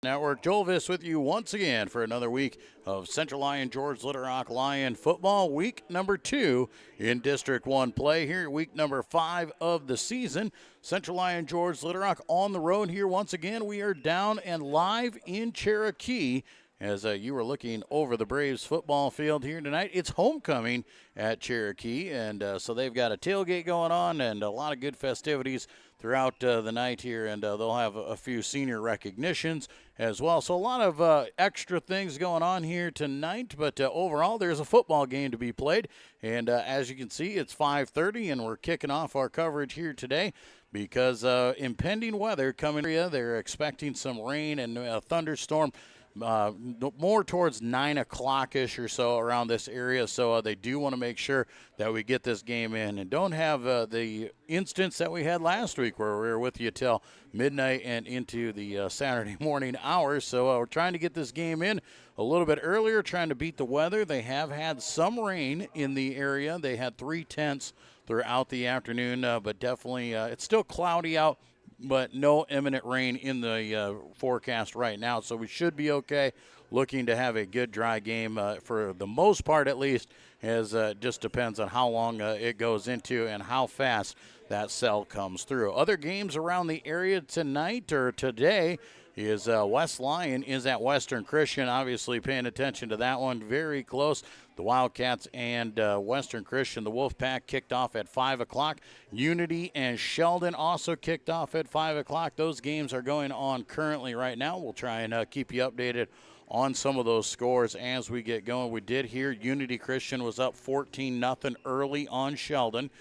Network. Joel Viss with you once again for another week of Central Lyon George Little Rock Lion football. Week number 2 in District 1 play here. Week number 5 of the season. Central Lyon George Little Rock on the road here once again. We are down and live in Cherokee. As you were looking over the Braves football field here tonight, it's homecoming at Cherokee, and so they've got a tailgate going on and a lot of good festivities throughout the night here, and they'll have a few senior recognitions as well. So a lot of extra things going on here tonight, but overall there's a football game to be played, and as you can see, it's 5:30, and we're kicking off our coverage here today because impending weather coming here. They're expecting some rain and a thunderstorm more towards 9 o'clock-ish or so around this area, so they do want to make sure that we get this game in and don't have the instance that we had last week where we were with you till midnight and into the Saturday morning hours. So we're trying to get this game in a little bit earlier, trying to beat the weather. They have had some rain in the area. They had 3/10 throughout the afternoon, but definitely it's still cloudy out, but no imminent rain in the forecast right now, so we should be okay. Looking to have a good dry game for the most part, at least, as it just depends on how long it goes into and how fast that cell comes through. Other games around the area tonight or today is West Lyon is at Western Christian. Obviously paying attention to that one, very close. The Wildcats and Western Christian, the Wolfpack, kicked off at 5 o'clock. Unity and Sheldon also kicked off at 5 o'clock. Those games are going on currently right now. We'll try and keep you updated on some of those scores as we get going. We did hear Unity Christian was up 14-0 early on Sheldon.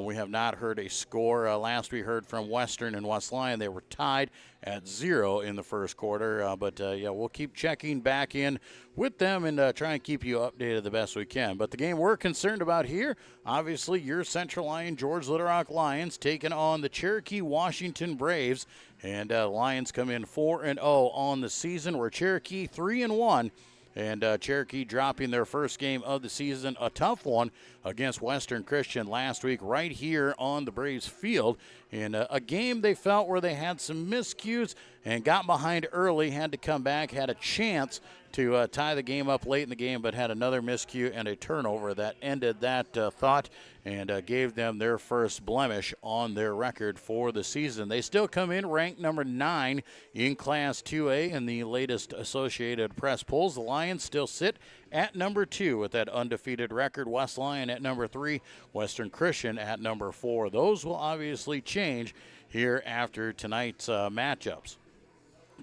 We have not heard a score. Last we heard from Western and West Lyon, they were tied at 0 in the first quarter. But we'll keep checking back in with them and try and keep you updated the best we can. But the game we're concerned about here, obviously, your Central Lyon George Little Rock Lions taking on the Cherokee Washington Braves. And Lions come in 4-0 on the season. We're Cherokee 3-1. And Cherokee dropping their first game of the season, a tough one against Western Christian last week right here on the Braves field. In a game they felt where they had some miscues and got behind early, had to come back, had a chance to tie the game up late in the game, but had another miscue and a turnover that ended that thought and gave them their first blemish on their record for the season. They still come in ranked number 9 in Class 2A in the latest Associated Press polls. The Lions still sit at number 2 with that undefeated record. West Lyon at number 3, Western Christian at number 4. Those will obviously change here after tonight's matchups.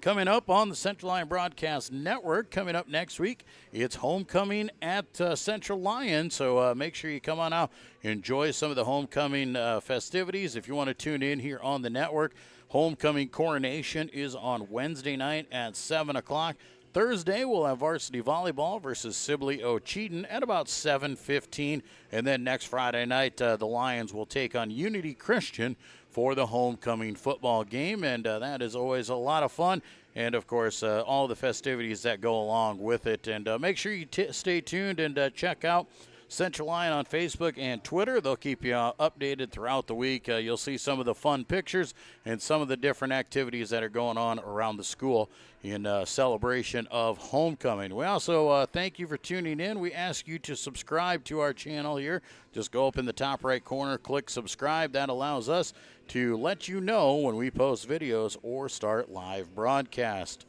Coming up on the Central Lyon Broadcast Network, coming up next week, it's homecoming at Central Lyon. So make sure you come on out, enjoy some of the homecoming festivities. If you want to tune in here on the network, homecoming coronation is on Wednesday night at 7 o'clock. Thursday, we'll have varsity volleyball versus Sibley Ocheyedan at about 7:15. And then next Friday night, the Lions will take on Unity Christian for the homecoming football game. And that is always a lot of fun. And, of course, all the festivities that go along with it. And make sure you stay tuned and check out Central Lyon on Facebook and Twitter. They'll keep you updated throughout the week. You'll see some of the fun pictures and some of the different activities that are going on around the school in celebration of homecoming. We also thank you for tuning in. We ask you to subscribe to our channel here. Just go up in the top right corner, click subscribe. That allows us to let you know when we post videos or start live broadcast.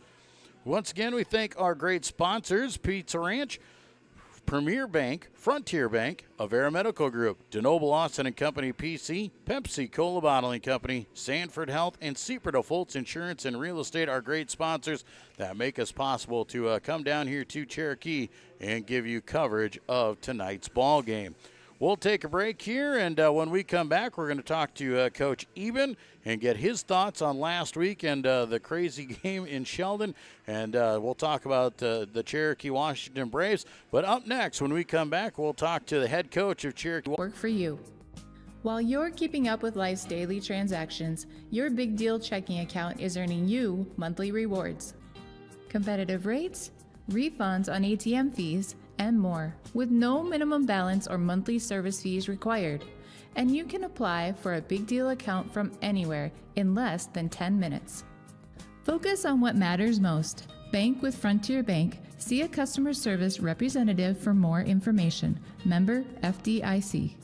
Once again, we thank our great sponsors, Pizza Ranch, Premier Bank, Frontier Bank, Avera Medical Group, DeNoble Austin and Company PC, Pepsi Cola Bottling Company, Sanford Health, and Seaperto Foltz Insurance and Real Estate are great sponsors that make us possible to come down here to Cherokee and give you coverage of tonight's ball game. We'll take a break here, and when we come back, we're going to talk to Coach Eben and get his thoughts on last week and the crazy game in Sheldon, and we'll talk about the Cherokee Washington Braves. But up next, when we come back, we'll talk to the head coach of Cherokee. Work for you. While you're keeping up with life's daily transactions, your Big Deal checking account is earning you monthly rewards. Competitive rates, refunds on ATM fees, and more, with no minimum balance or monthly service fees required. And you can apply for a Big Deal account from anywhere in less than 10 minutes. Focus on what matters most. Bank with Frontier Bank. See a customer service representative for more information. Member FDIC.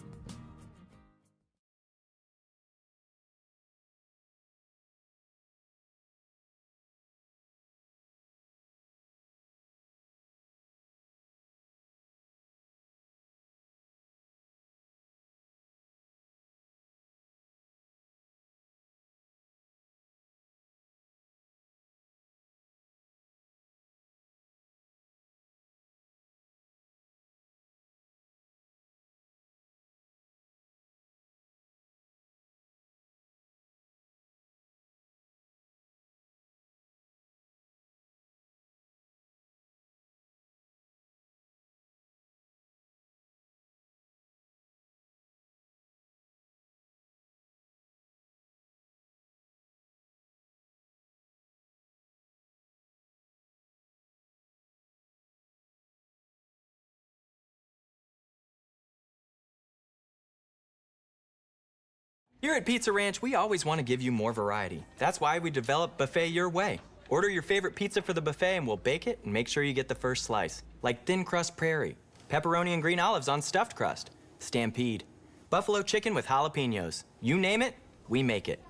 Here at Pizza Ranch, we always want to give you more variety. That's why we developed Buffet Your Way. Order your favorite pizza for the buffet and we'll bake it and make sure you get the first slice. Like thin crust prairie, pepperoni and green olives on stuffed crust, stampede, buffalo chicken with jalapenos. You name it, we make it.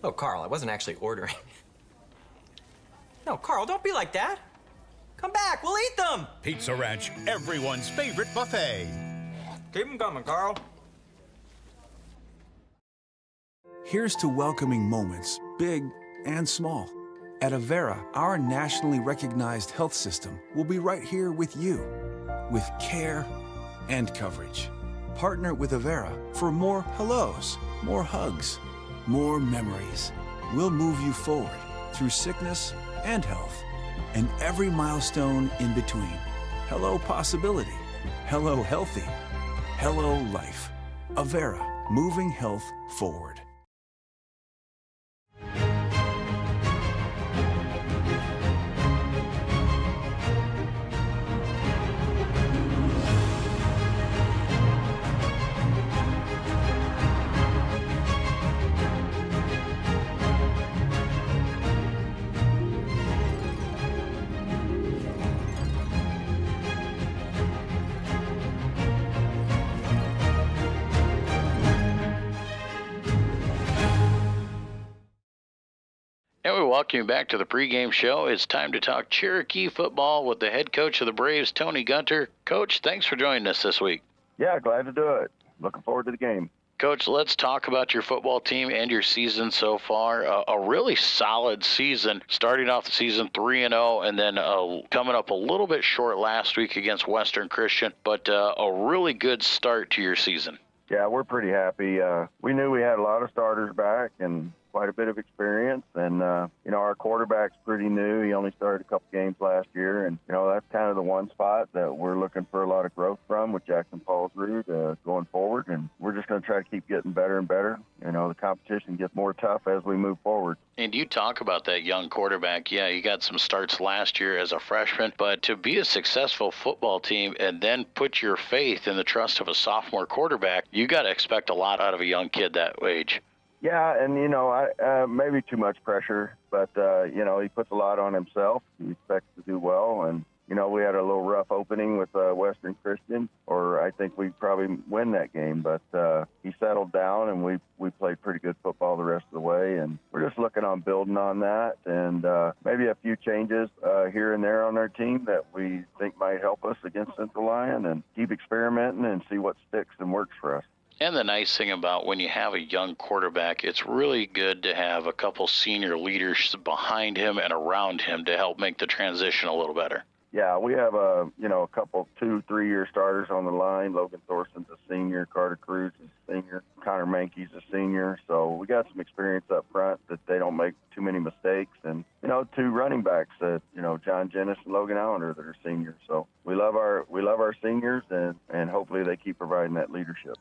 Oh, Carl, I wasn't actually ordering. No, Carl, don't be like that. Come back, we'll eat them. Pizza Ranch, everyone's favorite buffet. Keep them coming, Carl. Here's to welcoming moments, big and small. At Avera, our nationally recognized health system will be right here with you, with care and coverage. Partner with Avera for more hellos, more hugs, more memories. We'll move you forward through sickness and health, and every milestone in between. Hello possibility, hello healthy, hello life. Avera, moving health forward. And we welcome you back to the pregame show. It's time to talk Cherokee football with the head coach of the Braves, Tony Gunter. Coach, thanks for joining us this week. Yeah, glad to do it. Looking forward to the game. Coach, let's talk about your football team and your season so far. A really solid season, starting off the season 3-0, and then coming up a little bit short last week against Western Christian, but a really good start to your season. Yeah, we're pretty happy. We knew we had a lot of starters back and quite a bit of experience, and our quarterback's pretty new. He only started a couple games last year, and that's kind of the one spot that we're looking for a lot of growth from with Jackson Paulsrud going forward, and we're just going to try to keep getting better and better. The competition gets more tough as we move forward. And you talk about that young quarterback. Yeah, you got some starts last year as a freshman, but to be a successful football team and then put your faith in the trust of a sophomore quarterback, you got to expect a lot out of a young kid that age. Yeah, and, maybe too much pressure, but, he puts a lot on himself. He expects to do well, and, we had a little rough opening with Western Christian, or I think we'd probably win that game, but he settled down, and we played pretty good football the rest of the way, and we're just looking on building on that, and maybe a few changes here and there on our team that we think might help us against Central Lyon, and keep experimenting and see what sticks and works for us. And the nice thing about when you have a young quarterback, it's really good to have a couple senior leaders behind him and around him to help make the transition a little better. Yeah, we have a couple 2-3-year starters on the line. Logan Thorson's a senior, Carter Cruz is a senior, Connor Mankey's a senior. So we got some experience up front that they don't make too many mistakes. And, 2 running backs that, John Jennis and Logan Allender that are seniors. So we love our seniors, and hopefully they keep providing that leadership.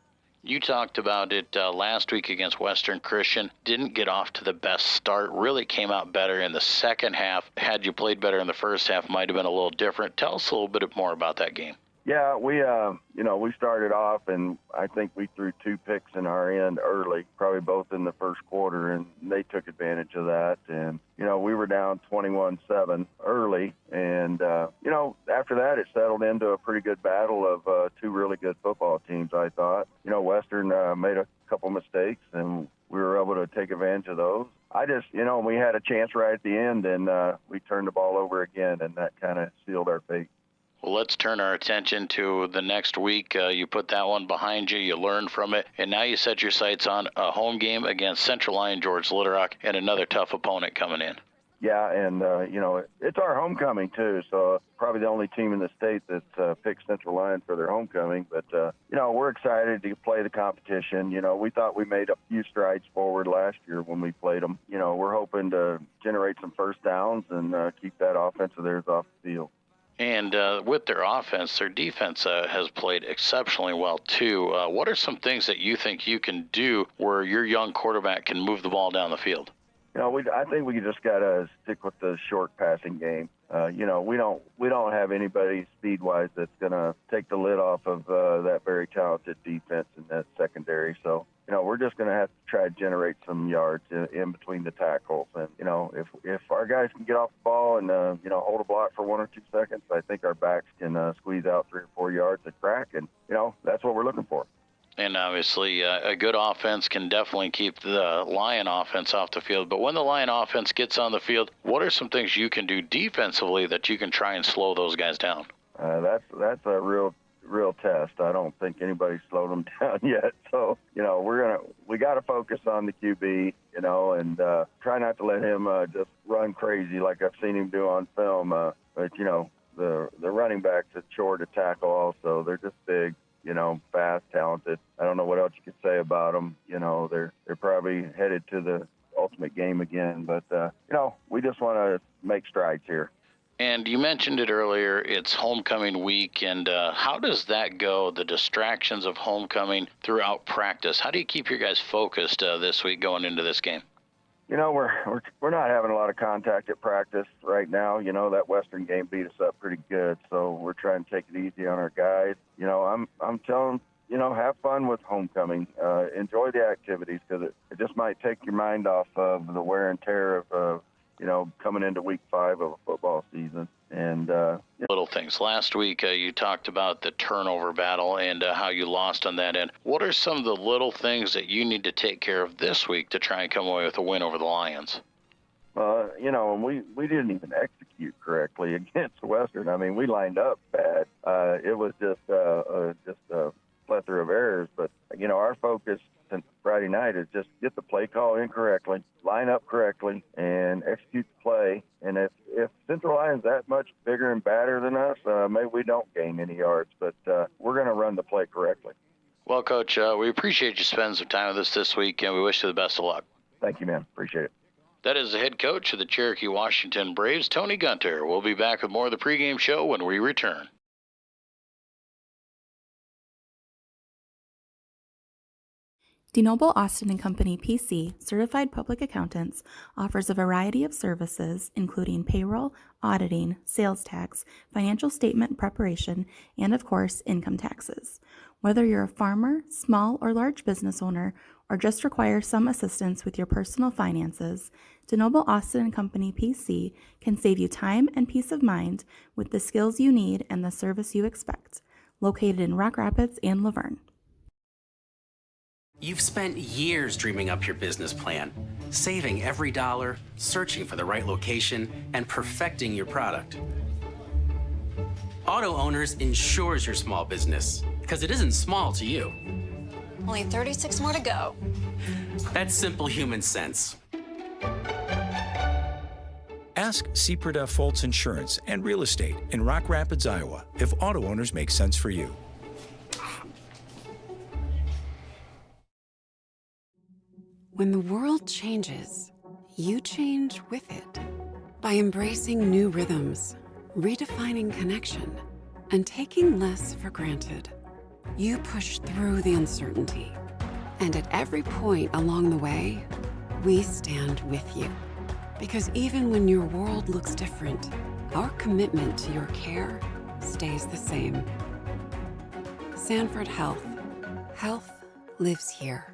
You talked about it last week against Western Christian. Didn't get off to the best start. Really came out better in the second half. Had you played better in the first half, might have been a little different. Tell us a little bit more about that game. Yeah, we started off, and I think we threw 2 picks in our end early, probably both in the first quarter, and they took advantage of that. And, we were down 21-7 early, and, after that it settled into a pretty good battle of 2 really good football teams, I thought. Western made a couple mistakes, and we were able to take advantage of those. I just, we had a chance right at the end, and we turned the ball over again, and that kind of sealed our fate. Well, let's turn our attention to the next week. You put that one behind you. You learned from it. And now you set your sights on a home game against Central Lyon, George Little Rock, and another tough opponent coming in. Yeah, and, it's our homecoming, too. So probably the only team in the state that's picked Central Lyon for their homecoming. But, we're excited to play the competition. We thought we made a few strides forward last year when we played them. We're hoping to generate some first downs and keep that offense of theirs off the field. And with their offense, their defense has played exceptionally well, too. What are some things that you think you can do where your young quarterback can move the ball down the field? I think we just got to stick with the short passing game. We don't have anybody speed-wise that's going to take the lid off of that very talented defense in that secondary. So, we're just going to have to try to generate some yards in between the tackles. And, if our guys can get off the ball and, hold a block for 1 or 2 seconds, I think our backs can squeeze out 3 or 4 yards at crack. And, that's what we're looking for. And obviously, a good offense can definitely keep the Lion offense off the field. But when the Lion offense gets on the field, what are some things you can do defensively that you can try and slow those guys down? That's a real test. I don't think anybody's slowed them down yet. So, we got to focus on the QB, and try not to let him just run crazy like I've seen him do on film. But, the running backs are chore to tackle also. They're just big. Fast, talented. I don't know what else you could say about them. They're probably headed to the ultimate game again. But, we just want to make strides here. And you mentioned it earlier, it's homecoming week. And how does that go, the distractions of homecoming throughout practice? How do you keep your guys focused this week going into this game? We're not having a lot of contact at practice right now. That Western game beat us up pretty good, so we're trying to take it easy on our guys. I'm telling them, have fun with homecoming. Enjoy the activities because it just might take your mind off of the wear and tear of coming into week 5 of a football season. And little things. Last week, you talked about the turnover battle and how you lost on that end. What are some of the little things that you need to take care of this week to try and come away with a win over the Lions? And we didn't even execute correctly against Western. I mean, we lined up bad. It was just a plethora of errors. But, our focus since Friday night is just get the play call in correctly, line up correctly, and execute the play. And if Central Lyon's that much bigger and badder than us, maybe we don't gain any yards. But we're going to run the play correctly. Well, Coach, we appreciate you spending some time with us this week, and we wish you the best of luck. Thank you, man. Appreciate it. That is the head coach of the Cherokee Washington Braves, Tony Gunter. We'll be back with more of the pregame show when we return. DeNoble Austin & Company PC, Certified Public Accountants, offers a variety of services including payroll, auditing, sales tax, financial statement preparation, and of course, income taxes. Whether you're a farmer, small or large business owner, or just require some assistance with your personal finances, DeNoble Austin & Company PC can save you time and peace of mind with the skills you need and the service you expect. Located in Rock Rapids and Laverne. You've spent years dreaming up your business plan, saving every dollar, searching for the right location, and perfecting your product. Auto Owners insures your small business, because it isn't small to you. Only 36 more to go. That's simple human sense. Ask Seaperda Foltz Insurance and Real Estate in Rock Rapids, Iowa, if Auto Owners make sense for you. When the world changes, you change with it. By embracing new rhythms, redefining connection, and taking less for granted, you push through the uncertainty. And at every point along the way, we stand with you. Because even when your world looks different, our commitment to your care stays the same. Sanford Health. Health lives here.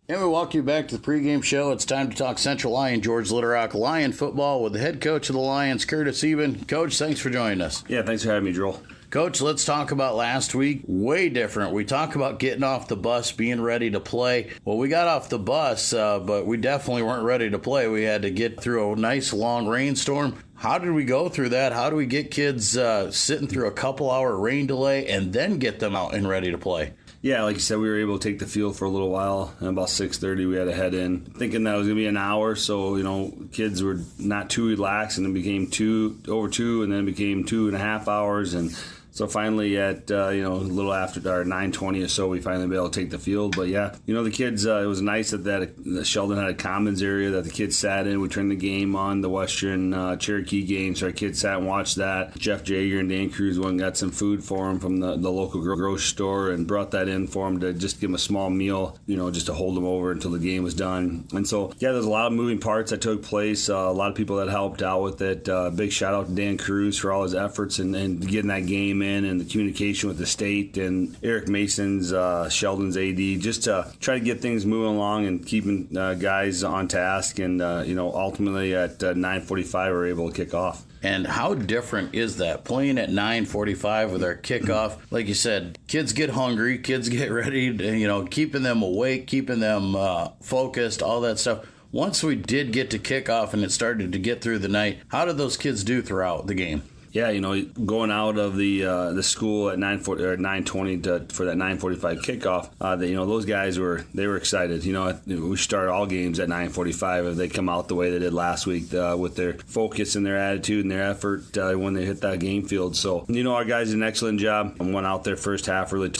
And we welcome you back to the pregame show. It's time to talk Central Lyon, George Little Rock Lion football with the head coach of the Lions, Curtis Eben. Coach, thanks for joining us. Yeah, thanks for having me, Joel. Coach, let's talk about last week. Way different. We talk about getting off the bus, being ready to play. Well, we got off the bus, but we definitely weren't ready to play. We had to get through a nice long rainstorm. How did we go through that? How do we get kids sitting through a couple-hour rain delay and then get them out and ready to play? Yeah, like you said, we were able to take the field for a little while, and about 6:30 we had to head in, thinking that it was going to be an hour, so, kids were not too relaxed, and it became over 2, and then it became 2.5 hours, and so finally at, a little after our 9:20 or so, we finally be able to take the field. But yeah, the kids, it was nice that Sheldon had a commons area that the kids sat in. We turned the game on, the Western Cherokee game, so our kids sat and watched that. Jeff Jager and Dan Cruz went and got some food for them from the local grocery store and brought that in for them to just give them a small meal, just to hold them over until the game was done. And so, yeah, there's a lot of moving parts that took place, a lot of people that helped out with it. Big shout out to Dan Cruz for all his efforts and getting that game in, and the communication with the state, and Eric Mason's, Sheldon's AD, just to try to get things moving along and keeping guys on task. And, ultimately at 9:45 we were able to kick off. And how different is that? Playing at 9:45 with our kickoff, like you said, kids get hungry, kids get ready, keeping them awake, keeping them focused, all that stuff. Once we did get to kickoff and it started to get through the night, how did those kids do throughout the game? Yeah, going out of the school at 9:40 or 9:20 for that 9:45 kickoff, those guys were excited. We start all games at 9:45 if they come out the way they did last week with their focus and their attitude and their effort when they hit that game field. So our guys did an excellent job and went out there first half really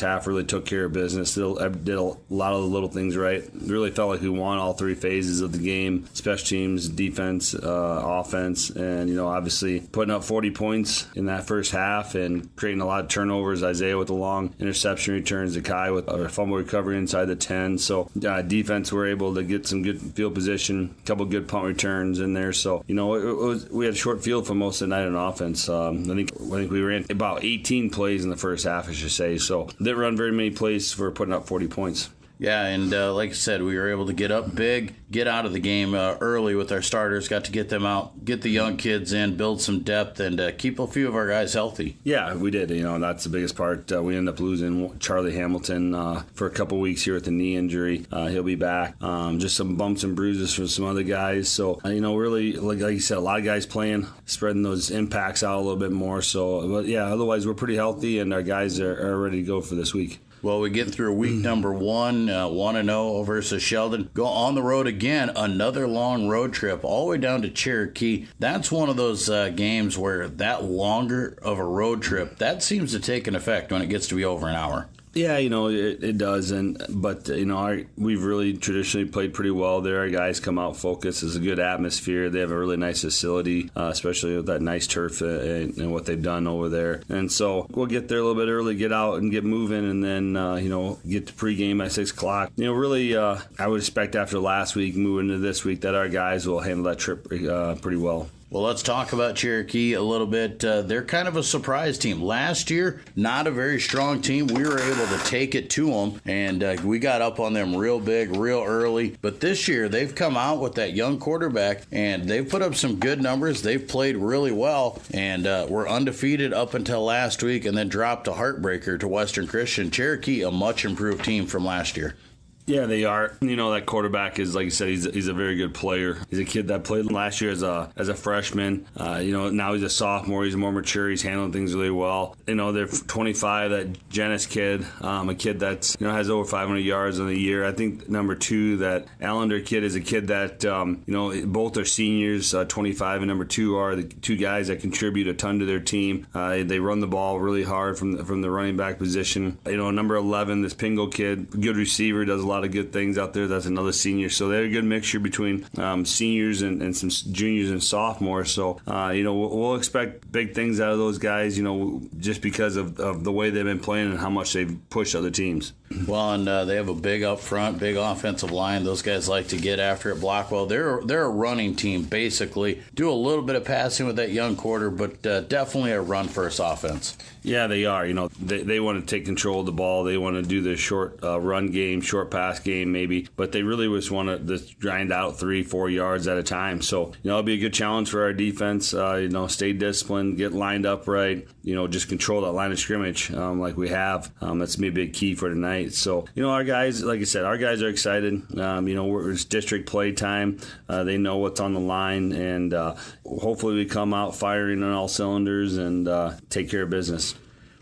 took care of business. Did a lot of the little things right. Really felt like we won all 3 phases of the game: special teams, defense, offense, and obviously putting up 40 points in that first half and creating a lot of turnovers. Isaiah with the long interception returns, Zakai with a fumble recovery inside the 10. So defense were able to get some good field position, a couple good punt returns in there. So we had a short field for most of the night on offense. I think we ran about 18 plays in the first half, I should say. So didn't run very many plays for putting up 40 points. Yeah, and like I said, we were able to get up big, get out of the game early with our starters, got to get them out, get the young kids in, build some depth, and keep a few of our guys healthy. Yeah, we did. That's the biggest part. We ended up losing Charlie Hamilton for a couple weeks here with the knee injury. He'll be back. Just some bumps and bruises from some other guys. So, really, like you said, a lot of guys playing, spreading those impacts out a little bit more. So, but yeah, otherwise we're pretty healthy, and our guys are ready to go for this week. Well, we get through week number 1, 1-0 versus Sheldon. Go on the road again, another long road trip all the way down to Cherokee. That's one of those games where that longer of a road trip, that seems to take an effect when it gets to be over an hour. Yeah, it does, but we've really traditionally played pretty well there. Our guys come out focused. It's a good atmosphere. They have a really nice facility, especially with that nice turf and what they've done over there. And so we'll get there a little bit early, get out and get moving, and then get to pregame at 6 o'clock. Really, I would expect after last week, moving into this week, that our guys will handle that trip pretty well. Well, let's talk about Cherokee a little bit. They're kind of a surprise team. Last year, not a very strong team. We were able to take it to them, and we got up on them real big, real early. But this year, they've come out with that young quarterback, and they've put up some good numbers. They've played really well, and were undefeated up until last week, and then dropped a heartbreaker to Western Christian. Cherokee, a much improved team from last year. Yeah, they are. That quarterback is, like you said, he's a very good player. He's a kid that played last year as a freshman. Now he's a sophomore. He's more mature. He's handling things really well. They're 25. That Janice kid, a kid that's has over 500 yards in the year. I think number 2, that Allender kid, is a kid that both are seniors. 25 and number 2 are the 2 guys that contribute a ton to their team. They run the ball really hard from the running back position. Number 11, this Pingo kid, good receiver, does a lot lot of good things out there. That's another senior. So they're a good mixture between seniors and some juniors and sophomores. So, we'll expect big things out of those guys, just because of the way they've been playing and how much they've pushed other teams. Well, and they have a big up front, big offensive line. Those guys like to get after it, block well. They're a running team, basically. Do a little bit of passing with that young quarter, but definitely a run-first offense. Yeah, they are. They want to take control of the ball. They want to do the short run game, short pass game maybe, but they really just want to just grind out 3-4 yards at a time. So, it'll be a good challenge for our defense. Stay disciplined, get lined up right, just control that line of scrimmage like we have. That's going to be a big key for tonight. So, our guys, like I said, our guys are excited. It's district play time. They know what's on the line, and hopefully we come out firing on all cylinders and take care of business.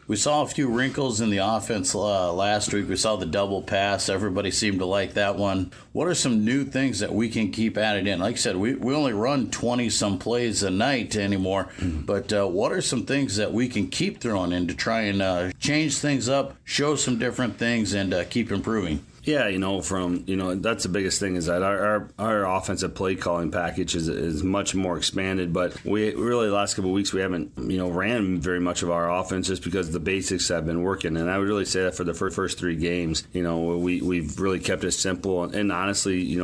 We saw a few wrinkles in the offense last week. We saw the double pass. Everybody seemed to like that one. What are some new things that we can keep added in? Like I said, we only run 20-some plays a night anymore, but what are some things that we can keep throwing in to try and change things up, show some different things, and keep improving? Yeah, that's the biggest thing is that our offensive play calling package is much more expanded, but we really the last couple of weeks we haven't, ran very much of our offense just because the basics have been working. And I would really say that for the first 3 games, we've really kept it simple. And honestly,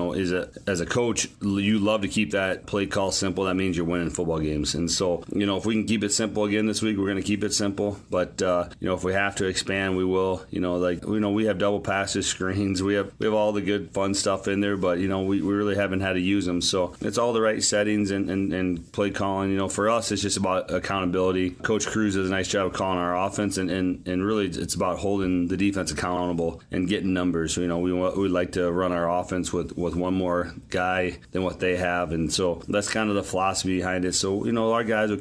as a coach, you love to keep that play call simple. That means you're winning football games. And so, if we can keep it simple again this week, we're going to keep it simple. But, if we have to expand, we will. We have double passes, screens. We have all the good fun stuff in there, but we really haven't had to use them. So it's all the right settings and play calling. For us, it's just about accountability. Coach Cruz does a nice job of calling our offense, and really it's about holding the defense accountable and getting numbers. We like to run our offense with one more guy than what they have, and so that's kind of the philosophy behind it. So our guys will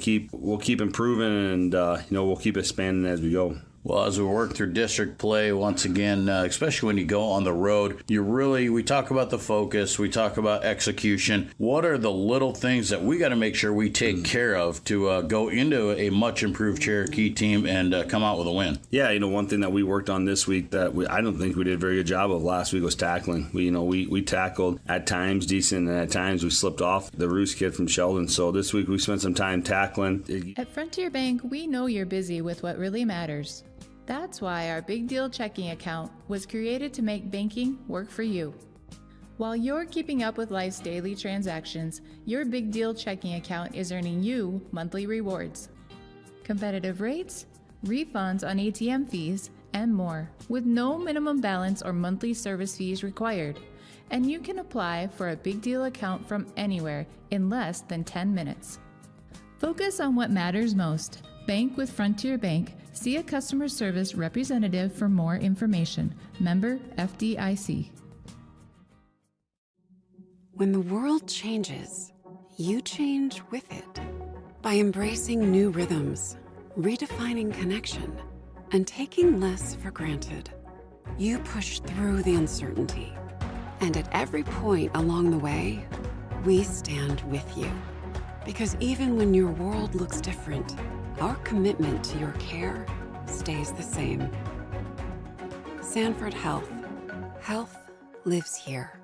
keep improving, and we'll keep expanding as we go. Well, as we work through district play, once again, especially when you go on the road, we talk about the focus, we talk about execution. What are the little things that we got to make sure we take care of to go into a much improved Cherokee team and come out with a win? Yeah, one thing that we worked on this week that I don't think we did a very good job of last week was tackling. We tackled at times decent, and at times we slipped off the Roos kid from Sheldon. So this week we spent some time tackling. At Frontier Bank, we know you're busy with what really matters. That's why our Big Deal checking account was created to make banking work for you. While you're keeping up with life's daily transactions, your Big Deal checking account is earning you monthly rewards. Competitive rates, refunds on ATM fees, and more, with no minimum balance or monthly service fees required. And you can apply for a Big Deal account from anywhere in less than 10 minutes. Focus on what matters most. Bank with Frontier Bank. See a customer service representative for more information. Member FDIC. When the world changes, you change with it. By embracing new rhythms, redefining connection, and taking less for granted, you push through the uncertainty. And at every point along the way, we stand with you. Because even when your world looks different, our commitment to your care stays the same. Sanford Health. Health lives here.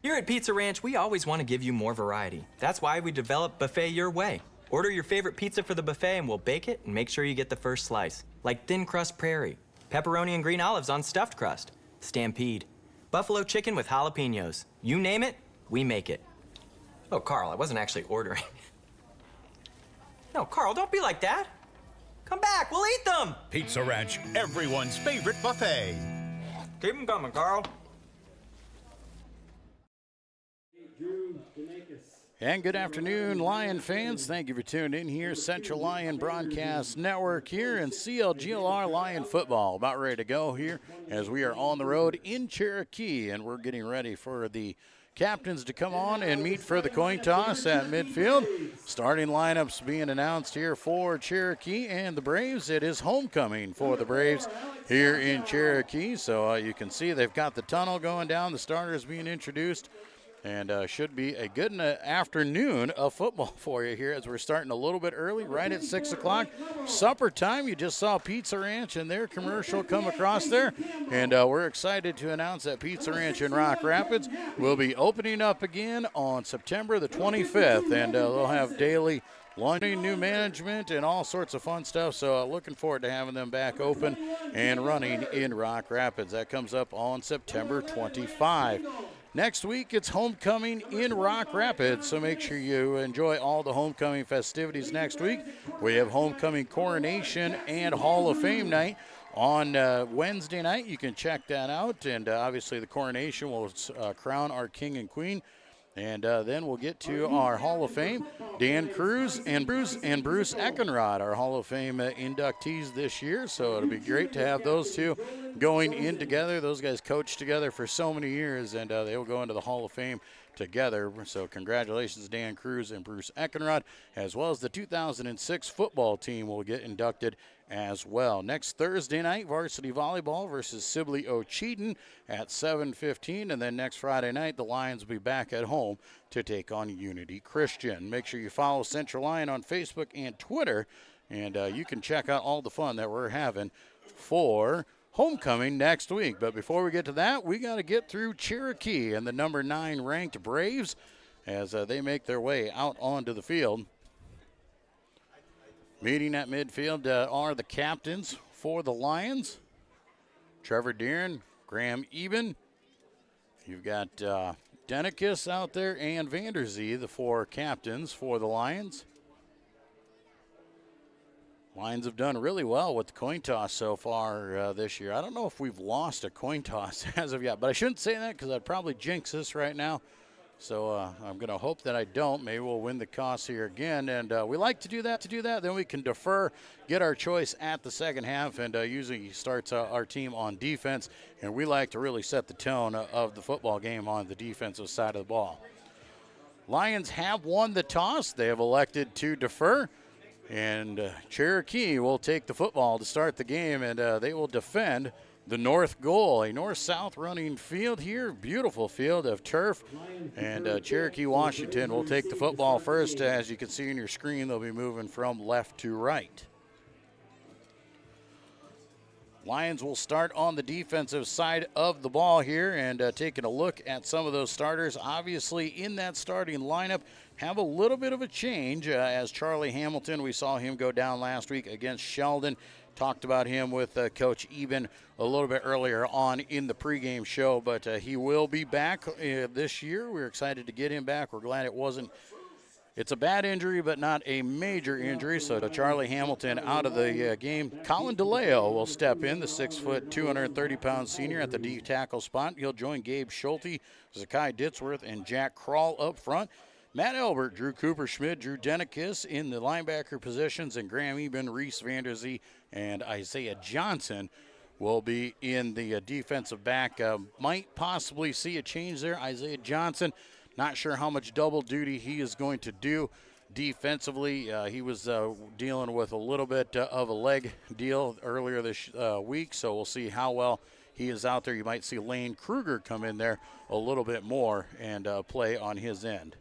Here at Pizza Ranch, we always want to give you more variety. That's why we developed Buffet Your Way. Order your favorite pizza for the buffet and we'll bake it and make sure you get the first slice. Like thin crust prairie, pepperoni and green olives on stuffed crust, stampede, buffalo chicken with jalapenos. You name it, we make it. Oh, Carl, I wasn't actually ordering. No, Carl, don't be like that. Come back, we'll eat them. Pizza Ranch, everyone's favorite buffet. Keep them coming, Carl. And good afternoon, Lion fans. Thank you for tuning in here. Central Lyon Broadcast Network here in CLGLR Lion football. About ready to go here as we are on the road in Cherokee, and we're getting ready for the captains to come on and meet for the coin toss at midfield. Starting lineups being announced here for Cherokee and the Braves. It is homecoming for the Braves here in Cherokee. So you can see they've got the tunnel going down, the starters being introduced. And should be a good afternoon of football for you here as we're starting a little bit early, right at 6 o'clock. Supper time. You just saw Pizza Ranch and their commercial come across there. And we're excited to announce that Pizza Ranch in Rock Rapids will be opening up again on September the 25th. And they'll have daily lunch, new management, and all sorts of fun stuff. So looking forward to having them back open and running in Rock Rapids. That comes up on September 25. Next week, it's homecoming in Rock Rapids, so make sure you enjoy all the homecoming festivities next week. We have homecoming coronation and Hall of Fame night on Wednesday night. You can check that out, and obviously the coronation will crown our king and queen. And then we'll get to our Hall of Fame. Dan Cruz and Bruce Eckenrod, our Hall of Fame inductees this year. So it'll be great to have those two going in together. Those guys coached together for so many years, and they will go into the Hall of Fame together. So congratulations, Dan Cruz and Bruce Eckenrod, as well as the 2006 football team will get inducted as well. Next Thursday night, varsity volleyball versus Sibley Ocheyedan at 7:15, and then next Friday night, the Lions will be back at home to take on Unity Christian. Make sure you follow Central Lyon on Facebook and Twitter, and you can check out all the fun that we're having for homecoming next week. But before we get to that, we got to get through Cherokee and the number 9 ranked Braves as they make their way out onto the field. Meeting at midfield are the captains for the Lions. Trevor Deeren, Graham Eben. You've got Denikis out there and Vanderzee, the 4 captains for the Lions. Lions have done really well with the coin toss so far this year. I don't know if we've lost a coin toss as of yet, but I shouldn't say that because I'd probably jinx this right now. So I'm going to hope that I don't. Maybe we'll win the toss here again. And we like to do that. Then we can defer, get our choice at the second half, and usually starts our team on defense. And we like to really set the tone of the football game on the defensive side of the ball. Lions have won the toss. They have elected to defer. And Cherokee will take the football to start the game, and they will defend the north goal, a north-south running field here. Beautiful field of turf. And Cherokee Washington will take the football first. As you can see on your screen, they'll be moving from left to right. Lions will start on the defensive side of the ball here, and taking a look at some of those starters. Obviously, in that starting lineup, have a little bit of a change as Charlie Hamilton. We saw him go down last week against Sheldon. Talked about him with Coach Eben a little bit earlier on in the pregame show, but he will be back this year. We're excited to get him back. We're glad it's a bad injury, but not a major injury. So Charlie Hamilton out of the game. Colin DeLeo will step in, the 6', 230-pound senior at the D tackle spot. He'll join Gabe Schulte, Zakai Ditzworth, and Jack Krall up front. Matt Albert, Drew Cooper-Schmidt, Drew Denikis in the linebacker positions, and Graham Eben, Reese Vanderzee, and Isaiah Johnson will be in the defensive back. Might possibly see a change there. Isaiah Johnson, not sure how much double duty he is going to do defensively. He was dealing with a little bit of a leg deal earlier this week, so we'll see how well he is out there. You might see Lane Kruger come in there a little bit more and play on his end.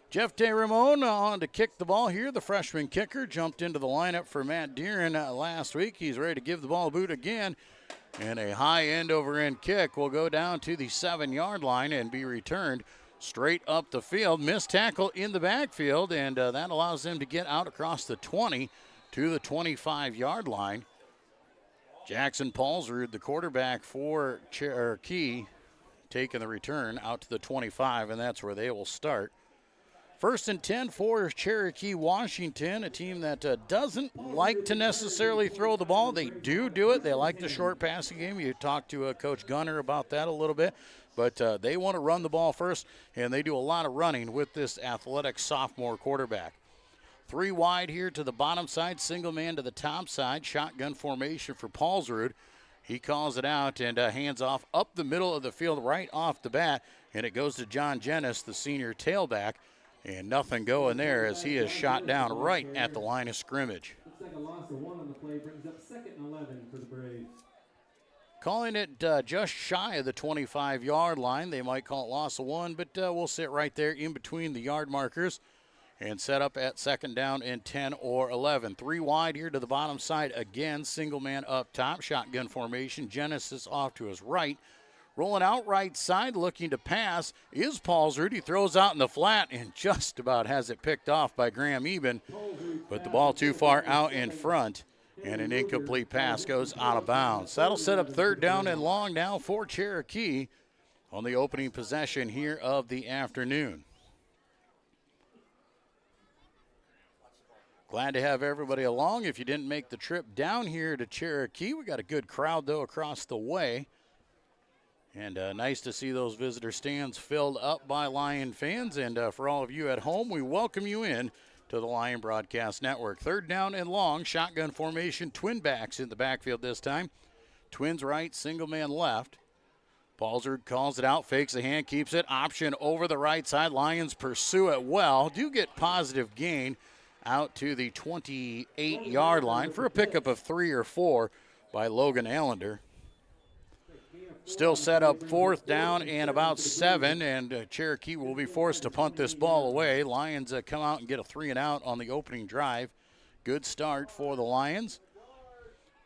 Jeff DeRamon on to kick the ball here. The freshman kicker jumped into the lineup for Matt Deeren last week. He's ready to give the ball a boot again. And a high end-over-end kick will go down to the 7-yard line and be returned straight up the field. Missed tackle in the backfield, and that allows them to get out across the 20 to the 25-yard line. Jackson Paulsrud, the quarterback for Cherokee, taking the return out to the 25, and that's where they will start. 1st and 10 for Cherokee Washington, a team that doesn't like to necessarily throw the ball. They do it. They like the short passing game. You talked to Coach Gunner about that a little bit. but they want to run the ball first, and they do a lot of running with this athletic sophomore quarterback. 3 wide here to the bottom side, single man to the top side, shotgun formation for Paulsrud. He calls it out and hands off up the middle of the field right off the bat, and it goes to John Jennis, the senior tailback, and nothing going there as he is shot down right at the line of scrimmage. Looks like a loss of 1 on the play, brings up 2nd and 11 for the Braves. Calling it just shy of the 25-yard line. They might call it loss of 1, but we'll sit right there in between the yard markers and set up at 2nd down and 10 or 11. 3 wide here to the bottom side again. Single man up top. Shotgun formation. Genesis off to his right. Rolling out right side, looking to pass is Paulsrud. He throws out in the flat and just about has it picked off by Graham Eben. But the ball too far out in front, and an incomplete pass goes out of bounds. That'll set up 3rd down and long now for Cherokee on the opening possession here of the afternoon. Glad to have everybody along. If you didn't make the trip down here to Cherokee, we got a good crowd, though, across the way. And nice to see those visitor stands filled up by Lion fans. And for all of you at home, we welcome you in to the Lion Broadcast Network. 3rd down and long, shotgun formation, twin backs in the backfield this time. Twins right, single man left. Paulsrud calls it out, fakes the hand, keeps it. Option over the right side. Lions pursue it well. Do get positive gain out to the 28-yard line for a pickup of 3 or 4 by Logan Allender. Still set up 4th down and about 7, and Cherokee will be forced to punt this ball away. Lions come out and get a 3 and out on the opening drive. Good start for the Lions.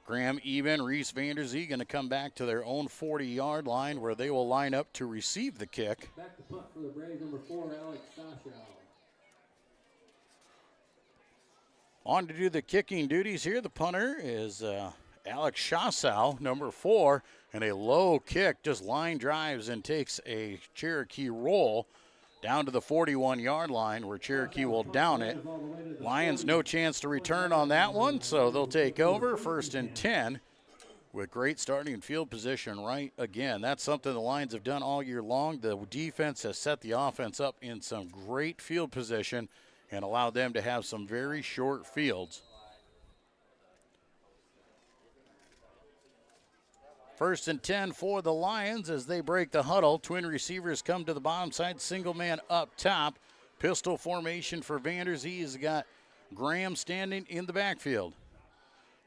Graham Eben, Reese Vanderzee going to come back to their own 40-yard line where they will line up to receive the kick. Back to punt for the Braves, number 4, Alex Sasha. On to do the kicking duties here. The punter is Alex Shasau, number 4, and a low kick just line drives and takes a Cherokee roll down to the 41-yard line where Cherokee will down it. Lions no chance to return on that one, so they'll take over 1st and 10 with great starting field position right again. That's something the Lions have done all year long. The defense has set the offense up in some great field position and allowed them to have some very short fields. 1st and 10 for the Lions as they break the huddle. Twin receivers come to the bottom side, single man up top. Pistol formation for Vanderzee. He's got Graham standing in the backfield.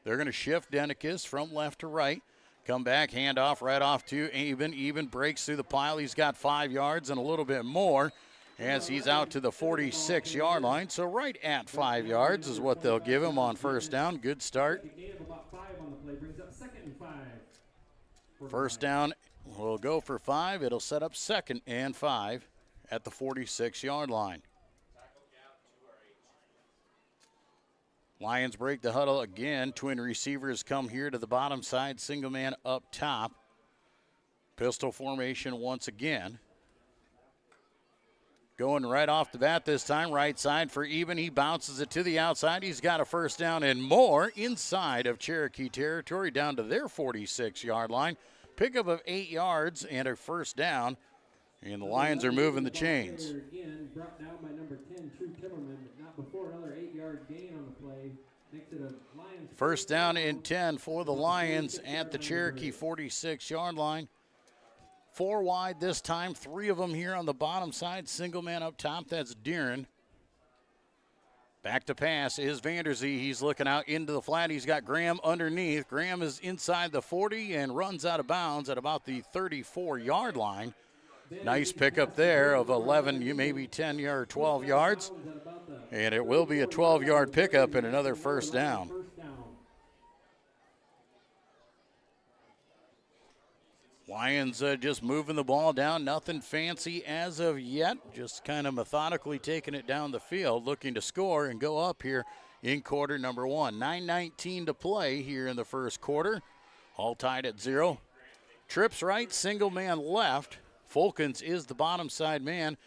They're going to shift Denicus from left to right. Come back, handoff right off to Eben. Eben breaks through the pile. He's got 5 yards and a little bit more as he's out to the 46-yard line. So right at 5 yards is what they'll give him on 1st down. Good start. 1st down will go for 5. It'll set up 2nd and 5 at the 46-yard line. Lions break the huddle again. Twin receivers come here to the bottom side. Single man up top. Pistol formation once again. Going right off the bat this time, right side for Eben. He bounces it to the outside. He's got a 1st down and more inside of Cherokee territory down to their 46-yard line. Pickup of 8 yards and a 1st down, and the Lions are moving the chains. Again, brought down by number 10, True Timmerman, but not before another 8-yard gain on the play. Makes it a Lions 1st down and 10 for the Lions at the Cherokee 46-yard line. 4 wide this time, 3 of them here on the bottom side. Single man up top, that's Deeren. Back to pass is Vanderzee. He's looking out into the flat. He's got Graham underneath. Graham is inside the 40 and runs out of bounds at about the 34-yard line. Nice pickup there of 11, maybe 10 or 12 yards. And it will be a 12-yard pickup and another 1st down. Lions just moving the ball down. Nothing fancy as of yet. Just kind of methodically taking it down the field, looking to score and go up here in quarter number 1. 9:19 to play here in the 1st quarter. All tied at 0. Trips right, single man left. Fulkins is the bottom side man.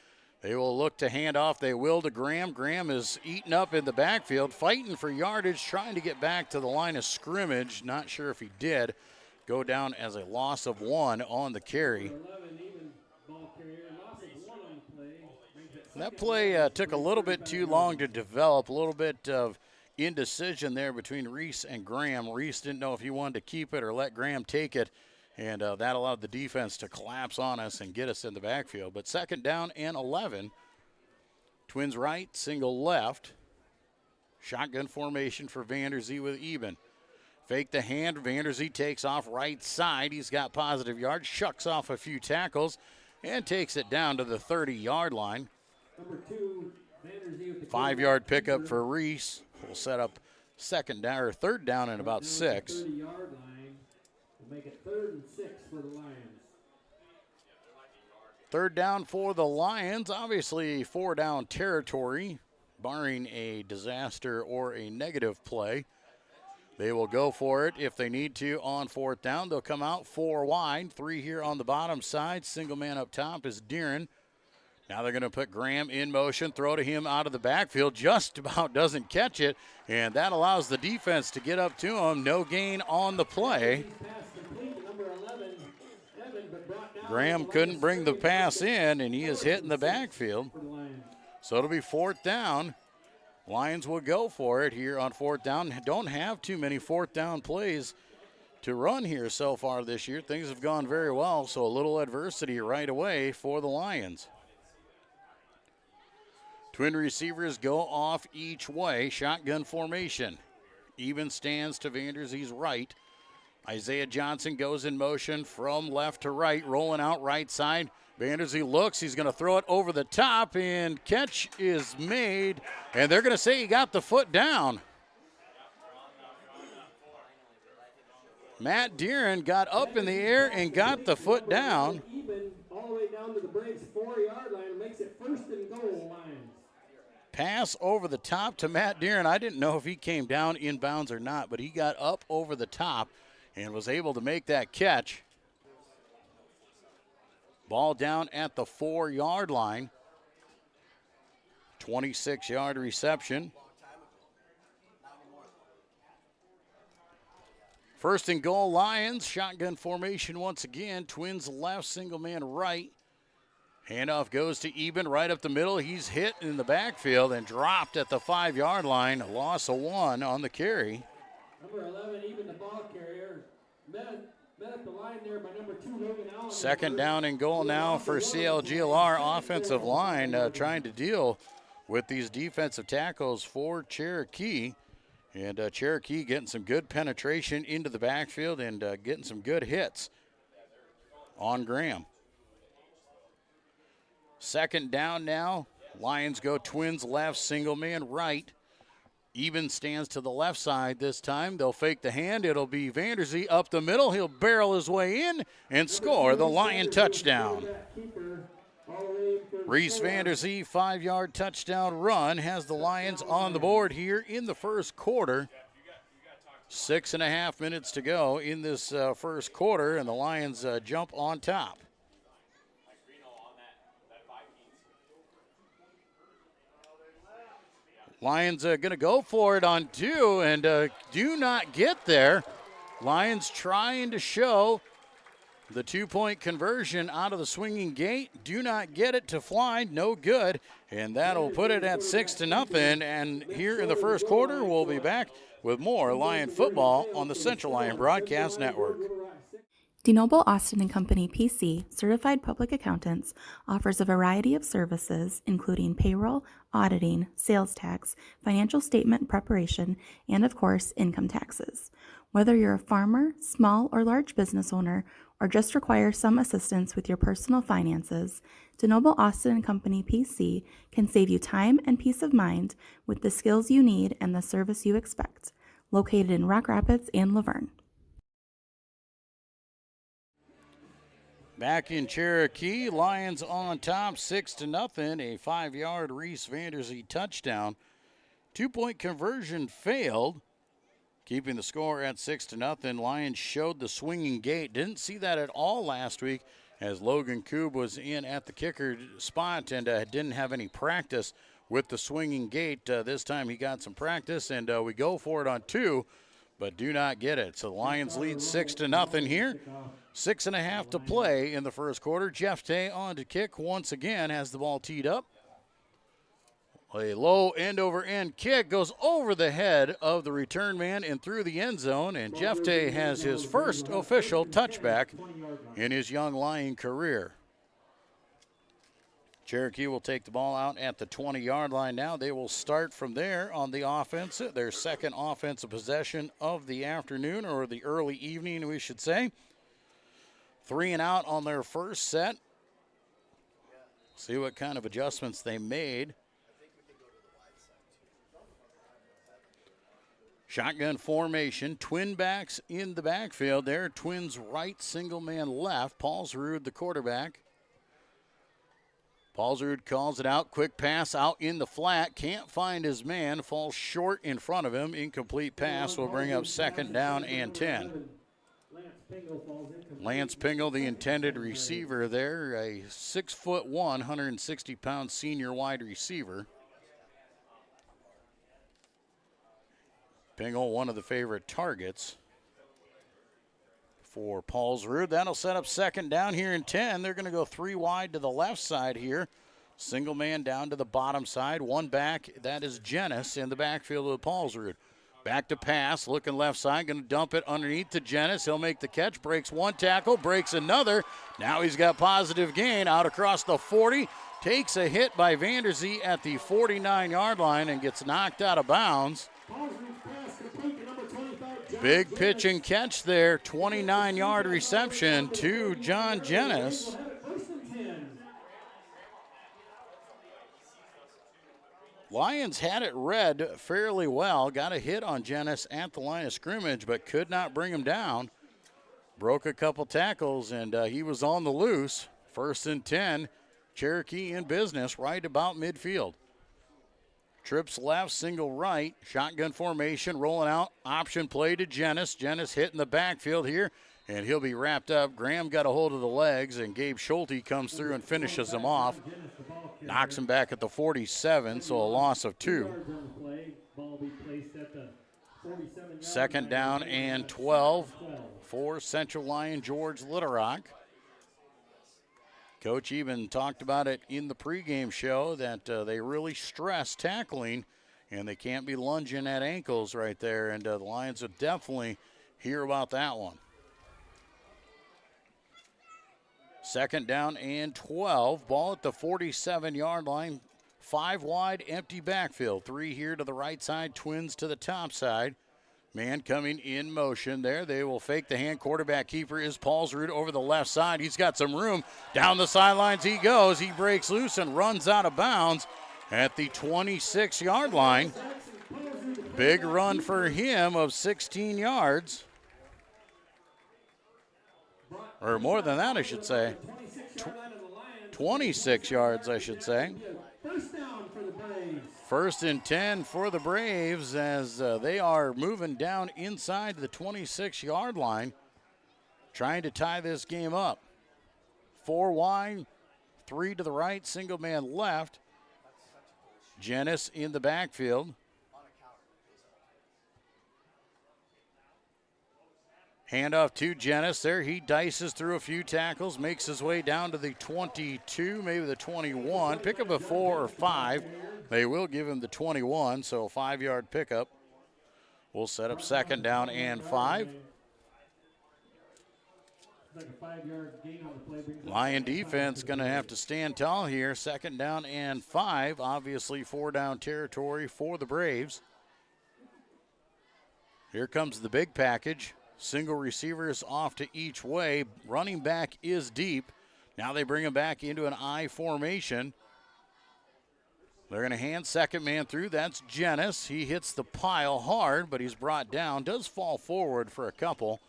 They will look to hand off. They will to Graham. Graham is eaten up in the backfield, fighting for yardage, trying to get back to the line of scrimmage. Not sure if he did. Go down as a loss of 1 on the carry. That play took a little bit too long to develop, a little bit of indecision there between Reese and Graham. Reese didn't know if he wanted to keep it or let Graham take it, and that allowed the defense to collapse on us and get us in the backfield. But 2nd down and 11. Twins right, single left. Shotgun formation for Vanderzee with Eben. Fake the hand, Vanderzee takes off right side. He's got positive yards, shucks off a few tackles, and takes it down to the 30-yard line. Number 2, Vanderzee with the 5-yard pickup for Reese. We'll set up 3rd down and about 6. 30-yard line. We'll make it 3rd and 6 for the Lions. 3rd down for the Lions. Obviously 4-down territory, barring a disaster or a negative play. They will go for it if they need to on 4th down. They'll come out 4 wide, 3 here on the bottom side. Single man up top is Deeren. Now they're going to put Graham in motion, throw to him out of the backfield. Just about doesn't catch it, and that allows the defense to get up to him. No gain on the play. Graham couldn't bring the pass in, and he is hit in the backfield. So it'll be 4th down. Lions will go for it here on 4th down. Don't have too many 4th down plays to run here so far this year. Things have gone very well, so a little adversity right away for the Lions. Twin receivers go off each way. Shotgun formation. Eben stands to Vanderzee's right. Isaiah Johnson goes in motion from left to right, rolling out right side. Vanderzee looks, he's going to throw it over the top, and catch is made, and they're going to say he got the foot down. Matt Deeren got up in the air and got the foot down. Eben all the way down to the Braves 4-yard line, makes it 1st and goal, Lions. Pass over the top to Matt Deeren. I didn't know if he came down inbounds or not, but he got up over the top and was able to make that catch. Ball down at the 4-yard line. 26-yard reception. 1st and goal, Lions. Shotgun formation once again. Twins left, single man right. Handoff goes to Eben right up the middle. He's hit in the backfield and dropped at the 5-yard line. A loss of 1 on the carry. Number 11, Eben the ball carrier. Met at the line there by number 2, Logan Allen. 2nd down and goal now for CLGLR offensive line, trying to deal with these defensive tackles for Cherokee. And Cherokee getting some good penetration into the backfield and getting some good hits on Graham. 2nd down now. Lions go Twins left, single man right. Eben stands to the left side this time. They'll fake the hand. It'll be Vanderzee up the middle. He'll barrel his way in and score the Lion touchdown. Reese Vanderzee, 5-yard touchdown run, has the Lions on the board here in the first quarter. 6.5 minutes to go in this first quarter, and the Lions jump on top. Lions going to go for it on 2 and do not get there. Lions trying to show the 2-point conversion out of the swinging gate. Do not get it to fly, no good. And that'll put it at 6-0. And here in the first quarter, we'll be back with more Lion football on the Central Lyon Broadcast Network. DeNoble Austin & Company PC, certified public accountants, offers a variety of services including payroll, auditing, sales tax, financial statement preparation, and of course, income taxes. Whether you're a farmer, small or large business owner, or just require some assistance with your personal finances, DeNoble Austin & Company PC can save you time and peace of mind with the skills you need and the service you expect. Located in Rock Rapids and Laverne. Back in Cherokee, Lions on top, 6-0, a 5-yard Reese Vanderzee touchdown. 2-point conversion failed, keeping the score at 6-0. Lions showed the swinging gate. Didn't see that at all last week as Logan Koob was in at the kicker spot and didn't have any practice with the swinging gate. This time he got some practice, and we go for it on 2, but do not get it. So the Lions lead 6-0 here. 6.5 to play in the first quarter. Jeff Tay on to kick once again, has the ball teed up. A low end-over-end kick goes over the head of the return man and through the end zone, and Jeffte has his first official touchback in his young Lion career. Cherokee will take the ball out at the 20-yard line now. They will start from there on the offense, their second offensive possession of the afternoon, or the early evening, we should say. 3 and out on their first set. See what kind of adjustments they made. Shotgun formation, twin backs in the backfield there. Twins right, single man left. Paulsrud, the quarterback. Paulsrud calls it out. Quick pass out in the flat. Can't find his man. Falls short in front of him. Incomplete pass will bring up second down and 10. Lance Pingle, the intended receiver there. A 6'1", 160-pound senior wide receiver. Pingle, one of the favorite targets for Paulsrud. That'll set up second down here in 10. They're going to go 3 wide to the left side here. Single man down to the bottom side. One back, that is Jennis in the backfield of Paulsrud. Back to pass, looking left side, going to dump it underneath to Jennis. He'll make the catch, breaks one tackle, breaks another. Now he's got positive gain out across the 40. Takes a hit by Vanderzee at the 49-yard line and gets knocked out of bounds. Big pitch and catch there, 29-yard reception to John Jennis. Lions had it read fairly well. Got a hit on Jennis at the line of scrimmage, but could not bring him down. Broke a couple tackles, and he was on the loose. 1st and 10, Cherokee in business right about midfield. Trips left, single right, shotgun formation, rolling out, option play to Jennis. Jennis hitting the backfield here, and he'll be wrapped up. Graham got a hold of the legs, and Gabe Schulte comes through and finishes him off. Knocks him back at the 47, so a loss of 2. Second down and 12 for Central Lyon George Little Rock. Coach even talked about it in the pregame show that they really stress tackling, and they can't be lunging at ankles right there, and the Lions will definitely hear about that one. Second down and 12. Ball at the 47-yard line. 5 wide, empty backfield. 3 here to the right side, Twins to the top side. Man coming in motion there. They will fake the hand. Quarterback keeper is Paulsrud over the left side. He's got some room. Down the sidelines he goes. He breaks loose and runs out of bounds at the 26-yard line. Big run for him of 16 yards. Or more than that, I should say. 26 yards, I should say. First and 10 for the Braves as they are moving down inside the 26-yard line, trying to tie this game up. 4 wide, 3 to the right, single man left. Jennis in the backfield. Handoff to Jennis there. He dices through a few tackles, makes his way down to the 22, maybe the 21. Pickup of 4 or 5. They will give him the 21, so a 5-yard pickup. We'll set up second down and 5. Lion defense going to have to stand tall here. Second down and 5. Obviously 4-down territory for the Braves. Here comes the big package. Single receivers off to each way. Running back is deep. Now they bring him back into an I formation. They're going to hand second man through. That's Jennis. He hits the pile hard, but he's brought down. Does fall forward for a couple.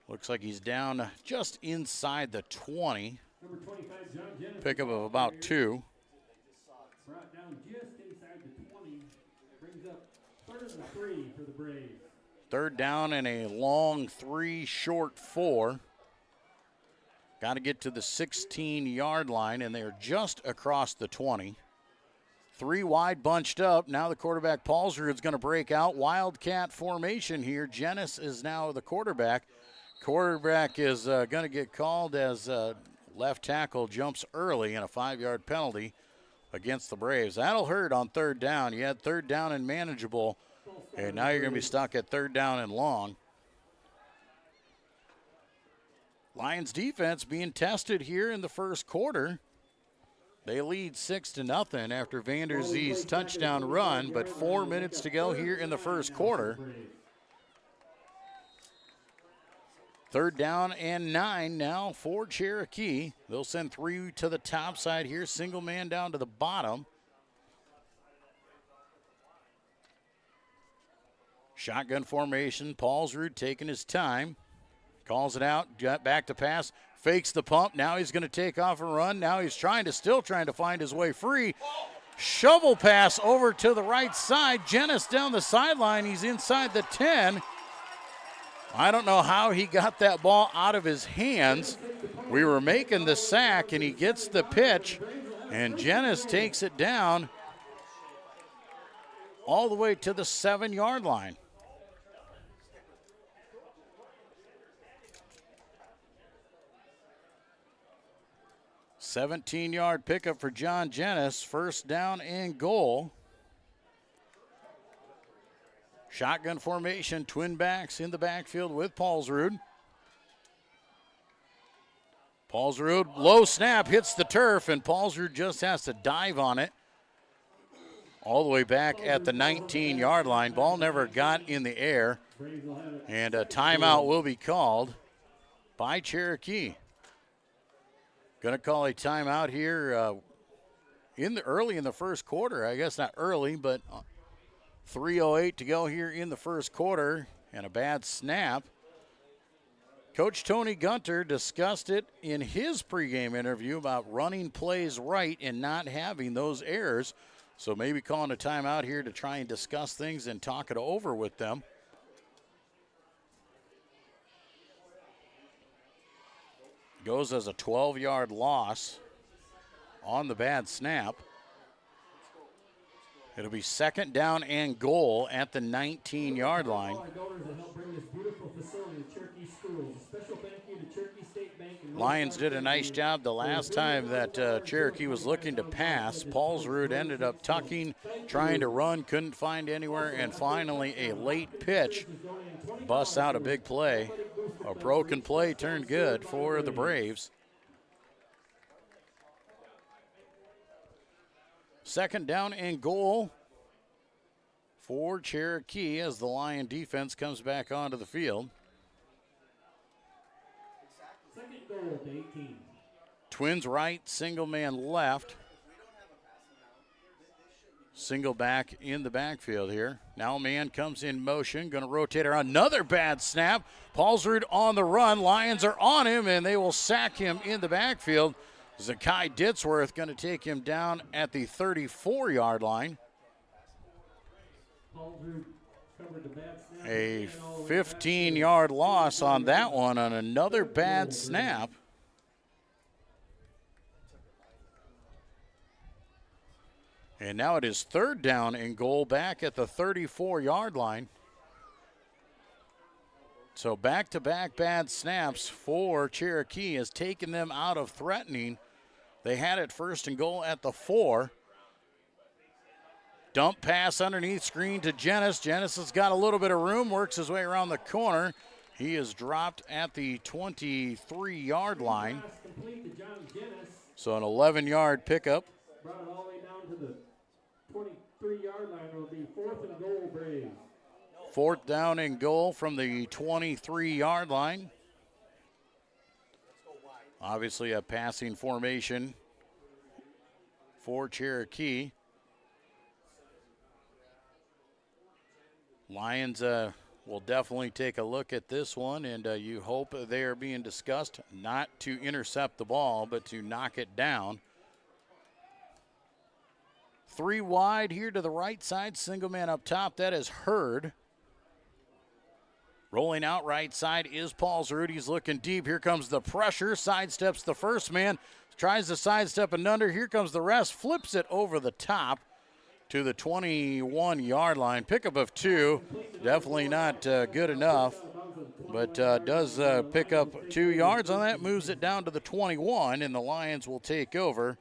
Looks like he's down just inside the 20. Pickup of about 2. Brought down just inside the 20. Brings up 3rd and 3 for the Braves. 3rd down and a long 3, short 4. Got to get to the 16-yard line, and they're just across the 20. 3 wide bunched up. Now the quarterback, Paulsrud, is going to break out. Wildcat formation here. Jennis is now the quarterback. Quarterback is going to get called as left tackle jumps early and a 5-yard penalty against the Braves. That'll hurt on third down. You had third down and manageable, and now you're going to be stuck at third down and long. Lions defense being tested here in the first quarter. They lead 6-0 after Vander Zee's touchdown run, but 4 minutes to go here in the first quarter. Third down and 9 now for Cherokee. They'll send 3 to the top side here, single man down to the bottom. Shotgun formation, Paulsrud taking his time. Calls it out, got back to pass, fakes the pump. Now he's going to take off and run. Now he's still trying to find his way free. Shovel pass over to the right side. Jennis down the sideline. He's inside the 10. I don't know how he got that ball out of his hands. We were making the sack, and he gets the pitch, and Jennis takes it down all the way to the 7-yard line. $17-yard pickup for John Jennis. First down and goal. Shotgun formation, twin backs in the backfield with Paulsrud. Paulsrud, low snap, hits the turf, and Paulsrud just has to dive on it. All the way back at the 19-yard line. Ball never got in the air. And a timeout will be called by Cherokee. Going to call a timeout here early in the first quarter. I guess not early, but 3:08 to go here in the first quarter, and a bad snap. Coach Tony Gunter discussed it in his pregame interview about running plays right and not having those errors. So maybe calling a timeout here to try and discuss things and talk it over with them. Goes as a 12-yard loss on the bad snap. It'll be second down and goal at the 19-yard line. Lions did a nice job the last time that Cherokee was looking to pass. Paulsrud ended up tucking, trying to run, couldn't find anywhere, and finally a late pitch busts out a big play. A broken play turned good for the Braves. Second down and goal for Cherokee as the Lion defense comes back onto the field. Second goal to 18. Twins right, single man left. Single back in the backfield here. Now man comes in motion, going to rotate around. Another bad snap. Paulsrud on the run. Lions are on him, and they will sack him in the backfield. Zakai Ditzworth going to take him down at the 34-yard line. A 15-yard loss on that one on another bad snap. And now it is third down and goal back at the 34-yard line. So back-to-back bad snaps for Cherokee has taken them out of threatening. They had it first and goal at the 4. Dump pass underneath screen to Jennis. Jennis has got a little bit of room, works his way around the corner. He is dropped at the 23-yard line. So an 11-yard pickup. Brought it all the way down to the 23-yard line. Will be fourth and goal, Braves. Fourth down and goal from the 23-yard line. Obviously a passing formation for Cherokee. Lions will definitely take a look at this one, and you hope they are being discussed not to intercept the ball, but to knock it down. 3 wide here to the right side, single man up top. That is Hurd. Rolling out right side is Paulsrud. He's looking deep. Here comes the pressure. Sidesteps the first man. Tries to sidestep another. Here comes the rest. Flips it over the top to the 21-yard line. Pickup of 2. Definitely not good enough, but does pick up 2 yards on that. Moves it down to the 21, and the Lions will take over.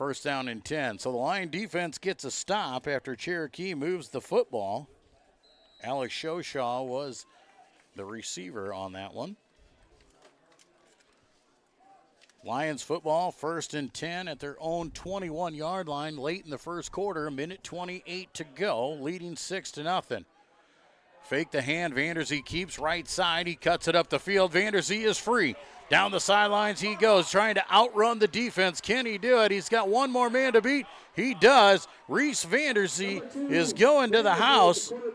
First down and 10. So the Lion defense gets a stop after Cherokee moves the football. Alex Shoshaw was the receiver on that one. Lions football, first and 10 at their own 21-yard line late in the first quarter, a minute 28 to go, leading 6-0. Fake the hand, Vanderzee keeps right side, he cuts it up the field, Vanderzee is free. Down the sidelines he goes, trying to outrun the defense. Can he do it? He's got one more man to beat. He does. Reese Vanderzee is going to the house. Looks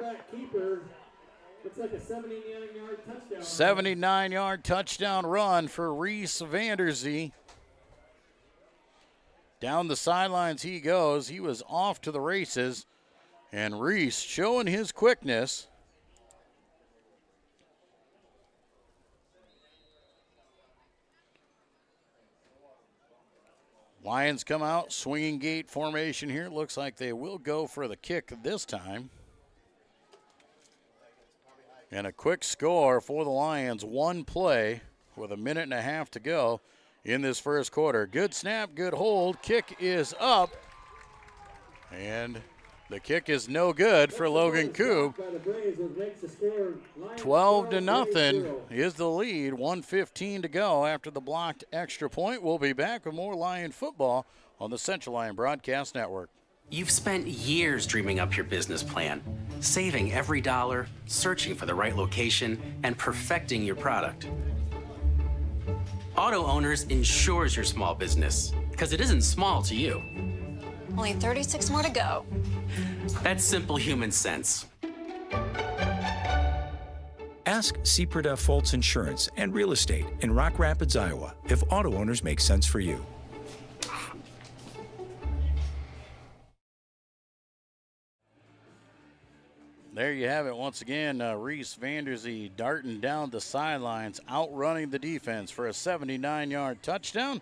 like a 79-yard touchdown. 79-yard touchdown run for Reese Vanderzee. Down the sidelines he goes. He was off to the races. And Reese showing his quickness. Lions come out, swinging gate formation here. Looks like they will go for the kick this time. And a quick score for the Lions. One play with a minute and a half to go in this first quarter. Good snap, good hold. Kick is up. And the kick is no good for Logan Koob. 12-0 is the lead. 1:15 to go after the blocked extra point. We'll be back with more Lion football on the Central Lion Broadcast Network. You've spent years dreaming up your business plan, saving every dollar, searching for the right location, and perfecting your product. Auto Owners insures your small business, because it isn't small to you. Only 36 more to go. That's simple human sense. Ask Seaperda Foltz Insurance and Real Estate in Rock Rapids, Iowa, if auto owners make sense for you. There you have it once again. Reese Vanderzee darting down the sidelines, outrunning the defense for a 79-yard touchdown.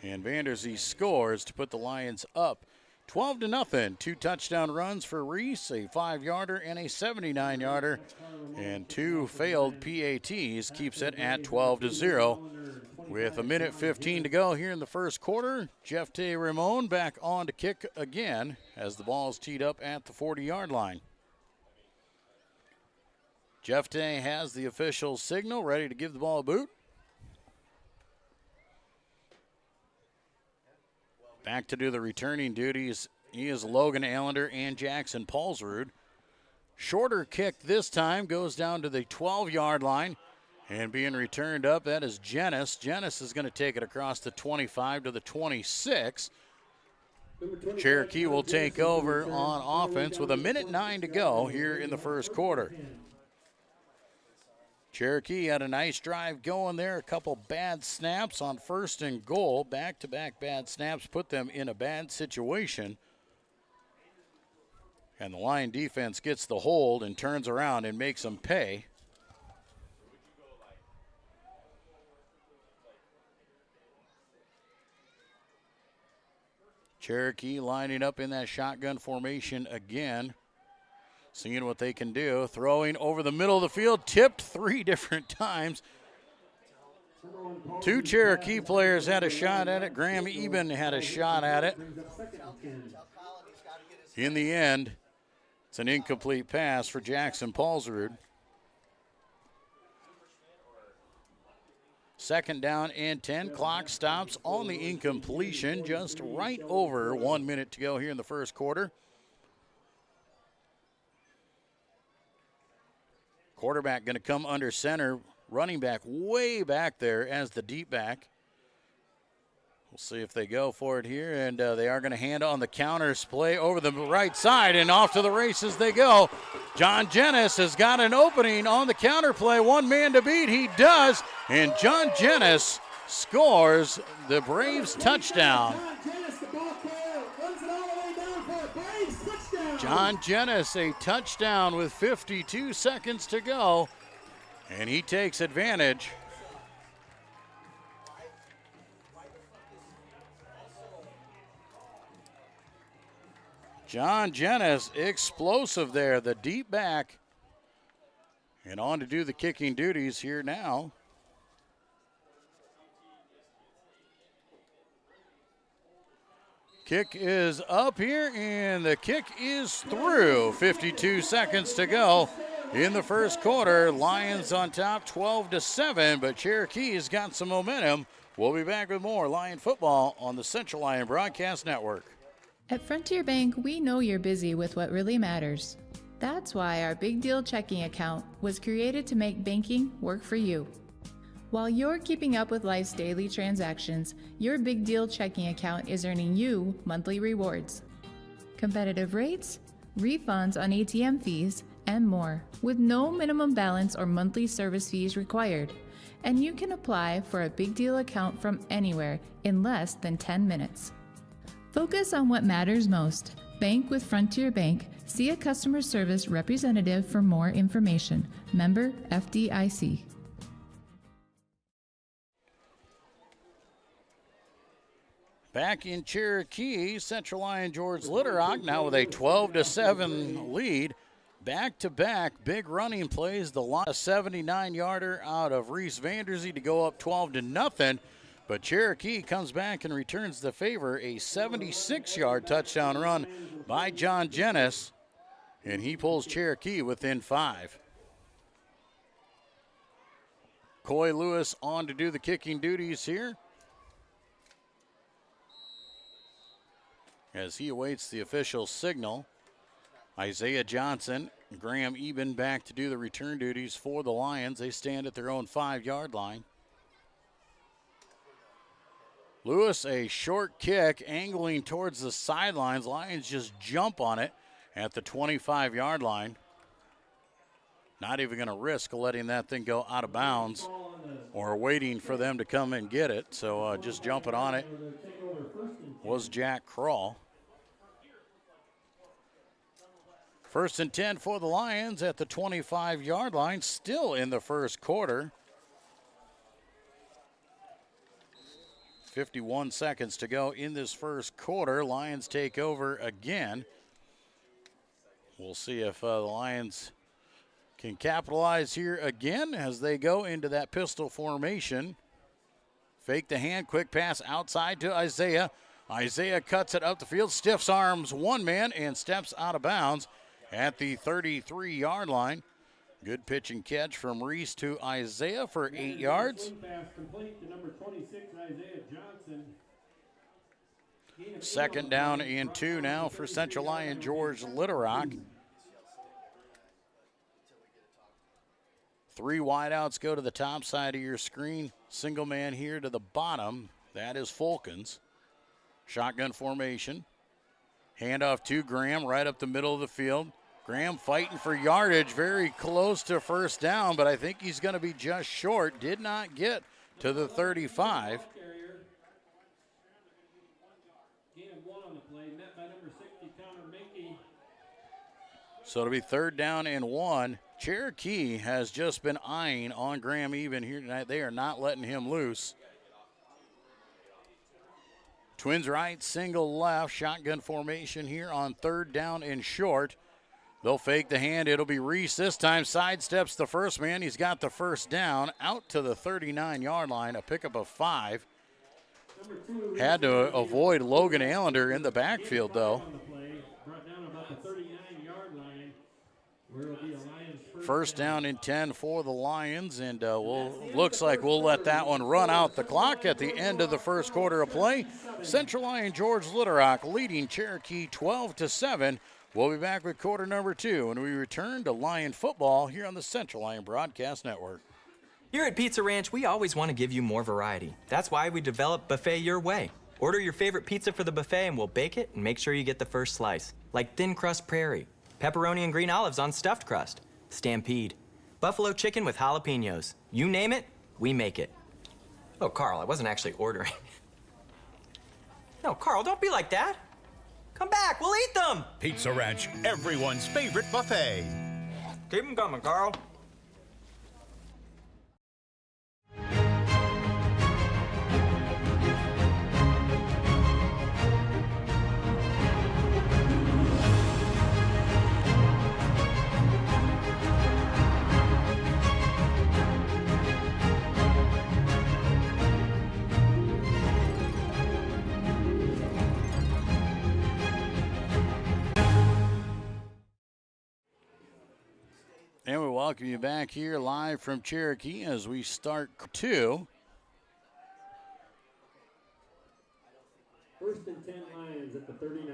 And Vanderzee scores to put the Lions up 12-0. 2 touchdown runs for Reese, a 5-yarder and a 79-yarder. And 2 failed PATs keeps it at 12-0. With a minute 15 to go here in the first quarter, Jeff Tay Ramon back on to kick again as the ball is teed up at the 40-yard line. Jeff Tay has the official signal, ready to give the ball a boot. Back to do the returning duties, he is Logan Allender and Jackson Paulsrud. Shorter kick this time goes down to the 12-yard line. And being returned up, that is Jennis. Jennis is going to take it across the 25 to the 26. Cherokee will take over on offense with a minute 9 to go here in the first quarter. Cherokee had a nice drive going there. A couple bad snaps on first and goal. Back-to-back bad snaps put them in a bad situation. And the Lion defense gets the hold and turns around and makes them pay. Cherokee lining up in that shotgun formation again. Seeing what they can do. Throwing over the middle of the field. Tipped 3 different times. 2 Cherokee players had a shot at it. Graham Eben had a shot at it. In the end, it's an incomplete pass for Jackson Paulsrud. Second down and 10. Clock stops on the incompletion. Just right over 1 minute to go here in the first quarter. Quarterback going to come under center. Running back way back there as the deep back. We'll see if they go for it here. And they are going to hand on the counters play over the right side. And off to the races they go. John Jennis has got an opening on the counter play. One man to beat. He does. And John Jennis scores the Braves touchdown. John Jennis, a touchdown with 52 seconds to go, and he takes advantage. John Jennis, explosive there, the deep back, and on to do the kicking duties here now. Kick is up here, and the kick is through. 52 seconds to go in the first quarter. Lions on top 12-7, but Cherokee's got some momentum. We'll be back with more Lion football on the Central Lyon Broadcast Network. At Frontier Bank, we know you're busy with what really matters. That's why our Big Deal checking account was created to make banking work for you. While you're keeping up with life's daily transactions, your Big Deal checking account is earning you monthly rewards. Competitive rates, refunds on ATM fees, and more, with no minimum balance or monthly service fees required. And you can apply for a Big Deal account from anywhere in less than 10 minutes. Focus on what matters most. Bank with Frontier Bank. See a customer service representative for more information. Member FDIC. Back in Cherokee, Central Lyon George Litterock now with a 12-7 lead. Back-to-back big running plays. The lot, a 79-yarder out of Reese Vanderzee to go up 12-0. But Cherokee comes back and returns the favor. A 76-yard touchdown run by John Jennis, and he pulls Cherokee within 5. Coy Lewis on to do the kicking duties here, as he awaits the official signal. Isaiah Johnson, Graham Eben back to do the return duties for the Lions. They stand at their own 5-yard line. Lewis, a short kick, angling towards the sidelines. Lions just jump on it at the 25-yard line. Not even going to risk letting that thing go out of bounds or waiting for them to come and get it. So just jumping on it was Jack Crawl. 1st and 10 for the Lions at the 25-yard line, still in the first quarter. 51 seconds to go in this first quarter. Lions take over again. We'll see if the Lions can capitalize here again as they go into that pistol formation. Fake the hand, quick pass outside to Isaiah. Isaiah cuts it up the field, stiffs arms one man, and steps out of bounds at the 33-yard line. Good pitch and catch from Reese to Isaiah for 8 yards. Second down and 2 now for Central Lyon George Litterock. 3 wideouts go to the top side of your screen. Single man here to the bottom. That is Fulkins. Shotgun formation. Handoff to Graham right up the middle of the field. Graham fighting for yardage, very close to first down, but I think he's going to be just short. Did not get to the 35. So it'll be 3rd down and 1. Cherokee has just been eyeing on Graham Eben here tonight. They are not letting him loose. Twins right, single left, shotgun formation here on 3rd down and short. They'll fake the hand. It'll be Reese this time. Sidesteps the first man. He's got the first down out to the 39-yard line, a pickup of 5. Had to avoid Logan Allender in the backfield, though. 1st down and 10 for the Lions, and looks like we'll let that one run out the clock at the end of the first quarter of play. Central Lyon George Litterock leading Cherokee 12-7. We'll be back with quarter number 2 when we return to Lion football here on the Central Lyon Broadcast Network. Here at Pizza Ranch, we always want to give you more variety. That's why we developed Buffet Your Way. Order your favorite pizza for the buffet and we'll bake it and make sure you get the first slice. Like thin crust prairie, pepperoni and green olives on stuffed crust, stampede, buffalo chicken with jalapenos. You name it, we make it. Oh, Carl, I wasn't actually ordering. No, Carl, don't be like that. Come back, we'll eat them. Pizza Ranch, everyone's favorite buffet. Keep them coming, Carl. And we welcome you back here live from Cherokee as we start 2. First and 10 Lions at the 39.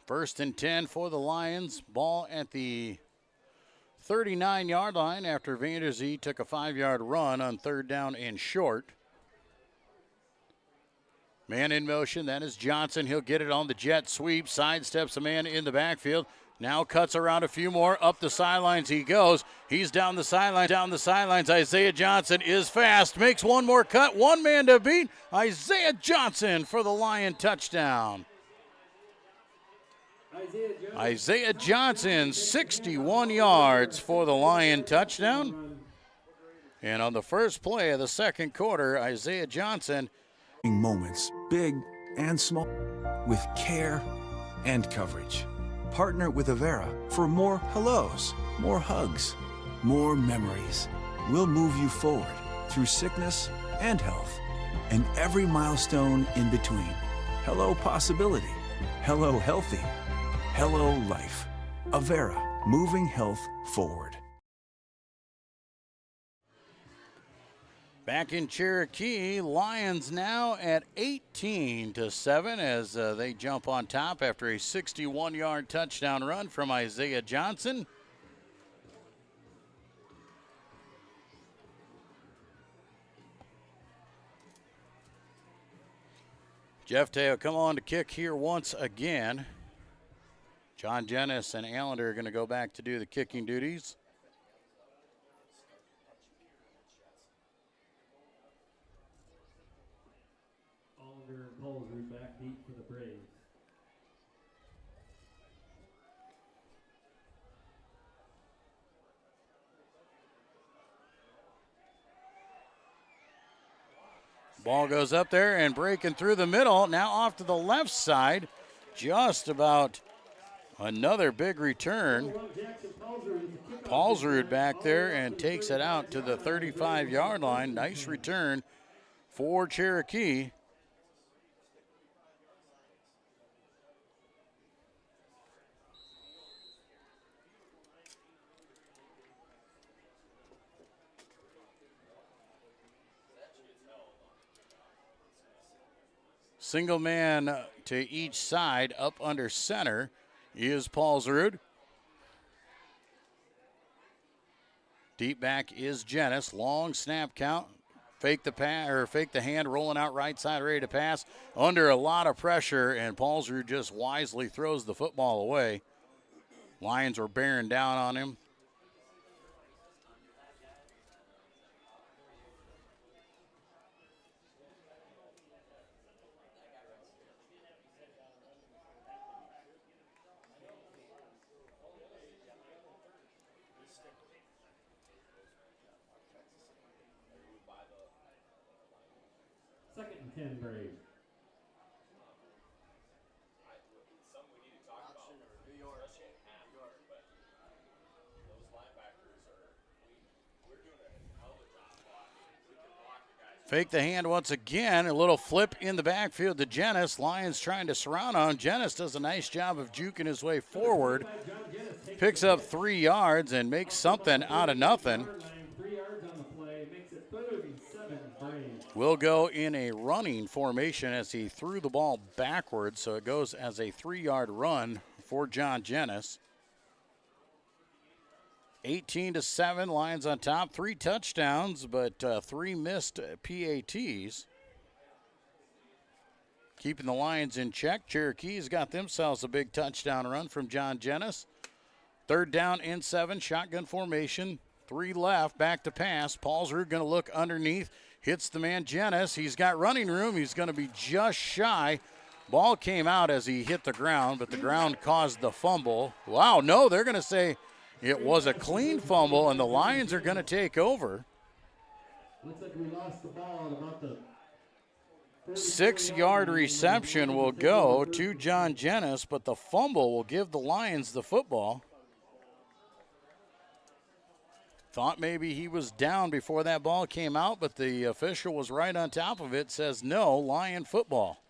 First and 10 for the Lions. Ball at the 39-yard line after Vanderzee took a 5-yard run on 3rd down and short. Man in motion, that is Johnson. He'll get it on the jet sweep, sidesteps a man in the backfield. Now cuts around a few more, up the sidelines he goes. He's down the sidelines. Isaiah Johnson is fast, makes one more cut, one man to beat. Isaiah Johnson for the Lion touchdown. Isaiah Johnson, 61 yards for the Lion touchdown. And on the first play of the second quarter, Isaiah Johnson. Moments, big and small, with care and coverage. Partner with Avera for more hellos, more hugs, more memories. We'll move you forward through sickness and health, and every milestone in between. Hello possibility. Hello healthy. Hello life. Avera, moving health forward. Back in Cherokee, Lions now at 18-7 as they jump on top after a 61-yard touchdown run from Isaiah Johnson. Jeff Teo come on to kick here once again. John Jennis and Allender are going to go back to do the kicking duties. Allender and Polsrud back deep for the Braves. Ball goes up there and breaking through the middle. Now off to the left side. Just about another big return. Polsrud back there and takes it out to the 35-yard line. Nice return for Cherokee. Single man to each side, up under center is Polsrud. Deep back is Jennis. Long snap count. Fake the hand, rolling out right side, ready to pass. Under a lot of pressure, and Polsrud just wisely throws the football away. Lions were bearing down on him. Second and 10 Braves. Fake the hand once again. A little flip in the backfield to Jennis. Lions trying to surround on. Jennis does a nice job of juking his way forward. Picks up 3 yards and makes something out of nothing. 3 yards on the play, makes it 37 Braves. Will go in a running formation as he threw the ball backwards, so it goes as a 3-yard run for John Jennis. 18-7, Lions on top. 3 touchdowns, but 3 missed PATs. Keeping the Lions in check. Cherokee's got themselves a big touchdown run from John Jennis. 3rd down and 7, shotgun formation. 3 left, back to pass. Polsrud going to look underneath. Hits the man Jennis. He's got running room. He's going to be just shy. Ball came out as he hit the ground, but the ground caused the fumble. Wow, no, they're going to say it was a clean fumble, and the Lions are going to take over. Looks like we lost the ball at about the 6-yard reception will go to John Jennis, but the fumble will give the Lions the football. Thought maybe he was down before that ball came out, but the official was right on top of it, says no, Lion football.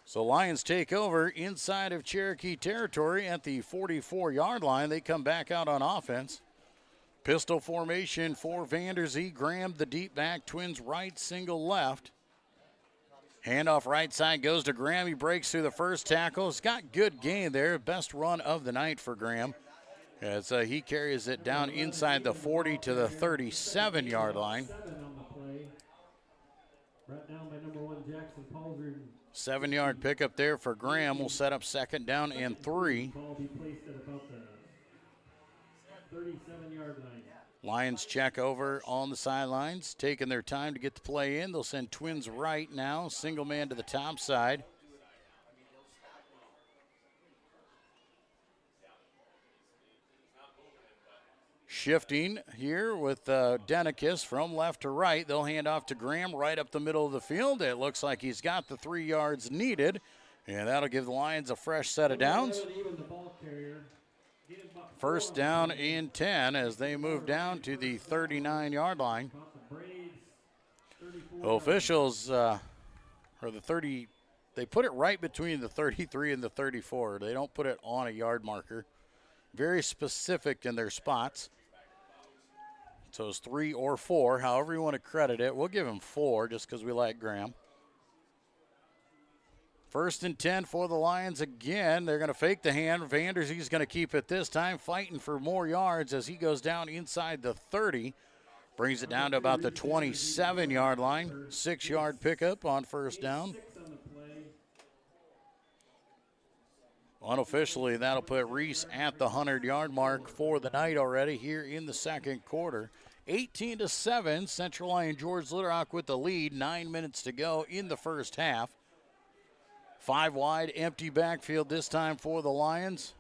So Lions take over inside of Cherokee territory at the 44-yard line. They come back out on offense. Pistol formation for Vanderzee. Graham, the deep back. Twins right, single left. Handoff right side goes to Graham. He breaks through the first tackle. He's got good gain there. Best run of the night for Graham, as he carries it down inside the 40 to the 37-yard line. 7-yard pickup there for Graham. Will set up second down and 3. Lions check over on the sidelines, taking their time to get the play in. They'll send Twins right now. Single man to the top side. Shifting here with Denikis from left to right. They'll hand off to Graham right up the middle of the field. It looks like he's got the 3 yards needed, and that'll give the Lions a fresh set of downs. First down and 10 as they move down to the 39-yard line. Officials, or the 30, they put it right between the 33 and the 34. They don't put it on a yard marker. Very specific in their spots. So it's 3 or 4, however you want to credit it. We'll give him 4 just because we like Graham. First and 10 for the Lions again. They're going to fake the hand. Vanderzee's going to keep it this time, fighting for more yards as he goes down inside the 30. Brings it down to about the 27-yard line. 6-yard pickup on first down. Unofficially, that'll put Reese at the 100-yard mark for the night already here in the second quarter. 18-7, Central Lyon George Little Rock with the lead. 9 minutes to go in the first half. 5 wide, empty backfield this time for the Lions.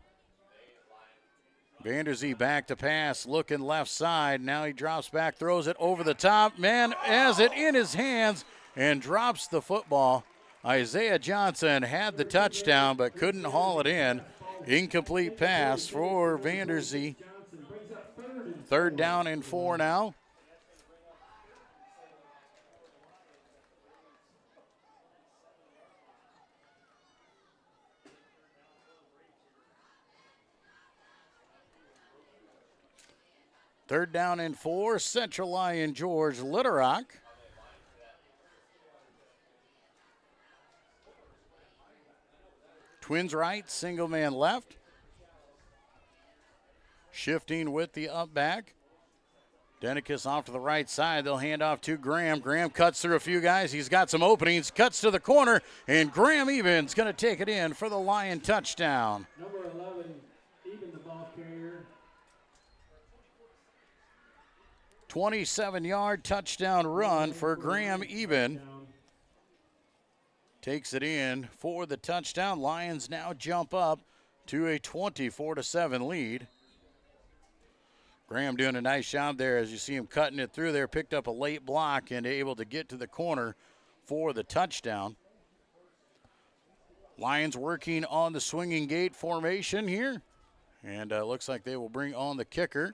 Vanderzee back to pass, looking left side. Now he drops back, throws it over the top. Man has it in his hands and drops the football. Isaiah Johnson had the touchdown but couldn't haul it in. Incomplete pass for Vanderzee. Third down and 4 now. Third down and 4, Central Lyon George Little Rock. Twins right, single man left. Shifting with the up back. Denikis off to the right side. They'll hand off to Graham. Graham cuts through a few guys. He's got some openings. Cuts to the corner, and Graham Eben's going to take it in for the Lion touchdown. Number 11, Eben, the ball carrier. 27-yard touchdown run for Graham Eben. Takes it in for the touchdown. Lions now jump up to a 24-7 lead. Graham doing a nice job there as you see him cutting it through there. Picked up a late block and able to get to the corner for the touchdown. Lions working on the swinging gate formation here. And looks like they will bring on the kicker.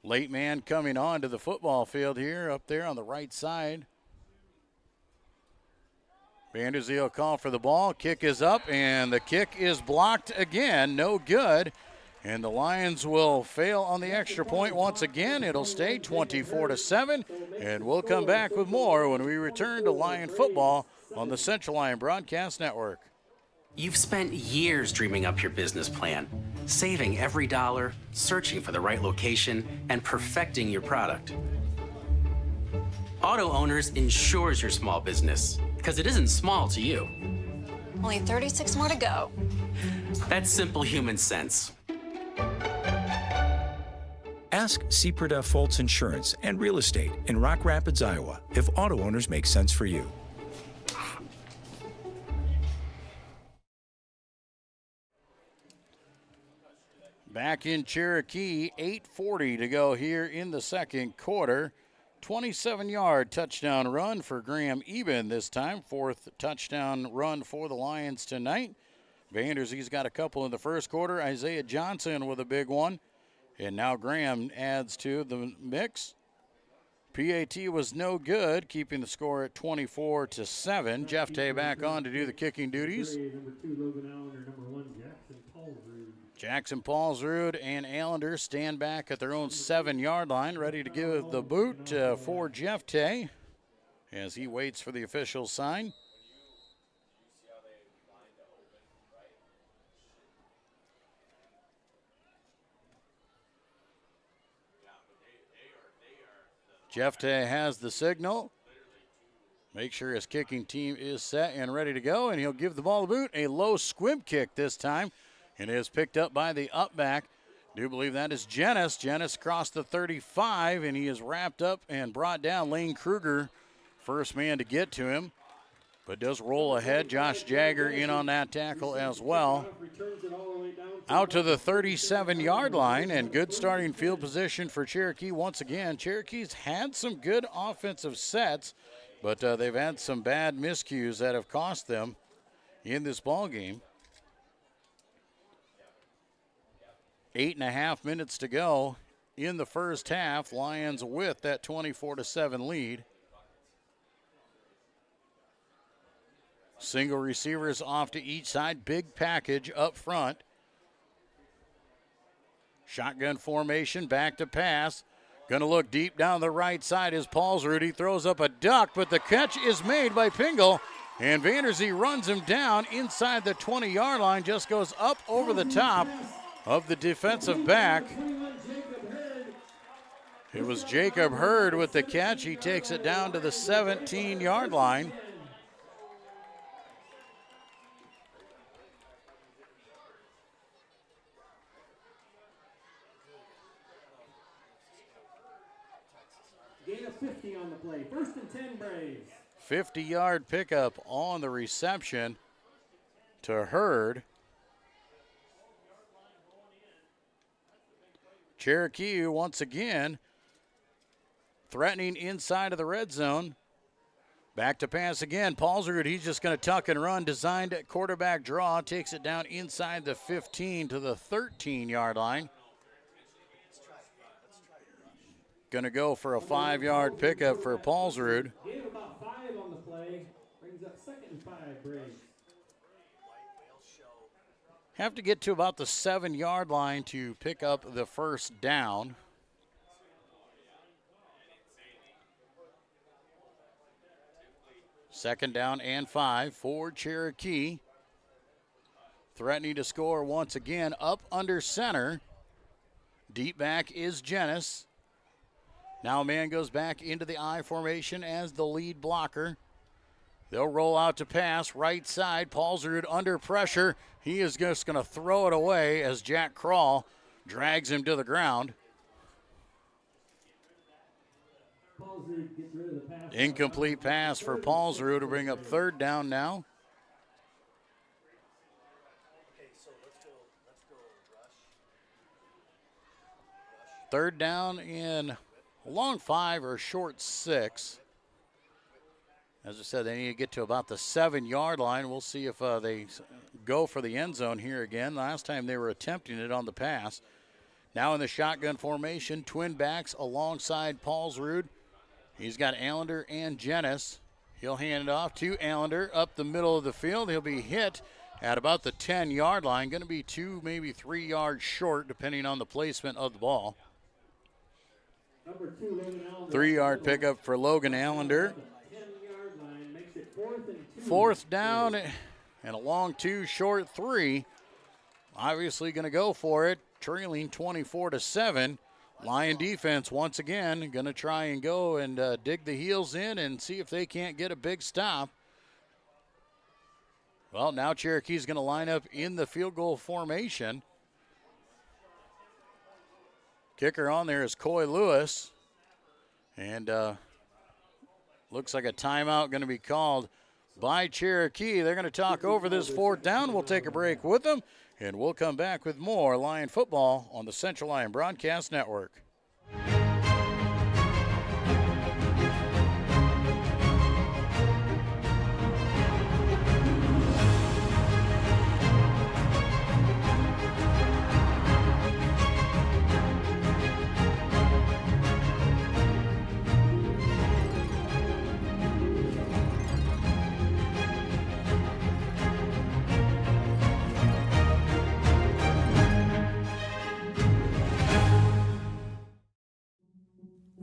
Late man coming on to the football field here up there on the right side. Vanderzee will call for the ball. Kick is up, and the kick is blocked again. No good. And the Lions will fail on the extra point once again. It'll stay 24-7, and we'll come back with more when we return to Lion football on the Central Lyon Broadcast Network. You've spent years dreaming up your business plan, saving every dollar, searching for the right location, and perfecting your product. Auto Owners insures your small business, because it isn't small to you. Only 36 more to go. That's simple human sense. Ask Seaperda Foltz Insurance and Real Estate in Rock Rapids, Iowa, if auto owners make sense for you. Back in Cherokee, 8:40 to go here in the second quarter. 27-yard touchdown run for Graham Eben this time. 4th touchdown run for the Lions tonight. Vanderzee's got a couple in the first quarter. Isaiah Johnson with a big one. And now Graham adds to the mix. PAT was no good, keeping the score at 24-7. Jeff Tay back on to do the kicking duties. Jackson Paulsrud and Allender stand back at their own 7-yard line, ready to give the boot for Jeff Tay as he waits for the official sign. Jeff Tay has the signal. Make sure his kicking team is set and ready to go, and he'll give the ball a boot. A low squib kick this time, and it is picked up by the upback. Do believe that is Jennis. Jennis crossed the 35, and he is wrapped up and brought down. Lane Kruger, first man to get to him, but does roll ahead. Josh Jagger in on that tackle as well. Out to the 37-yard line, and good starting field position for Cherokee once again. Cherokee's had some good offensive sets, but they've had some bad miscues that have cost them in this ball game. 8.5 minutes to go in the first half. Lions with that 24-7 lead. Single receivers off to each side. Big package up front. Shotgun formation, back to pass. Going to look deep down the right side is Paulsrud. He throws up a duck, but the catch is made by Pingle. And Vanderzee runs him down inside the 20-yard line, just goes up over the top of the defensive back. It was Jacob Hurd with the catch. He takes it down to the 17-yard line. Gain of 50 on the play. 1st and 10 Braves. 50-yard pickup on the reception to Hurd. Cherokee once again threatening inside of the red zone. Back to pass again. Paulsrud, he's just going to tuck and run. Designed at quarterback draw. Takes it down inside the 15 to the 13-yard line. Going to go for a 5-yard pickup for Paulsrud. Gave about 5 on the play. Brings up 2nd and 5 Braves. Have to get to about the 7-yard line to pick up the first down. Second down and 5 for Cherokee. Threatening to score once again up under center. Deep back is Jennis. Now a man goes back into the I formation as the lead blocker. They'll roll out to pass, right side. Paulsrud under pressure. He is just going to throw it away as Jack Krall drags him to the ground. Incomplete pass for Paulsrud to bring up 3rd down now. Third down in a long 5 or short 6. As I said, they need to get to about the 7-yard line. We'll see if they go for the end zone here again. Last time they were attempting it on the pass. Now in the shotgun formation, twin backs alongside Paulsrud. He's got Allender and Jennis. He'll hand it off to Allender up the middle of the field. He'll be hit at about the 10-yard line. Going to be 2, maybe 3 yards short, depending on the placement of the ball. 3-yard pickup for Logan Allender. 4th down and a long 2, short 3. Obviously going to go for it, trailing 24-7. Lion defense once again going to try and go and dig the heels in and see if they can't get a big stop. Well, now Cherokee's going to line up in the field goal formation. Kicker on there is Coy Lewis. And looks like a timeout going to be called by Cherokee. They're going to talk over this 4th down. We'll take a break with them, and we'll come back with more Lion football on the Central Lion Broadcast Network.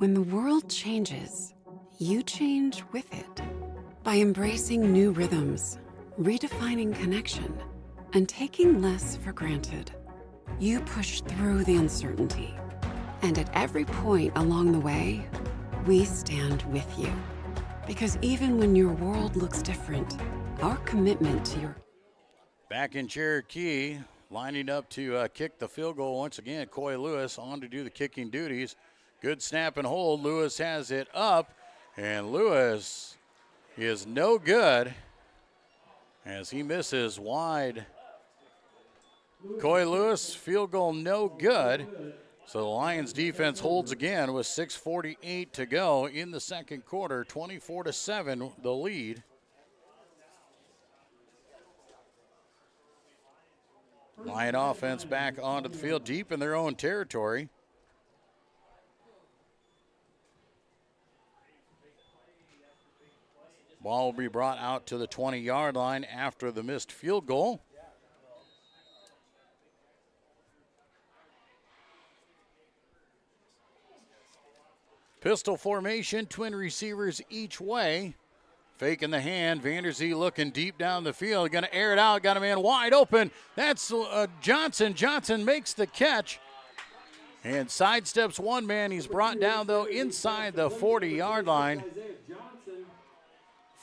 When the world changes, you change with it. By embracing new rhythms, redefining connection, and taking less for granted, you push through the uncertainty. And at every point along the way, we stand with you. Because even when your world looks different, our commitment to your... Back in Cherokee, lining up to kick the field goal once again, Coy Lewis on to do the kicking duties. Good snap and hold. Lewis has it up, and Lewis is no good as he misses wide. Coy Lewis, field goal no good. So the Lions defense holds again with 6:48 to go in the second quarter, 24-7 the lead. Lion offense back onto the field deep in their own territory. Ball will be brought out to the 20-yard line after the missed field goal. Pistol formation, twin receivers each way. Fake in the hand, Vanderzee looking deep down the field, going to air it out, got a man wide open. That's Johnson. Johnson makes the catch and sidesteps one man. He's brought down, though, inside the 40-yard line.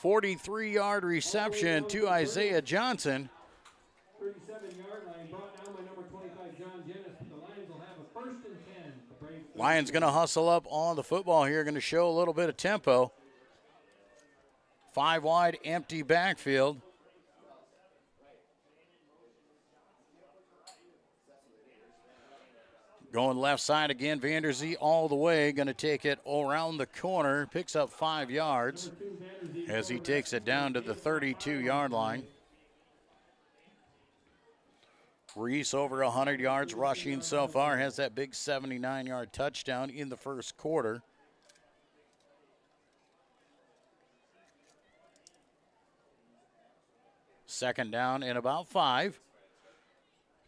43-yard reception to Isaiah Johnson. 37-yard line brought down by number 25, John Jennis. The Lions will have a 1st and 10. Lions going to hustle up on the football here, going to show a little bit of tempo. 5 wide, empty backfield. Going left side again, Vanderzee all the way, going to take it around the corner, picks up 5 yards as he takes it down to the 32-yard line. Reese over 100 yards rushing so far, has that big 79-yard touchdown in the first quarter. Second down and about 5.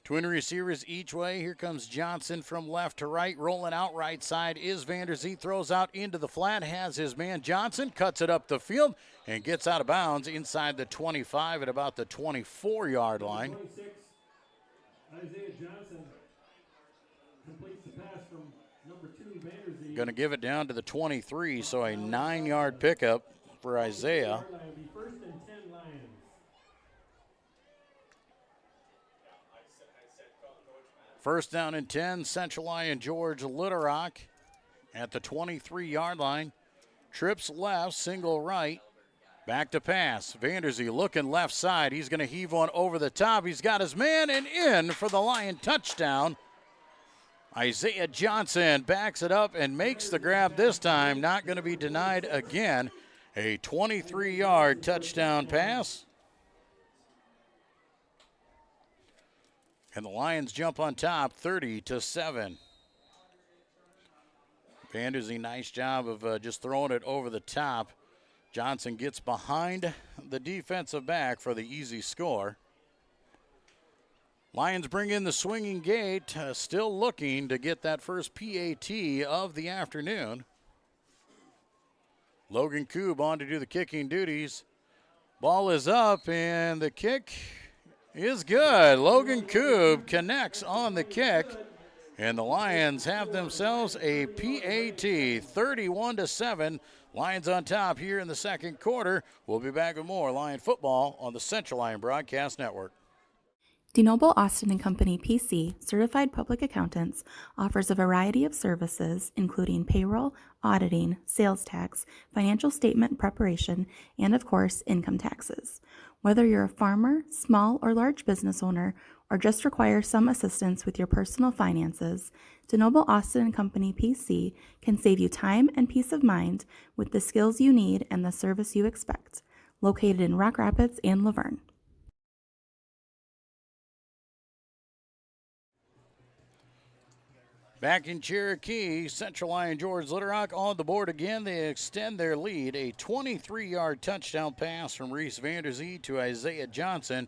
Twin receivers each way. Here comes Johnson from left to right. Rolling out right side is Vanderzee. Throws out into the flat. Has his man Johnson. Cuts it up the field and gets out of bounds inside the 25 at about the 24-yard line. 26, Isaiah Johnson completes the pass from number 2, Vanderzee. Going to give it down to the 23, so a 9-yard pickup for Isaiah. It'll be 1st and 10 Lions. First down and 10, Central Lyon George Little at the 23-yard line. Trips left, single right. Back to pass. Vanderzee looking left side. He's going to heave one over the top. He's got his man and in for the Lion touchdown. Isaiah Johnson backs it up and makes the grab this time. Not going to be denied again. A 23-yard touchdown pass. And the Lions jump on top, 30-7. Vanderzee, nice job of just throwing it over the top. Johnson gets behind the defensive back for the easy score. Lions bring in the swinging gate, still looking to get that first PAT of the afternoon. Logan Koob on to do the kicking duties. Ball is up, and the kick is good. Logan Koob connects on the kick, and the Lions have themselves a PAT, 31-7. Lions on top here in the second quarter. We'll be back with more Lion football on the Central Lyon Broadcast Network. DeNoble Austin & Company PC, certified public accountants, offers a variety of services including payroll, auditing, sales tax, financial statement preparation, and of course, income taxes. Whether you're a farmer, small or large business owner, or just require some assistance with your personal finances, DeNoble Austin & Company PC can save you time and peace of mind with the skills you need and the service you expect. Located in Rock Rapids and Laverne. Back in Cherokee, Central Lyon George Little on the board again. They extend their lead. A 23-yard touchdown pass from Reese Vanderzee to Isaiah Johnson.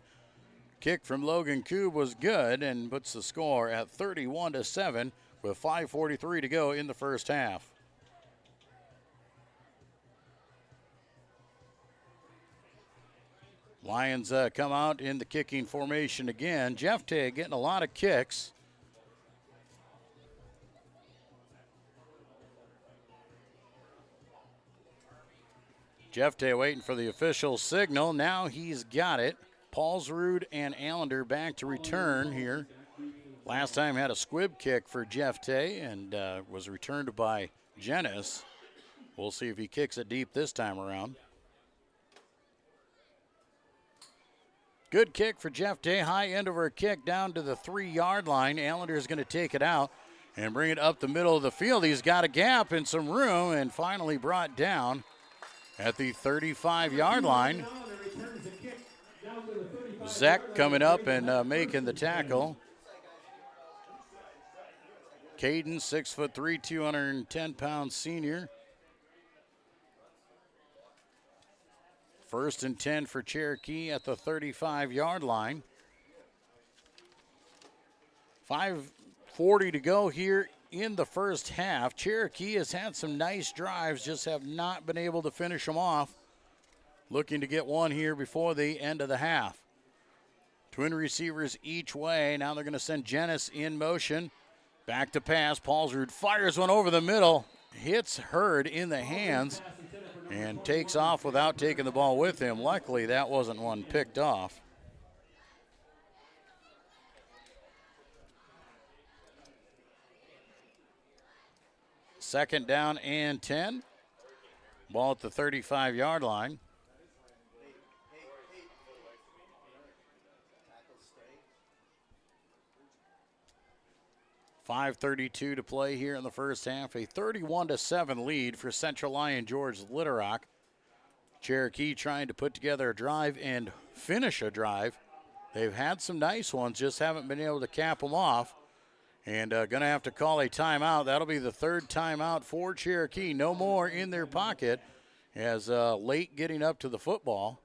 Kick from Logan Koob was good and puts the score at 31-7 with 5:43 to go in the first half. Lions come out in the kicking formation again. Jeff Tay getting a lot of kicks. Jeff Tay waiting for the official signal. Now he's got it. Paulsrud and Allender back to return here. Last time had a squib kick for Jeff Tay and was returned by Jenis. We'll see if he kicks it deep this time around. Good kick for Jeff Tay. High end over a kick down to the 3-yard line. Allender is going to take it out and bring it up the middle of the field. He's got a gap and some room and finally brought down at the 35-yard line. Zek coming up and making the tackle. Caden, 6'3", 210-pound senior. 1st and 10 for Cherokee at the 35-yard line. 5:40 to go here in the first half. Cherokee has had some nice drives, just have not been able to finish them off. Looking to get one here before the end of the half. Twin receivers each way. Now they're going to send Jenis in motion. Back to pass. Paulsrud fires one over the middle. Hits Hurd in the hands and takes off without taking the ball with him. Luckily, that wasn't one picked off. Second down and 10. Ball at the 35-yard line. .5:32 to play here in the first half. A 31-7 lead for Central Lyon George Little Rock. Cherokee trying to put together a drive and finish a drive. They've had some nice ones, just haven't been able to cap them off. And going to have to call a timeout. That'll be the 3rd timeout for Cherokee. No more in their pocket as late getting up to the football.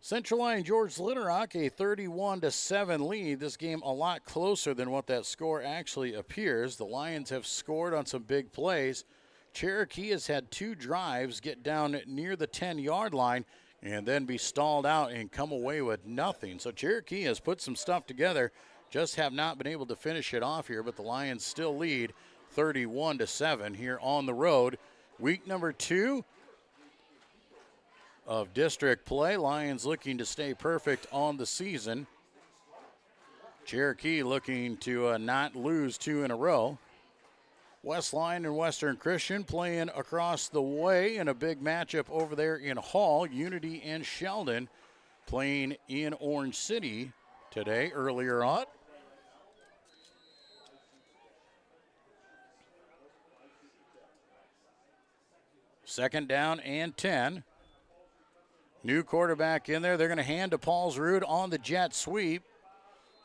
Central Lyon George Little Rock, a 31-7 lead. This game a lot closer than what that score actually appears. The Lions have scored on some big plays. Cherokee has had 2 drives get down near the 10-yard line and then be stalled out and come away with nothing. So Cherokee has put some stuff together, just have not been able to finish it off here, but the Lions still lead 31-7 here on the road. Week number 2 of district play. Lions looking to stay perfect on the season. Cherokee looking to not lose 2 in a row. West Lyon and Western Christian playing across the way in a big matchup over there in Hall. Unity and Sheldon playing in Orange City today, earlier on. Second down and 10. New quarterback in there. They're going to hand to Paulsrud on the jet sweep.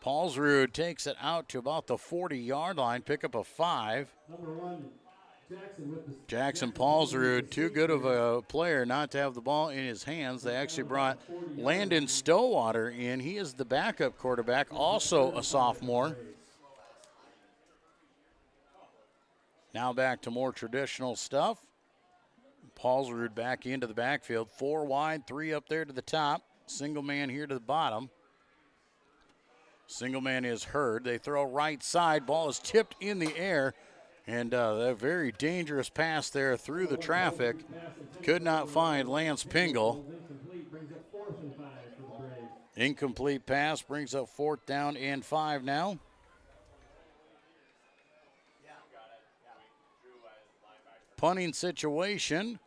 Paulsrud takes it out to about the 40-yard line, pick up a 5. Number 1, Jackson Paulsrud, too good of a player not to have the ball in his hands. They actually brought Landon Stowater in. He is the backup quarterback, also a sophomore. Now back to more traditional stuff. Paulsrud back into the backfield. 4 wide, 3 up there to the top. Single man here to the bottom. Single man is Hurd. They throw right side. Ball is tipped in the air. And a very dangerous pass there through the traffic. Could not find Lance Pingle. Incomplete pass brings up 4th down and 5 now. Punting situation.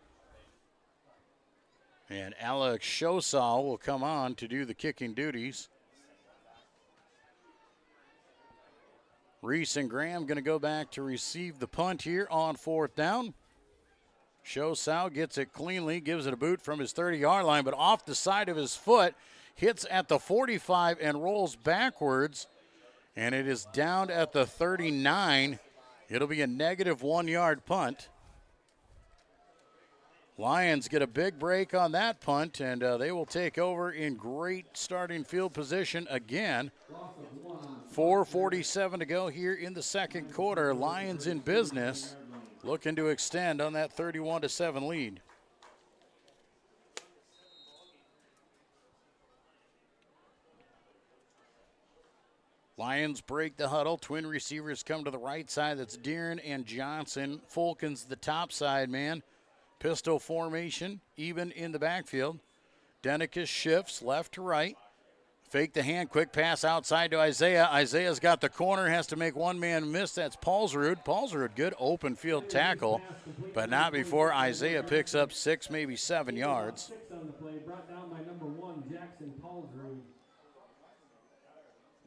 And Alex Shosal will come on to do the kicking duties. Reese and Graham going to go back to receive the punt here on 4th down. Shosal gets it cleanly, gives it a boot from his 30-yard line, but off the side of his foot, hits at the 45 and rolls backwards. And it is down at the 39. It'll be a negative 1-yard punt. Lions get a big break on that punt, and they will take over in great starting field position again. 4:47 to go here in the second quarter. Lions in business, looking to extend on that 31-7 lead. Lions break the huddle. Twin receivers come to the right side. That's Deeren and Johnson. Fulkin's the top side man. Pistol formation, even in the backfield. Denicus shifts left to right. Fake the hand, quick pass outside to Isaiah. Isaiah's got the corner, has to make one man miss. That's Paulsrud. Paulsrud, good open field tackle, but not before Isaiah picks up 6, maybe 7 yards. 6 on the play, brought down by number 1, Jackson Paulsrud.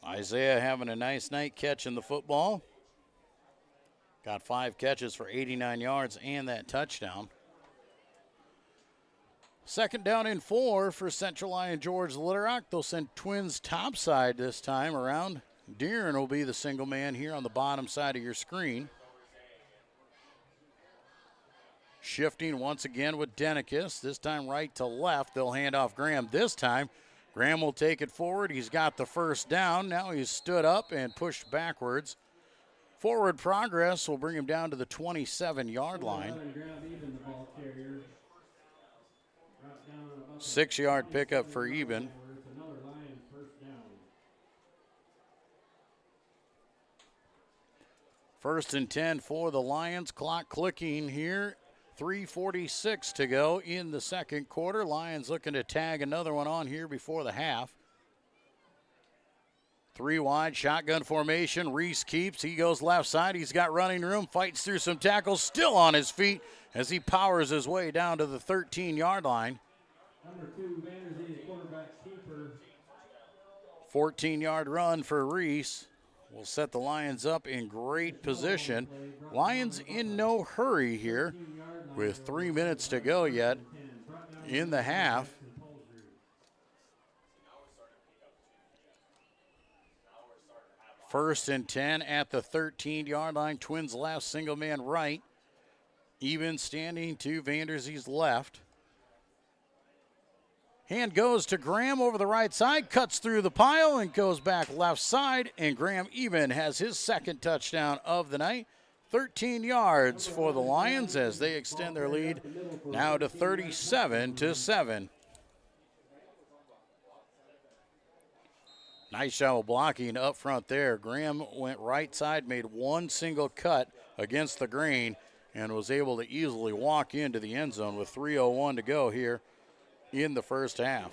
Isaiah having a nice night catching the football. Got 5 catches for 89 yards and that touchdown. Second down and 4 for Central Lyon George Little Rock. They'll send Twins topside this time around. Deeren will be the single man here on the bottom side of your screen. Shifting once again with Denicus. This time right to left. They'll hand off Graham this time. Graham will take it forward. He's got the first down. Now he's stood up and pushed backwards. Forward progress will bring him down to the 27-yard line. 6-yard pickup for Eben. First and 10 for the Lions. Clock clicking here. 3:46 to go in the second quarter. Lions looking to tag another one on here before the half. 3 wide, shotgun formation. Reese keeps. He goes left side. He's got running room. Fights through some tackles. Still on his feet as he powers his way down to the 13-yard line. Number 2, Vanderzee, quarterback keeper. 14-yard run for Reese. Will set the Lions up in great position. Lions in no hurry here with 3 minutes to go yet in the half. First and 10 at the 13-yard line. Twins left, single man right. Even standing to Vanderzee's left. Hand goes to Graham over the right side, cuts through the pile and goes back left side, and Graham Even has his second touchdown of the night. 13 yards for the Lions as they extend their lead now to 37-7. Nice job of blocking up front there. Graham went right side, made one single cut against the grain, and was able to easily walk into the end zone with 3:01 to go here in the first half.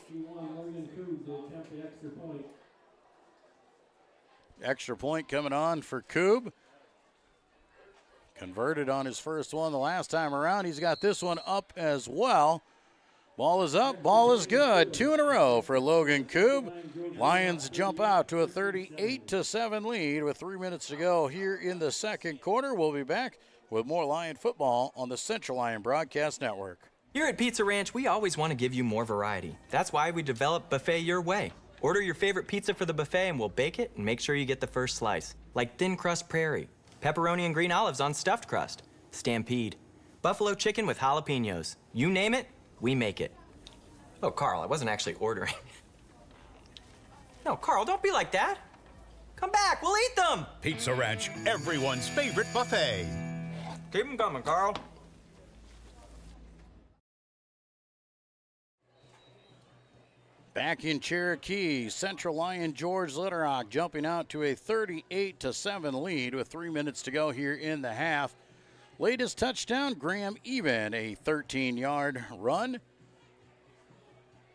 Extra point coming on for Koob. Converted on his first one the last time around. He's got this one up as well. Ball is up, ball is good. 2 in a row for Logan Koob. Lions jump out to a 38-7 lead with 3 minutes to go here in the second quarter. We'll be back with more Lion football on the Central Lyon Broadcast Network. Here at Pizza Ranch, we always want to give you more variety. That's why we developed Buffet Your Way. Order your favorite pizza for the buffet and we'll bake it and make sure you get the first slice. Like thin crust prairie, pepperoni and green olives on stuffed crust, stampede, buffalo chicken with jalapenos. You name it, we make it. Oh, Carl, I wasn't actually ordering. No, Carl, don't be like that. Come back, we'll eat them. Pizza Ranch, everyone's favorite buffet. Keep them coming, Carl. Back in Cherokee, Central Lyon George Little Rock jumping out to a 38-7 lead with 3 minutes to go here in the half. Latest touchdown, Graham Even, a 13-yard run.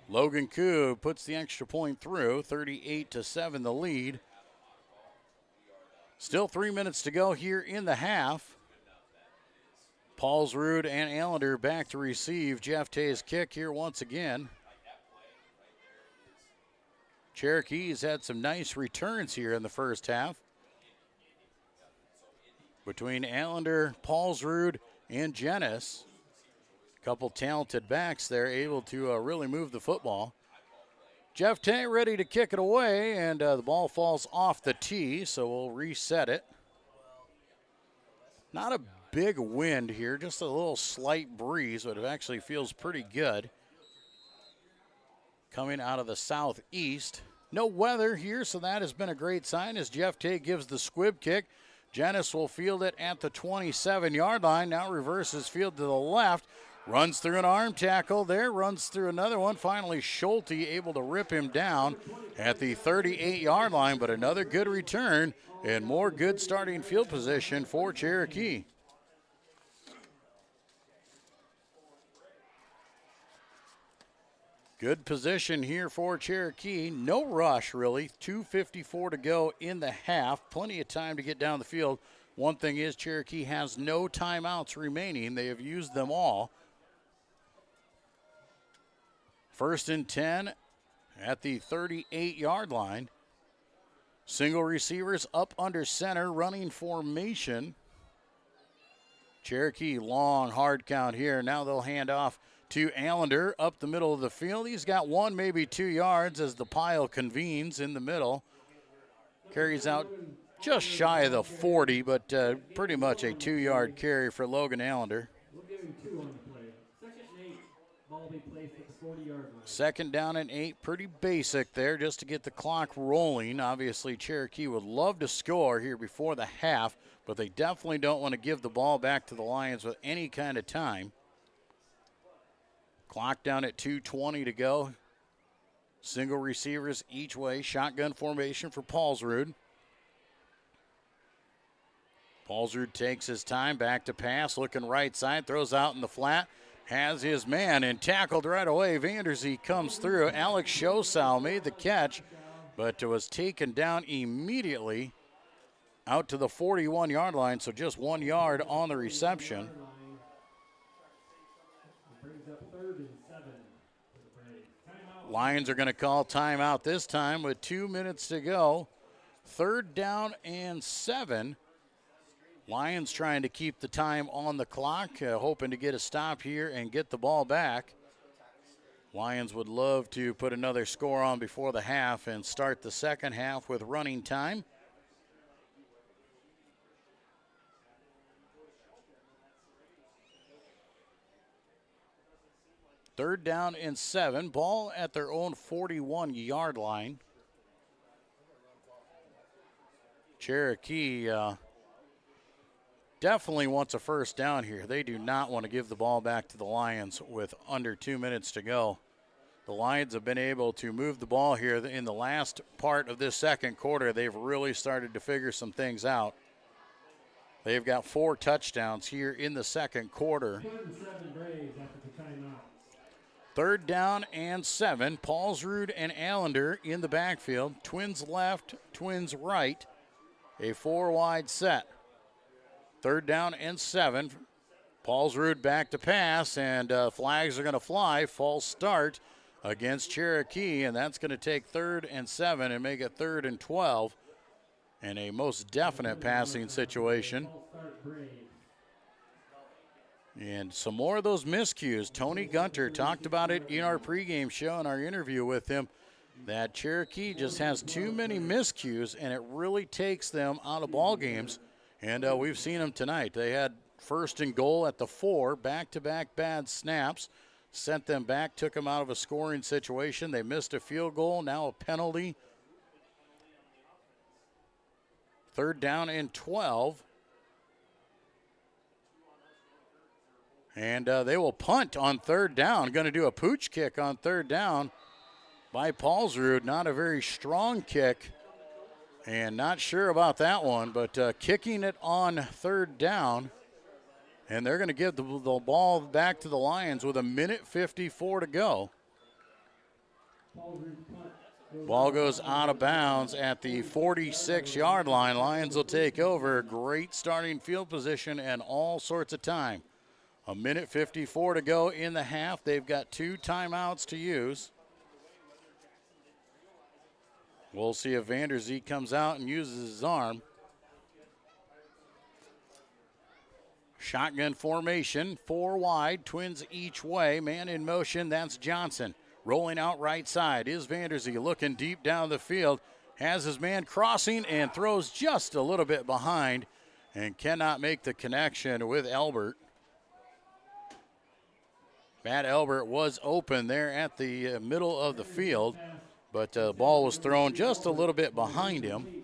Logan Koob puts the extra point through, 38-7 the lead. Still 3 minutes to go here in the half. Paulsrud and Allender back to receive Jeff Tay's kick here once again. Cherokee's had some nice returns here in the first half. Between Allender, Paulsrud, and Jennis. A couple talented backs there able to really move the football. Jeff Tay ready to kick it away, and the ball falls off the tee, so we'll reset it. Not a big wind here, just a little slight breeze, but it actually feels pretty good. Coming out of the southeast. No weather here, so that has been a great sign as Jeff Tay gives the squib kick. Jennis will field it at the 27-yard line. Now reverses field to the left. Runs through an arm tackle there, runs through another one. Finally, Schulte able to rip him down at the 38-yard line, but another good return and more good starting field position for Cherokee. Good position here for Cherokee. No rush, really. 2:54 to go in the half. Plenty of time to get down the field. One thing is Cherokee has no timeouts remaining. They have used them all. 1st and 10 at the 38-yard line. Single receivers up under center, running formation. Cherokee, long, hard count here. Now they'll hand off to Allender up the middle of the field. He's got 1, maybe 2 yards as the pile convenes in the middle. Carries out just shy of the 40, but pretty much a 2-yard carry for Logan Allender. We'll give him 2 on the play. 2nd and 8, ball be placed at the 40-yard line. 2nd down and 8, pretty basic there just to get the clock rolling. Obviously, Cherokee would love to score here before the half, but they definitely don't want to give the ball back to the Lions with any kind of time. Clock down at 2:20 to go. Single receivers each way. Shotgun formation for Paulsrud. Paulsrud takes his time, back to pass, looking right side, throws out in the flat, has his man and tackled right away. Vanderzee comes through. Alex Schosau made the catch, but was taken down immediately out to the 41-yard line, so just 1 yard on the reception. Lions are going to call timeout this time with 2 minutes to go. 3rd down and 7. Lions trying to keep the time on the clock, hoping to get a stop here and get the ball back. Lions would love to put another score on before the half and start the second half with running time. Third down and 7. Ball at their own 41-yard line. Cherokee definitely wants a first down here. They do not want to give the ball back to the Lions with under 2 minutes to go. The Lions have been able to move the ball here in the last part of this second quarter. They've really started to figure some things out. They've got 4 touchdowns here in the second quarter. 7 Braves after the timeout. 3rd down and 7. Paulsrud and Allender in the backfield. Twins left, twins right. A 4-wide set. 3rd down and 7. Paulsrud back to pass, and flags are going to fly. False start against Cherokee, and that's going to take 3rd and 7 and make it 3rd and 12. And a most definite passing situation. And some more of those miscues. Tony Gunter talked about it in our pregame show and our interview with him, that Cherokee just has too many miscues, and it really takes them out of ball games. And we've seen them tonight. They had 1st and goal at the 4, back-to-back bad snaps, sent them back, took them out of a scoring situation. They missed a field goal, now a penalty. 3rd down and 12. And they will punt on 3rd down. Going to do a pooch kick on 3rd down by Paulsrud. Not a very strong kick. And not sure about that one, but kicking it on 3rd down. And they're going to give the ball back to the Lions with 1:54 to go. Ball goes out of bounds at the 46-yard line. Lions will take over. Great starting field position and all sorts of time. 1:54 to go in the half. They've got 2 timeouts to use. We'll see if Vanderzee comes out and uses his arm. Shotgun formation, 4 wide, twins each way. Man in motion, that's Johnson. Rolling out right side is Vanderzee, looking deep down the field. Has his man crossing and throws just a little bit behind and cannot make the connection with Elbert. Matt Elbert was open there at the middle of the field, but the ball was thrown just a little bit behind him.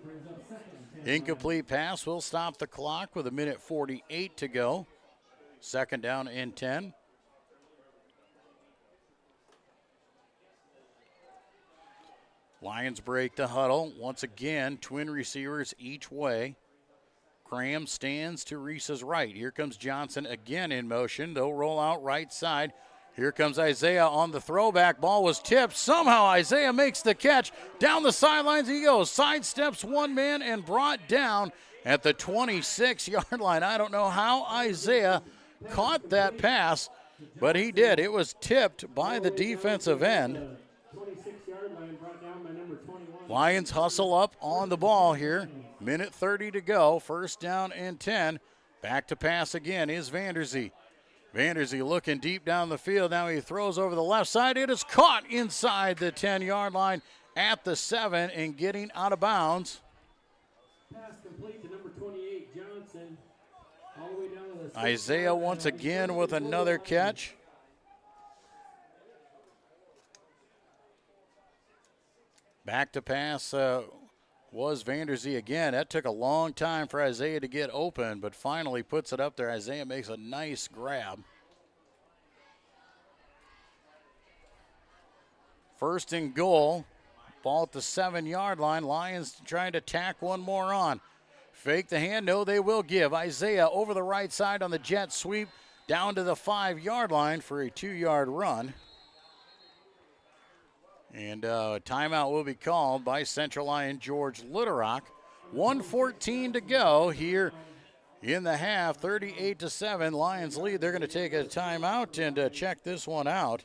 Incomplete pass will stop the clock with 1:48 to go. 2nd down and 10. Lions break the huddle. Once again, twin receivers each way. Cram stands to Reese's right. Here comes Johnson again in motion. They'll roll out right side. Here comes Isaiah on the throwback. Ball was tipped. Somehow Isaiah makes the catch. Down the sidelines he goes. Sidesteps one man and brought down at the 26-yard line. I don't know how Isaiah caught that pass, but he did. It was tipped by the defensive end. Lions hustle up on the ball here. Minute 30 to go. First down and 10. Back to pass again is Vanderzee. Vanderzee looking deep down the field. Now he throws over the left side. It is caught inside the 10-yard line at the 7 and getting out of bounds. Pass complete to number 28, Johnson. All the way down to the Isaiah once again with another catch. Back to pass was Vanderzee again. That took a long time for Isaiah to get open, but finally puts it up there. Isaiah makes a nice grab. First and goal. Ball at the 7-yard line. Lions trying to tack one more on. Fake the hand. No, they will give. Isaiah over the right side on the jet sweep down to the 5-yard line for a 2-yard run. And timeout will be called by Central Lyon George Little Rock. 1:14 to go here in the half. 38-7. Lions lead. They're going to take a timeout and check this one out.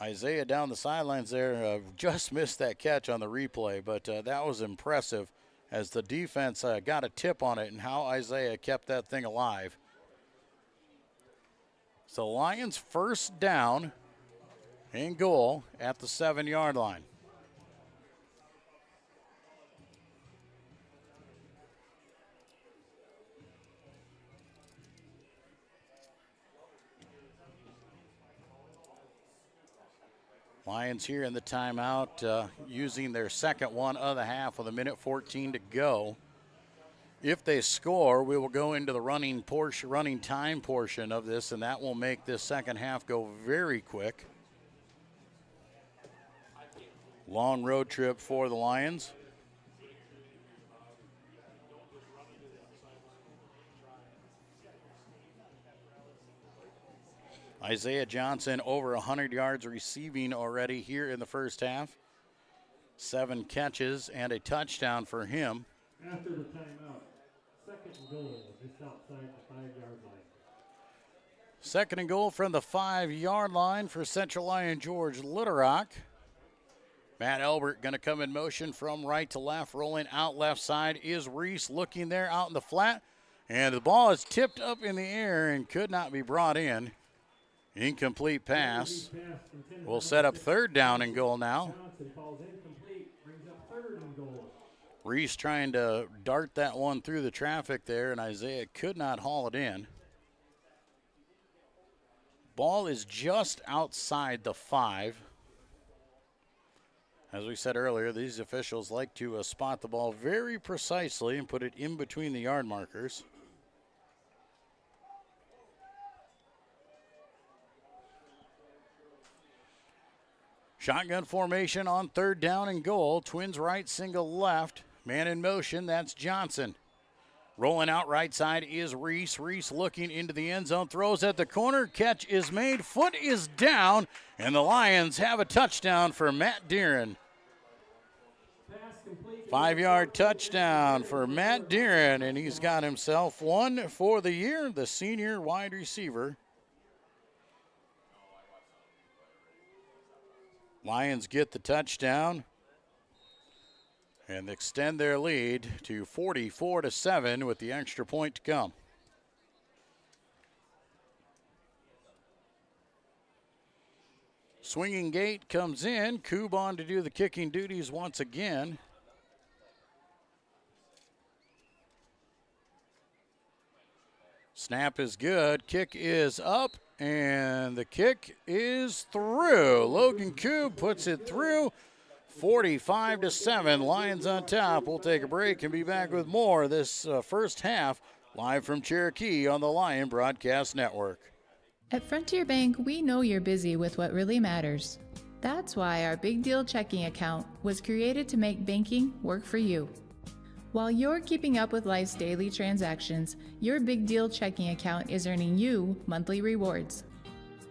Isaiah down the sidelines there just missed that catch on the replay, but that was impressive as the defense got a tip on it and how Isaiah kept that thing alive. So Lions first down and goal at the 7-yard line. Lions here in the timeout using their second one of the half with 1:14 to go. If they score, we will go into the running time portion of this, and that will make this second half go very quick. Long road trip for the Lions. Isaiah Johnson over 100 yards receiving already here in the first half. 7 catches and a touchdown for him. After the timeout, second and goal just outside the 5-yard line. Second and goal from the 5-yard line for Central Lyon George Little Rock. Matt Elbert going to come in motion from right to left. Rolling out left side is Reese looking there out in the flat. And the ball is tipped up in the air and could not be brought in. Incomplete pass. We'll set up third down and goal now. Reese trying to dart that one through the traffic there, and Isaiah could not haul it in. Ball is just outside the 5. As we said earlier, these officials like to spot the ball very precisely and put it in between the yard markers. Shotgun formation on third down and goal. Twins right, single left. Man in motion, that's Johnson. Rolling out right side is Reese. Reese looking into the end zone, throws at the corner. Catch is made, foot is down, and the Lions have a touchdown for Matt Deeren. 5-yard touchdown for Matt Deeren, and he's got himself one for the year, the senior wide receiver. Lions get the touchdown and extend their lead to 44-7 with the extra point to come. Swinging gate comes in. Coob on to do the kicking duties once again. Snap is good. Kick is up, and the kick is through. Logan Coob puts it through. 45-7. Lions on top. We'll take a break and be back with more this first half live from Cherokee on the Lion Broadcast Network. At Frontier Bank, we know you're busy with what really matters. That's why our Big Deal checking account was created to make banking work for you. While you're keeping up with life's daily transactions, your Big Deal checking account is earning you monthly rewards.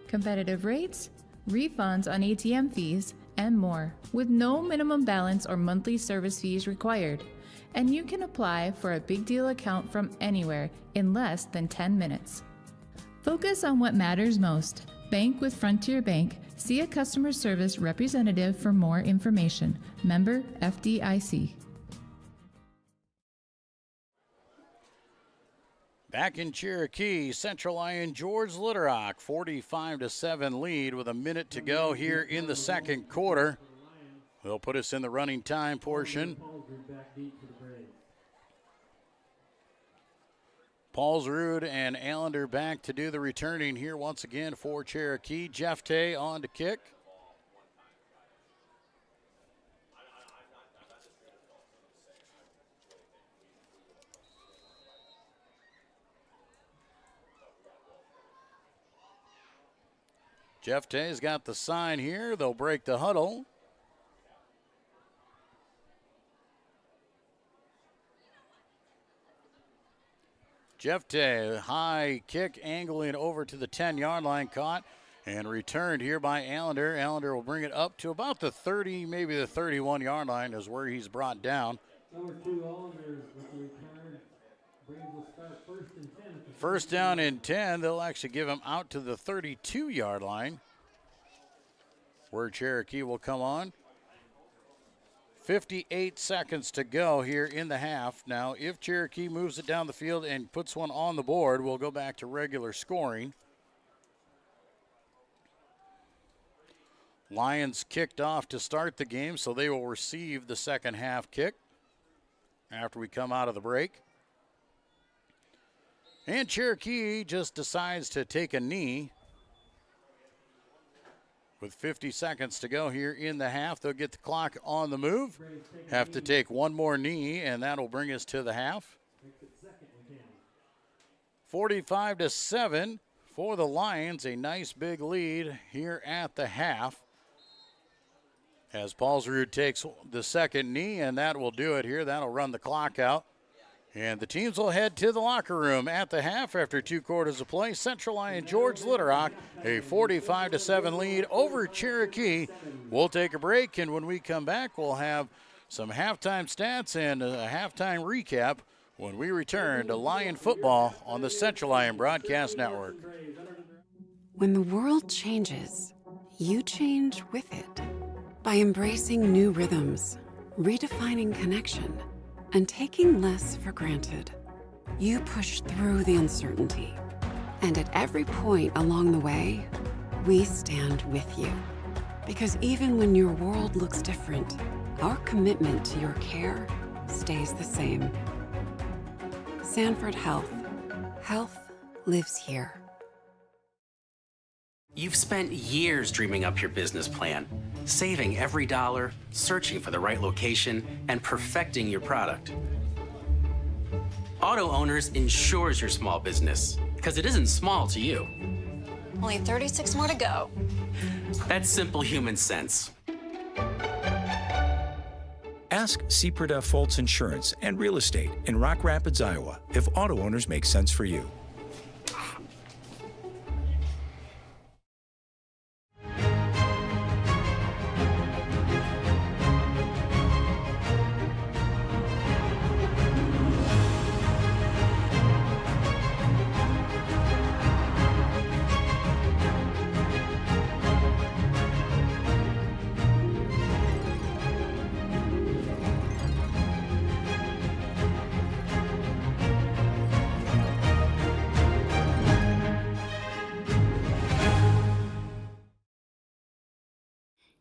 Competitive rates, refunds on ATM fees, and more, with no minimum balance or monthly service fees required. And you can apply for a Big Deal account from anywhere in less than 10 minutes. Focus on what matters most. Bank with Frontier Bank. See a customer service representative for more information. Member FDIC. Back in Cherokee, Central Lyon George Littlerock 45-7 lead with a minute to go here in the second quarter. They'll put us in the running time portion. Paulsrud and Allender back to do the returning here once again for Cherokee. Jeff Tay on to kick. Jeff Tay's got the sign here. They'll break the huddle. Jeff Tay, high kick, angling over to the 10-yard line, caught and returned here by Allender. Allender will bring it up to about the 30, maybe the 31-yard line is where he's brought down. Number 2, Allender with the return. Braves will start first and 10. First down and 10. They'll actually give him out to the 32-yard line, where Cherokee will come on. 58 seconds to go here in the half. Now, if Cherokee moves it down the field and puts one on the board, we'll go back to regular scoring. Lions kicked off to start the game, so they will receive the second half kick after we come out of the break. And Cherokee just decides to take a knee. With 50 seconds to go here in the half, they'll get the clock on the move. Have to take one more knee, and that'll bring us to the half. 45-7 for the Lions. A nice big lead here at the half. As Paulsrud takes the second knee, and that will do it here. That'll run the clock out. And the teams will head to the locker room at the half after 2 quarters of play. Central Lyon George Littlerock, a 45-7 lead over Cherokee. We'll take a break, and when we come back, we'll have some halftime stats and a halftime recap when we return to Lyon football on the Central Lyon Broadcast Network. When the world changes, you change with it. By embracing new rhythms, redefining connection, and taking less for granted, you push through the uncertainty. And at every point along the way, we stand with you. Because even when your world looks different, our commitment to your care stays the same. Sanford Health. Health lives here. You've spent years dreaming up your business plan, saving every dollar, searching for the right location, and perfecting your product. Auto Owners insures your small business, because it isn't small to you. Only 36 more to go. That's simple human sense. Ask Seaperda Foltz Insurance and Real Estate in Rock Rapids, Iowa, if auto owners make sense for you.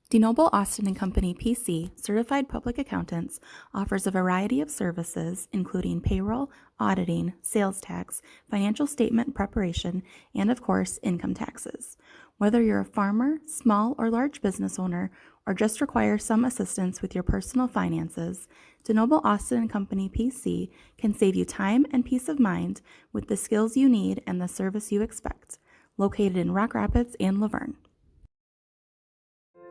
DeNoble Austin & Company PC, Certified Public Accountants, offers a variety of services including payroll, auditing, sales tax, financial statement preparation, and of course, income taxes. Whether you're a farmer, small or large business owner, or just require some assistance with your personal finances, DeNoble Austin & Company PC can save you time and peace of mind with the skills you need and the service you expect. Located in Rock Rapids and Laverne.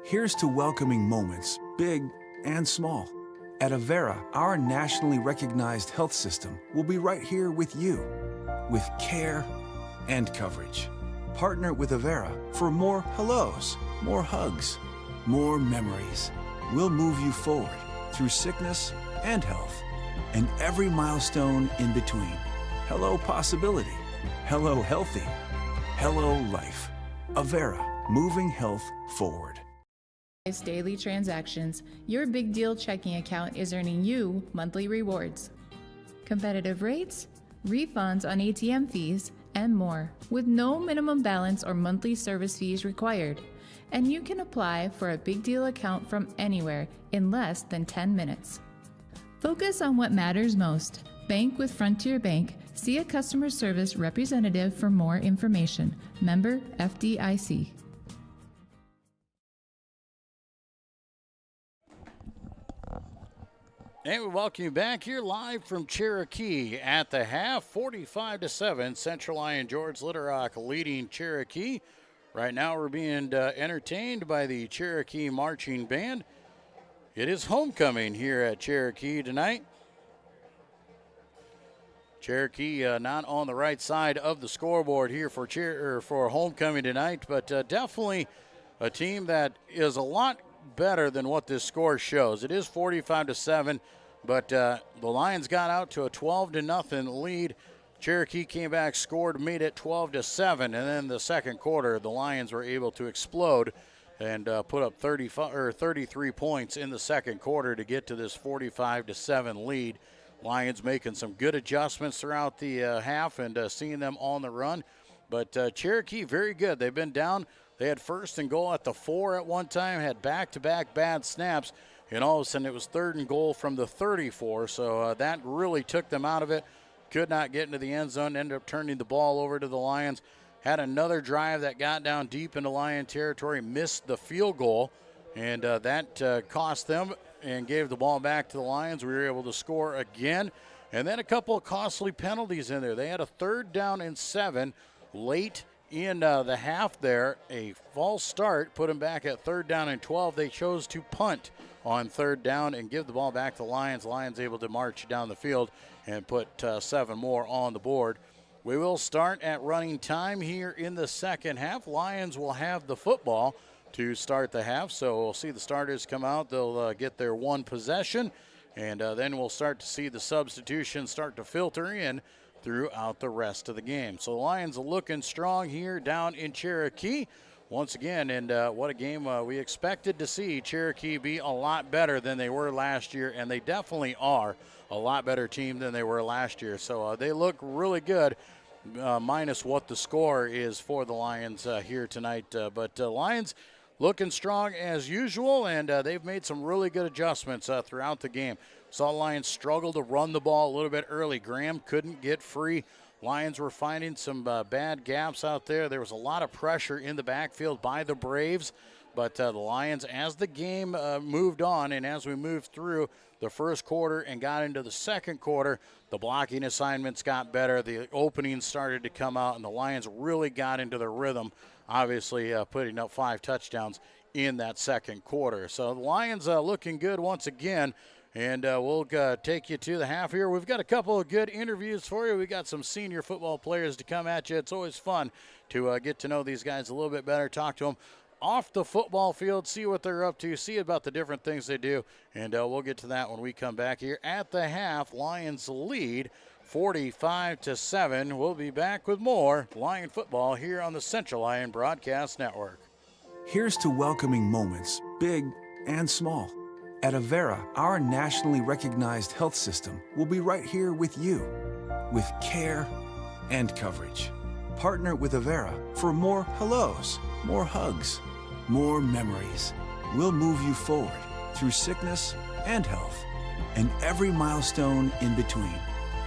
Here's to welcoming moments, big and small. At Avera, our nationally recognized health system will be right here with you, with care and coverage. Partner with Avera for more hellos, more hugs, more memories. We'll move you forward through sickness and health, and every milestone in between. Hello possibility, hello healthy, hello life. Avera, moving health forward. Daily transactions, your big deal checking account is earning you monthly rewards. Competitive rates, refunds on ATM fees, and more, with no minimum balance or monthly service fees required. And you can apply for a big deal account from anywhere in less than 10 minutes. Focus on what matters most. Bank with Frontier Bank. See a customer service representative for more information. Member FDIC. And we welcome you back here live from Cherokee at the half, 45-7. Central Lyon George Little Rock leading Cherokee. Right now we're being entertained by the Cherokee Marching Band. It is homecoming here at Cherokee tonight. Cherokee not on the right side of the scoreboard here for homecoming tonight, but definitely a team that is a lot better than what this score shows. It is 45-7, but the Lions got out to a 12-0 lead. Cherokee came back, scored, made it 12-7, and then the second quarter, the Lions were able to explode and put up 33 points in the second quarter to get to this 45-7 lead. Lions making some good adjustments throughout the half and seeing them on the run. But Cherokee, very good. They've been down. They had first and goal at the 4 at one time, had back-to-back bad snaps, and all of a sudden it was third and goal from the 34. So that really took them out of it. Could not get into the end zone, ended up turning the ball over to the Lions. Had another drive that got down deep into Lion territory, missed the field goal, and that cost them and gave the ball back to the Lions. We were able to score again. And then a couple of costly penalties in there. They had a 3rd down and 7 late in the half there. A false start put them back at 3rd down and 12. They chose to punt on 3rd down and give the ball back to the Lions. Lions able to march down the field and put 7 more on the board. We will start at running time here in the second half. Lions will have the football to start the half, so we'll see the starters come out. They'll get their one possession, and then we'll start to see the substitutions start to filter in throughout the rest of the game. So the Lions are looking strong here down in Cherokee once again, and what a game we expected to see Cherokee be a lot better than they were last year, and they definitely are a lot better team than they were last year. So they look really good, minus what the score is for the Lions here tonight. But Lions looking strong as usual, and they've made some really good adjustments throughout the game. Saw Lions struggle to run the ball a little bit early. Graham couldn't get free. Lions were finding some bad gaps out there. There was a lot of pressure in the backfield by the Braves, but the Lions, as the game moved on and as we moved through the first quarter and got into the second quarter, the blocking assignments got better. The openings started to come out, and the Lions really got into their rhythm, obviously putting up 5 touchdowns in that second quarter. So the Lions looking good once again. And we'll take you to the half here. We've got a couple of good interviews for you. We got some senior football players to come at you. It's always fun to get to know these guys a little bit better, talk to them off the football field, see what they're up to, see about the different things they do. And we'll get to that when we come back here at the half. Lions lead 45-7. We'll be back with more Lion football here on the Central Lyon Broadcast Network. Here's to welcoming moments, big and small. At Avera, our nationally recognized health system will be right here with you, with care and coverage. Partner with Avera for more hellos, more hugs, more memories. We'll move you forward through sickness and health, and every milestone in between.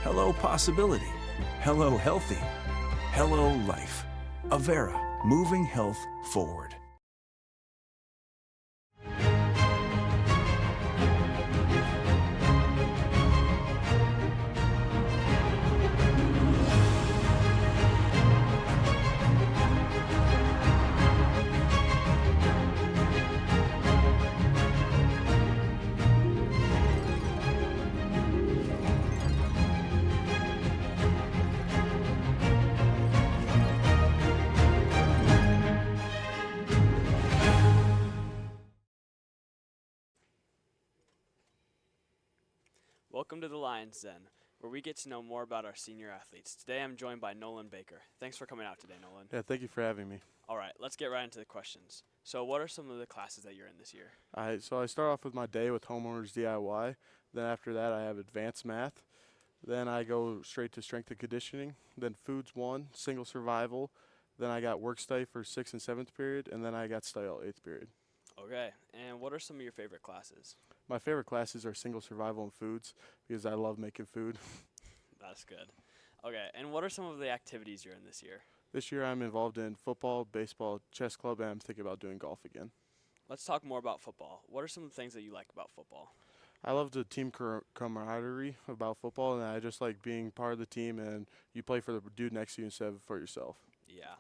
Hello possibility, hello healthy, hello life. Avera, moving health forward. Welcome to the Lions Den, where we get to know more about our senior athletes. Today I'm joined by Nolan Baker. Thanks for coming out today, Nolan. Yeah, thank you for having me. All right, let's get right into the questions. So what are some of the classes that you're in this year? So I start off with my day with homeowners DIY. Then after that I have advanced math. Then I go straight to strength and conditioning. Then foods 1, single survival. Then I got work study for 6th and 7th period. And then I got style 8th period. Okay, and what are some of your favorite classes? My favorite classes are single survival and foods because I love making food. That's good. Okay, and what are some of the activities you're in this year? This year I'm involved in football, baseball, chess club, and I'm thinking about doing golf again. Let's talk more about football. What are some of the things that you like about football? I love the team camaraderie about football, and I just like being part of the team, and you play for the dude next to you instead of for yourself. Yeah.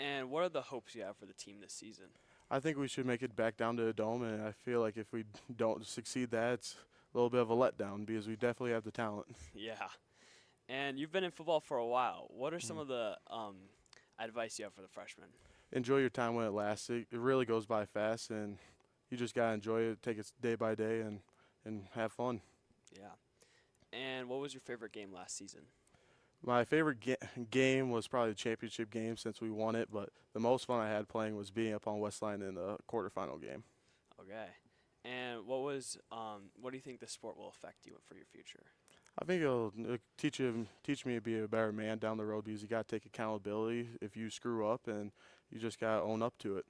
And what are the hopes you have for the team this season? I think we should make it back down to a dome, and I feel like if we don't succeed that, it's a little bit of a letdown because we definitely have the talent. Yeah. And you've been in football for a while. What are some of the advice you have for the freshmen? Enjoy your time when it lasts. It really goes by fast, and you just got to enjoy it, take it day by day, and have fun. Yeah. And what was your favorite game last season? My favorite game was probably the championship game since we won it, but the most fun I had playing was being up on West Lyon in the quarterfinal game. Okay. And what do you think this sport will affect you for your future? I think it'll teach me to be a better man down the road because you got to take accountability if you screw up, and you just got to own up to it.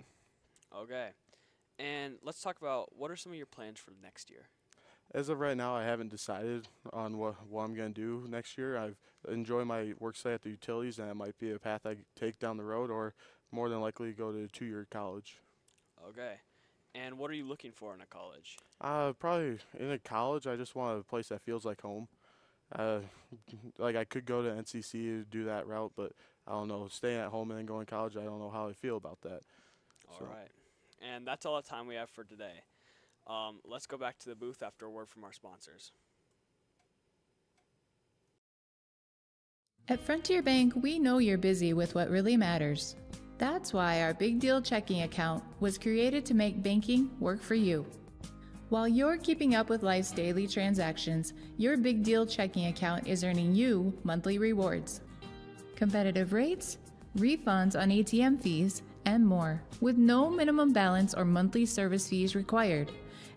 Okay. And let's talk about what are some of your plans for next year? As of right now, I haven't decided on what I'm going to do next year. I've enjoyed my work study at the utilities, and that might be a path I take down the road, or more than likely go to a 2-year college. Okay. And what are you looking for in a college? Probably in a college, I just want a place that feels like home. Like I could go to NCC to do that route, but I don't know. Staying at home and then going to college, I don't know how I feel about that. All right. And that's all the time we have for today. Let's go back to the booth after a word from our sponsors. At Frontier Bank, we know you're busy with what really matters. That's why our Big Deal checking account was created to make banking work for you. While you're keeping up with life's daily transactions, your Big Deal checking account is earning you monthly rewards. Competitive rates, refunds on ATM fees, and more, with no minimum balance or monthly service fees required.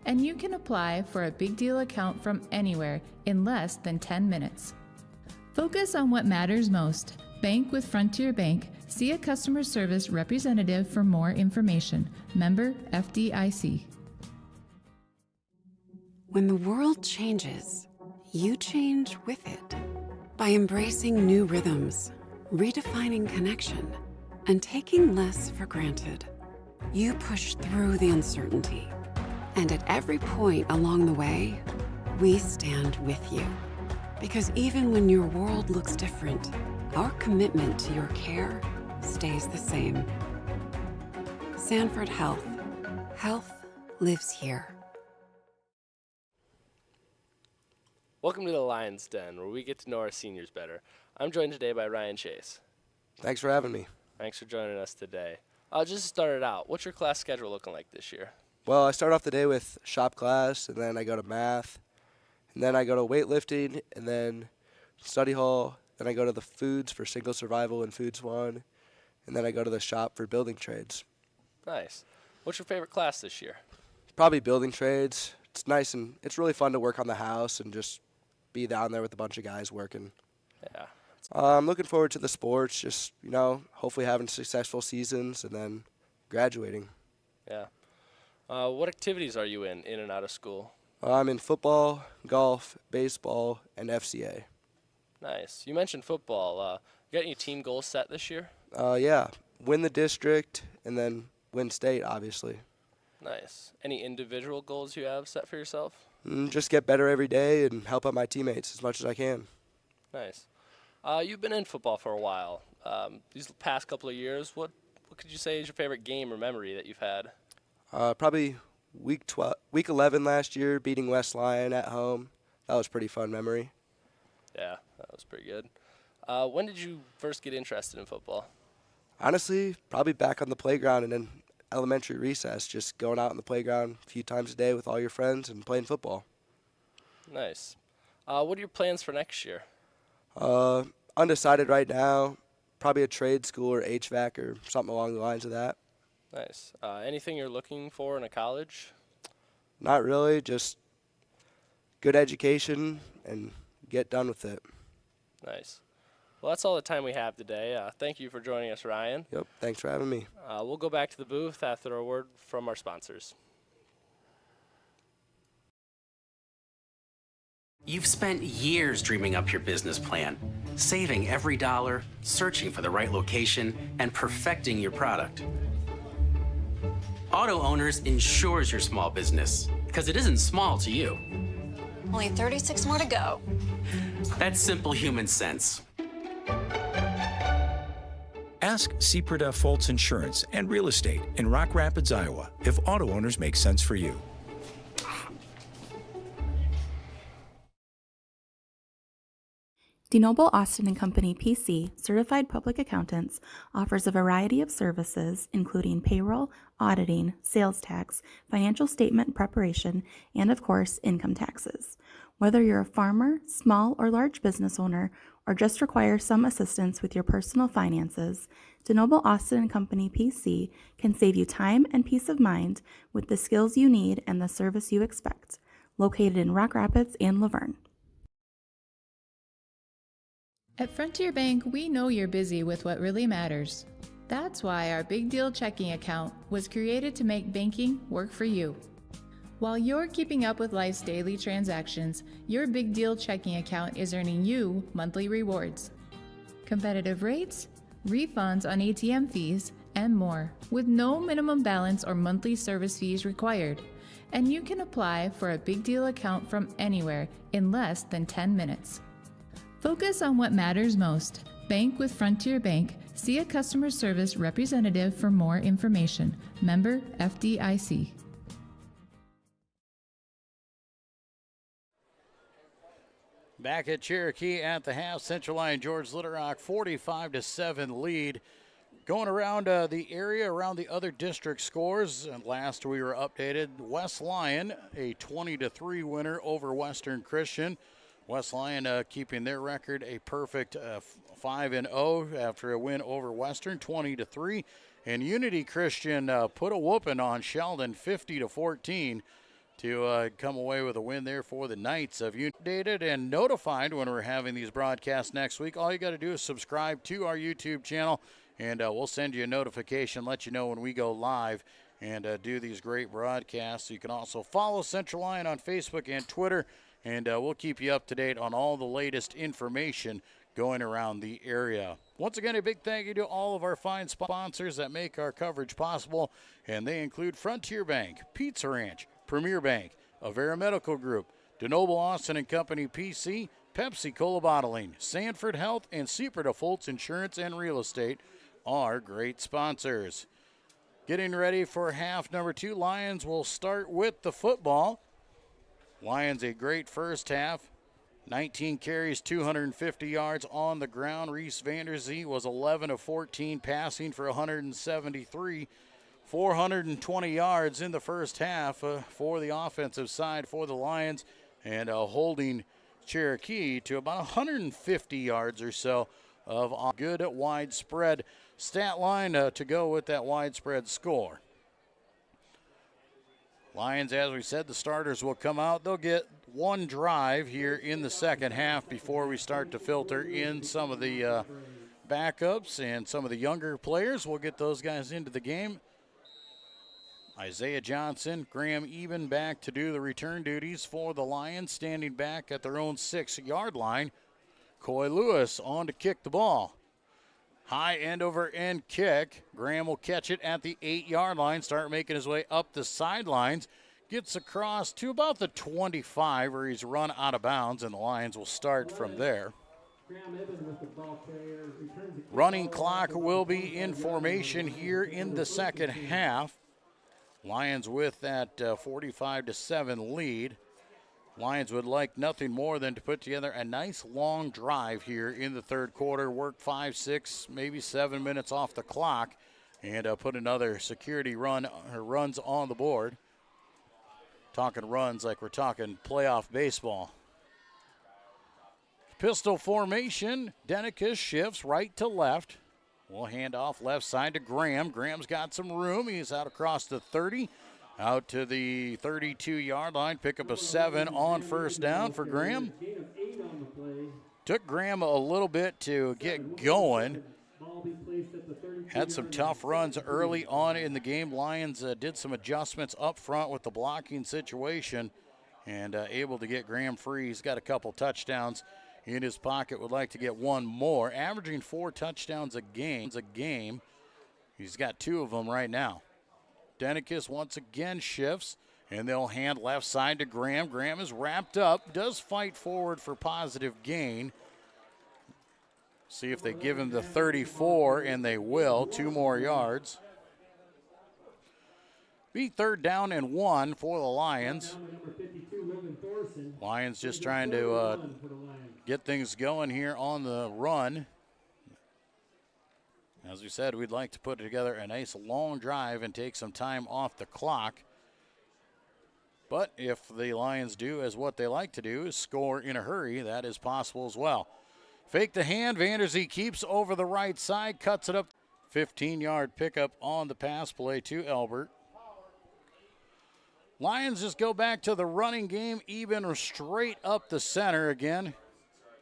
And you can apply for a Big Deal account from anywhere in less than 10 minutes. Focus on what matters most. Bank with Frontier Bank. See a customer service representative for more information. Member FDIC. When the world changes, you change with it. By embracing new rhythms, redefining connection, and taking less for granted, you push through the uncertainty. And at every point along the way, we stand with you. Because even when your world looks different, our commitment to your care stays the same. Sanford Health. Health lives here. Welcome to the Lions Den, where we get to know our seniors better. I'm joined today by Ryan Chase. Thanks for having me. Thanks for joining us today. Just to start it out, what's your class schedule looking like this year? Well, I start off the day with shop class, and then I go to math, and then I go to weightlifting, and then study hall. Then I go to the foods for single survival and foods 1, and then I go to the shop for building trades. Nice. What's your favorite class this year? Probably building trades. It's nice, and it's really fun to work on the house and just be down there with a bunch of guys working. Yeah. I'm looking forward to the sports, just, hopefully having successful seasons and then graduating. Yeah. What activities are you in and out of school? I'm in football, golf, baseball, and FCA. Nice. You mentioned football. You got any team goals set this year? Yeah. Win the district and then win state, obviously. Nice. Any individual goals you have set for yourself? Just get better every day and help out my teammates as much as I can. Nice. You've been in football for a while. These past couple of years, what could you say is your favorite game or memory that you've had? Probably week 11 last year, beating West Lyon at home. That was a pretty fun memory. Yeah, that was pretty good. When did you first get interested in football? Honestly, probably back on the playground and in elementary recess, just going out on the playground a few times a day with all your friends and playing football. Nice. What are your plans for next year? Undecided right now. Probably a trade school or HVAC or something along the lines of that. Nice. Anything you're looking for in a college? Not really, just good education and get done with it. Nice. Well, that's all the time we have today. Thank you for joining us, Ryan. Yep, thanks for having me. We'll go back to the booth after a word from our sponsors. You've spent years dreaming up your business plan, saving every dollar, searching for the right location, and perfecting your product. Auto Owners insures your small business, because it isn't small to you. Only 36 more to go. That's simple human sense. Ask Seaperda Foltz Insurance and Real Estate in Rock Rapids, Iowa, if auto owners make sense for you. DeNoble Austin & Company PC, certified public accountants, offers a variety of services including payroll, auditing, sales tax, financial statement preparation, and of course, income taxes. Whether you're a farmer, small or large business owner, or just require some assistance with your personal finances, DeNoble Austin & Company PC can save you time and peace of mind with the skills you need and the service you expect. Located in Rock Rapids and Laverne. At Frontier Bank, we know you're busy with what really matters. That's why our Big Deal checking account was created to make banking work for you. While you're keeping up with life's daily transactions, your Big Deal checking account is earning you monthly rewards. Competitive rates, refunds on ATM fees, and more, with no minimum balance or monthly service fees required. And you can apply for a Big Deal account from anywhere in less than 10 minutes. Focus on what matters most. Bank with Frontier Bank. See a customer service representative for more information. Member FDIC. Back at Cherokee at the half, Central Lyon George Little Rock 45-7 lead. Going around the area, around the other district scores. And last we were updated, West Lyon a 20-3 winner over Western Christian. West Lyon keeping their record a perfect 5-0 after a win over Western 20-3. And Unity Christian put a whooping on Sheldon 50-14 to come away with a win there for the Knights. Of you updated and notified when we're having these broadcasts next week. All you got to do is subscribe to our YouTube channel, and we'll send you a notification, let you know when we go live and do these great broadcasts. You can also follow Central Lyon on Facebook and Twitter, and we'll keep you up to date on all the latest information going around the area. Once again, a big thank you to all of our fine sponsors that make our coverage possible, and they include Frontier Bank, Pizza Ranch, Premier Bank, Avera Medical Group, DeNoble Austin & Company PC, Pepsi Cola Bottling, Sanford Health, and Seaperda Foltz Insurance and Real Estate are great sponsors. Getting ready for half number 2, Lions will start with the football. Lions a great first half. 19 carries, 250 yards on the ground. Reese Vanderzee was 11 of 14 passing for 173. 420 yards in the first half for the offensive side for the Lions, and holding Cherokee to about 150 yards or so of a good widespread stat line to go with that widespread score. Lions, as we said, the starters will come out. They'll get one drive here in the second half before we start to filter in some of the backups and some of the younger players. We'll get those guys into the game. Isaiah Johnson, Graham Eben back to do the return duties for the Lions, standing back at their own 6-yard line. Coy Lewis on to kick the ball. High end over end kick. Graham will catch it at the 8-yard line, start making his way up the sidelines. Gets across to about the 25 where he's run out of bounds, and the Lions will start from there. Running clock will be in formation here in the second half. Lions with that 45-7 lead. Lions would like nothing more than to put together a nice long drive here in the third quarter, work 5, 6, maybe 7 minutes off the clock, and put another security run or runs on the board. Talking runs like we're talking playoff baseball. Pistol formation, Denicus shifts right to left. We'll hand off left side to Graham. Graham's got some room. He's out across the 30, out to the 32-yard line. Pick up a 7 on first down for Graham. Took Graham a little bit to get going. Had some tough runs early on in the game. Lions did some adjustments up front with the blocking situation and able to get Graham free. He's got a couple touchdowns in his pocket, would like to get one more. Averaging 4 touchdowns a game. He's got 2 of them right now. Denicus once again shifts, and they'll hand left side to Graham. Graham is wrapped up, does fight forward for positive gain. See if they give him the 34, and they will. 2 more yards. Be 3rd down and 1 for the Lions. Lions just trying to get things going here on the run. As we said, we'd like to put together a nice long drive and take some time off the clock. But if the Lions do as what they like to do is score in a hurry, that is possible as well. Fake the hand, Vanderzee keeps over the right side, cuts it up. 15-yard pickup on the pass play to Elbert. Lions just go back to the running game, even straight up the center again.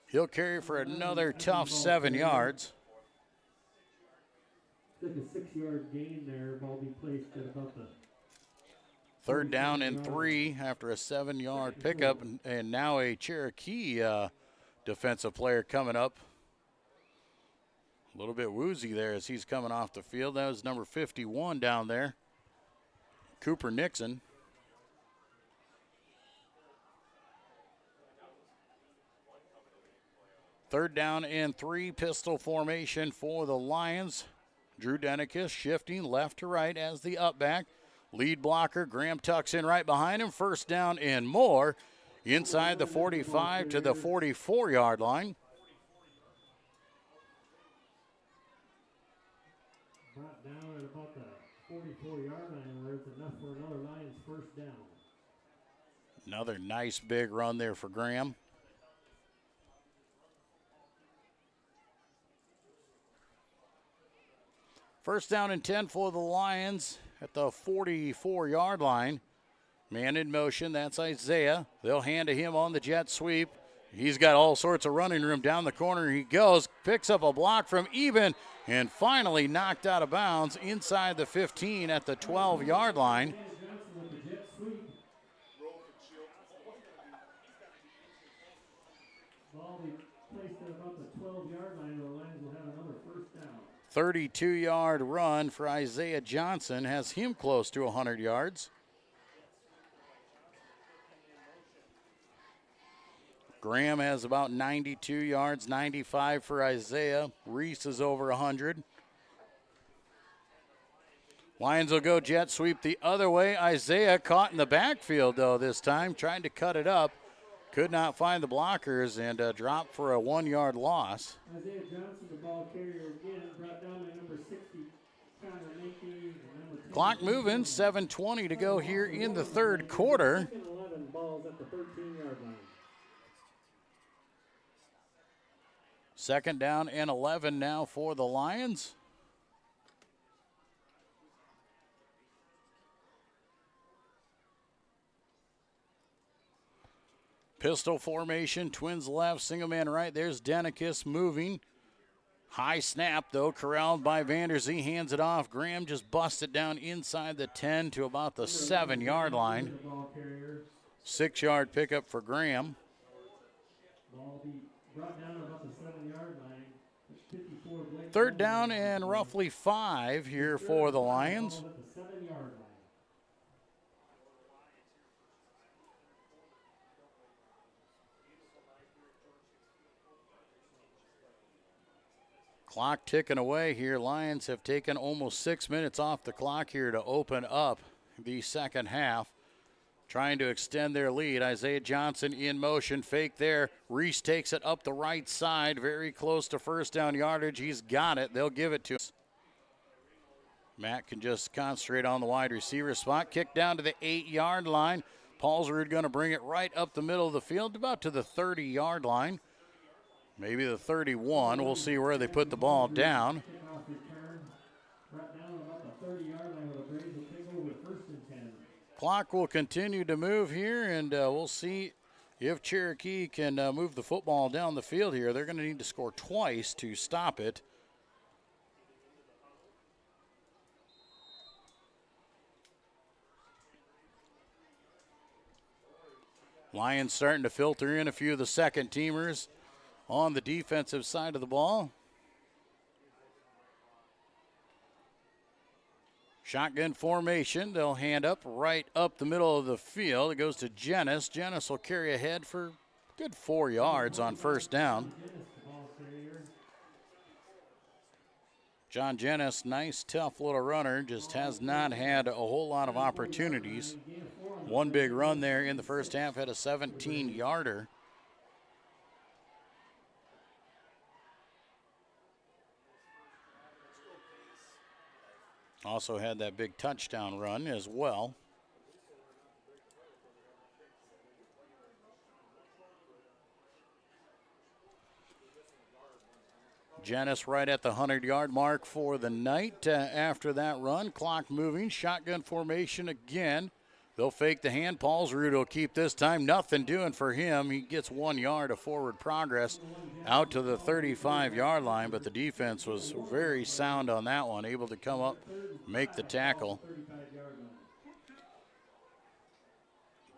He'll carry for another tough 7 yards. Took a 6-yard gain there. Ball be placed at about the 3rd down and 3 after a 7-yard pickup, and now a Cherokee defensive player coming up. A little bit woozy there as he's coming off the field. That was number 51 down there, Cooper Nixon. Third down and 3, pistol formation for the Lions. Drew Denicus shifting left to right as the up back. Lead blocker, Graham tucks in right behind him. 1st down and more inside the 45 to the 44-yard line. Brought down at about the 44-yard line where it's enough for another Lions 1st down. Another nice big run there for Graham. First down and 10 for the Lions at the 44-yard line. Man in motion, that's Isaiah. They'll hand to him on the jet sweep. He's got all sorts of running room. Down the corner he goes, picks up a block from Eben, and finally knocked out of bounds inside the 15 at the 12-yard line. Ball be placed at about the 12-yard line. The Lions will have another 1st down. 32-yard run for Isaiah Johnson has him close to 100 yards. Graham has about 92 yards, 95 for Isaiah. Reese is over 100. Lions will go jet sweep the other way. Isaiah caught in the backfield, though, this time, trying to cut it up. Could not find the blockers and dropped for a 1-yard loss. Isaiah Johnson, the ball carrier again, brought down by number 60, Connor Mankey. Clock moving, 7:20 to go here in the 3rd quarter. 11 balls at the 13-yard line. 2nd down and 11 now for the Lions. Pistol formation, twins left, single man right. There's Denicus moving. High snap, though, corralled by Vanderzee, hands it off. Graham just busts it down inside the 10 to about the 7-yard line. 6-yard pickup for Graham. Ball be brought down about the 7-yard line. 3rd down and roughly 5 here for the Lions. Clock ticking away here. Lions have taken almost 6 minutes off the clock here to open up the second half. Trying to extend their lead. Isaiah Johnson in motion. Fake there. Reese takes it up the right side. Very close to 1st down yardage. He's got it. They'll give it to us. Matt can just concentrate on the wide receiver spot. Kick down to the 8-yard line. Paulsrud going to bring it right up the middle of the field, about to the 30-yard line. maybe the 31. We'll see where they put the ball down. Clock will continue to move here, and we'll see if Cherokee can move the football down the field here. They're going to need to score twice to stop it. Lions starting to filter in a few of the second teamers on the defensive side of the ball. Shotgun formation. They'll hand up right up the middle of the field. It goes to Jenness. Jenness will carry ahead for good 4 yards on first down. John Jenness, nice, tough little runner, just has not had a whole lot of opportunities. One big run there in the first half, had a 17-yarder. Also had that big touchdown run as well. Jenness right at the 100-yard mark for the night after that run. Clock moving, shotgun formation again. They'll fake the hand. Paulsrud will keep this time. Nothing doing for him. He gets 1 yard of forward progress out to the 35-yard line, but the defense was very sound on that one, able to come up, make the tackle.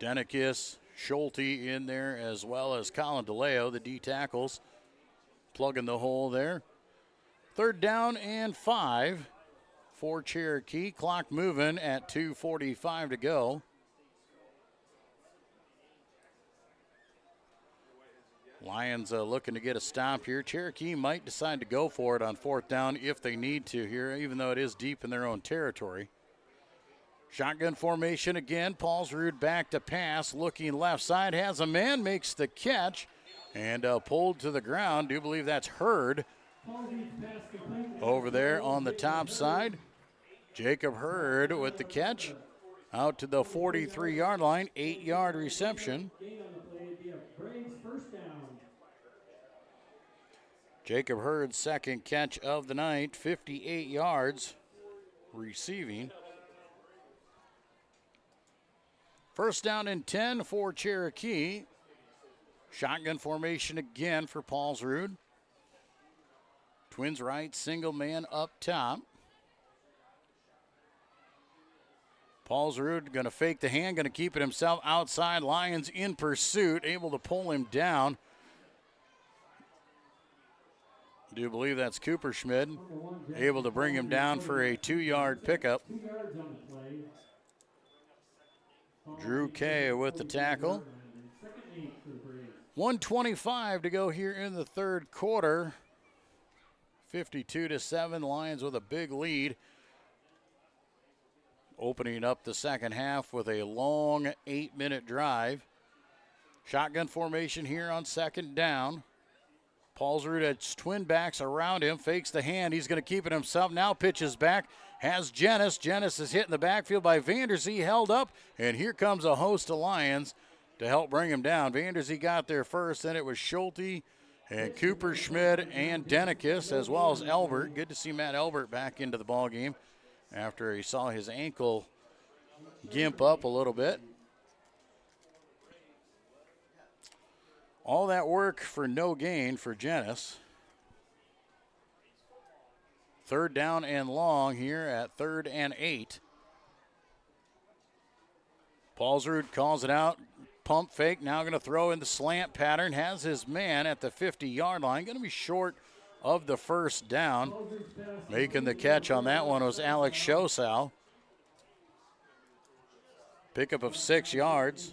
Denikis, Schulte in there, as well as Colin DeLeo, the D tackles, plugging the hole there. 3rd down and 5 for Cherokee. Clock moving at 2:45 to go. Lions looking to get a stop here. Cherokee might decide to go for it on 4th down if they need to here, even though it is deep in their own territory. Shotgun formation again. Paulsrud back to pass, looking left side, has a man, makes the catch, and pulled to the ground. Do believe that's Hurd over there on the top side. Jacob Hurd with the catch out to the 43-yard line, 8-yard reception. Jacob Hurd's second catch of the night, 58 yards receiving. 1st down and 10 for Cherokee. Shotgun formation again for Paulsrud. Twins right, single man up top. Paulsrud going to fake the hand, going to keep it himself outside. Lions in pursuit, able to pull him down. Do believe that's Cooper Schmid, able to bring him down for a 2-yard pickup. Drew Kay with the tackle. 1:25 to go here in the 3rd quarter. 52-7, Lions with a big lead. Opening up the second half with a long 8-minute drive. Shotgun formation here on 2nd down. Paulsrud has twin backs around him, fakes the hand. He's going to keep it himself. Now pitches back, has Jenness. Jenness is hit in the backfield by Vanderzee, held up, and here comes a host of Lions to help bring him down. Vanderzee got there first, then it was Schulte and Cooper Schmid and Denikis, as well as Elbert. Good to see Matt Elbert back into the ball game after he saw his ankle gimp up a little bit. All that work for no gain for Jenness. 3rd down and long here at 3rd and 8. Paulsrud calls it out. Pump fake, now going to throw in the slant pattern. Has his man at the 50-yard line. Going to be short of the 1st down. Making the catch on that one was Alex Shosau. Pickup of 6 yards.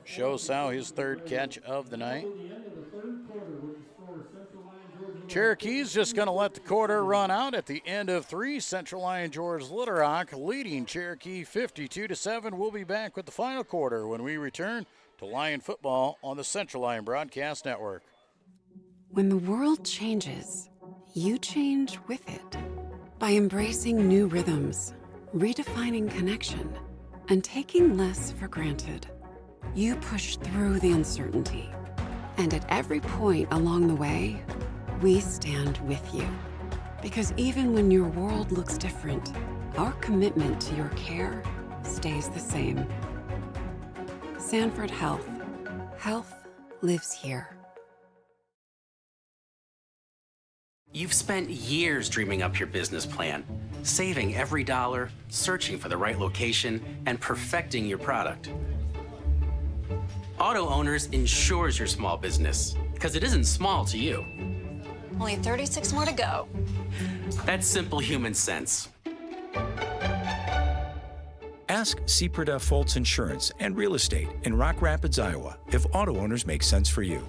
Shosau, his 3rd catch of the night. Cherokee's just going to let the quarter run out at the end of 3. Central Lyon George Little Rock leading Cherokee 52-7. We'll be back with the final quarter when we return to Lion football on the Central Lyon Broadcast Network. When the world changes, you change with it. By embracing new rhythms, redefining connection, and taking less for granted, you push through the uncertainty. And at every point along the way, we stand with you. Because even when your world looks different, our commitment to your care stays the same. Sanford Health. Health lives here. You've spent years dreaming up your business plan, saving every dollar, searching for the right location, and perfecting your product. Auto Owners insures your small business, because it isn't small to you. Only 36 more to go. That's simple human sense. Ask Seaperda Foltz Insurance and Real Estate in Rock Rapids, Iowa, if auto owners make sense for you.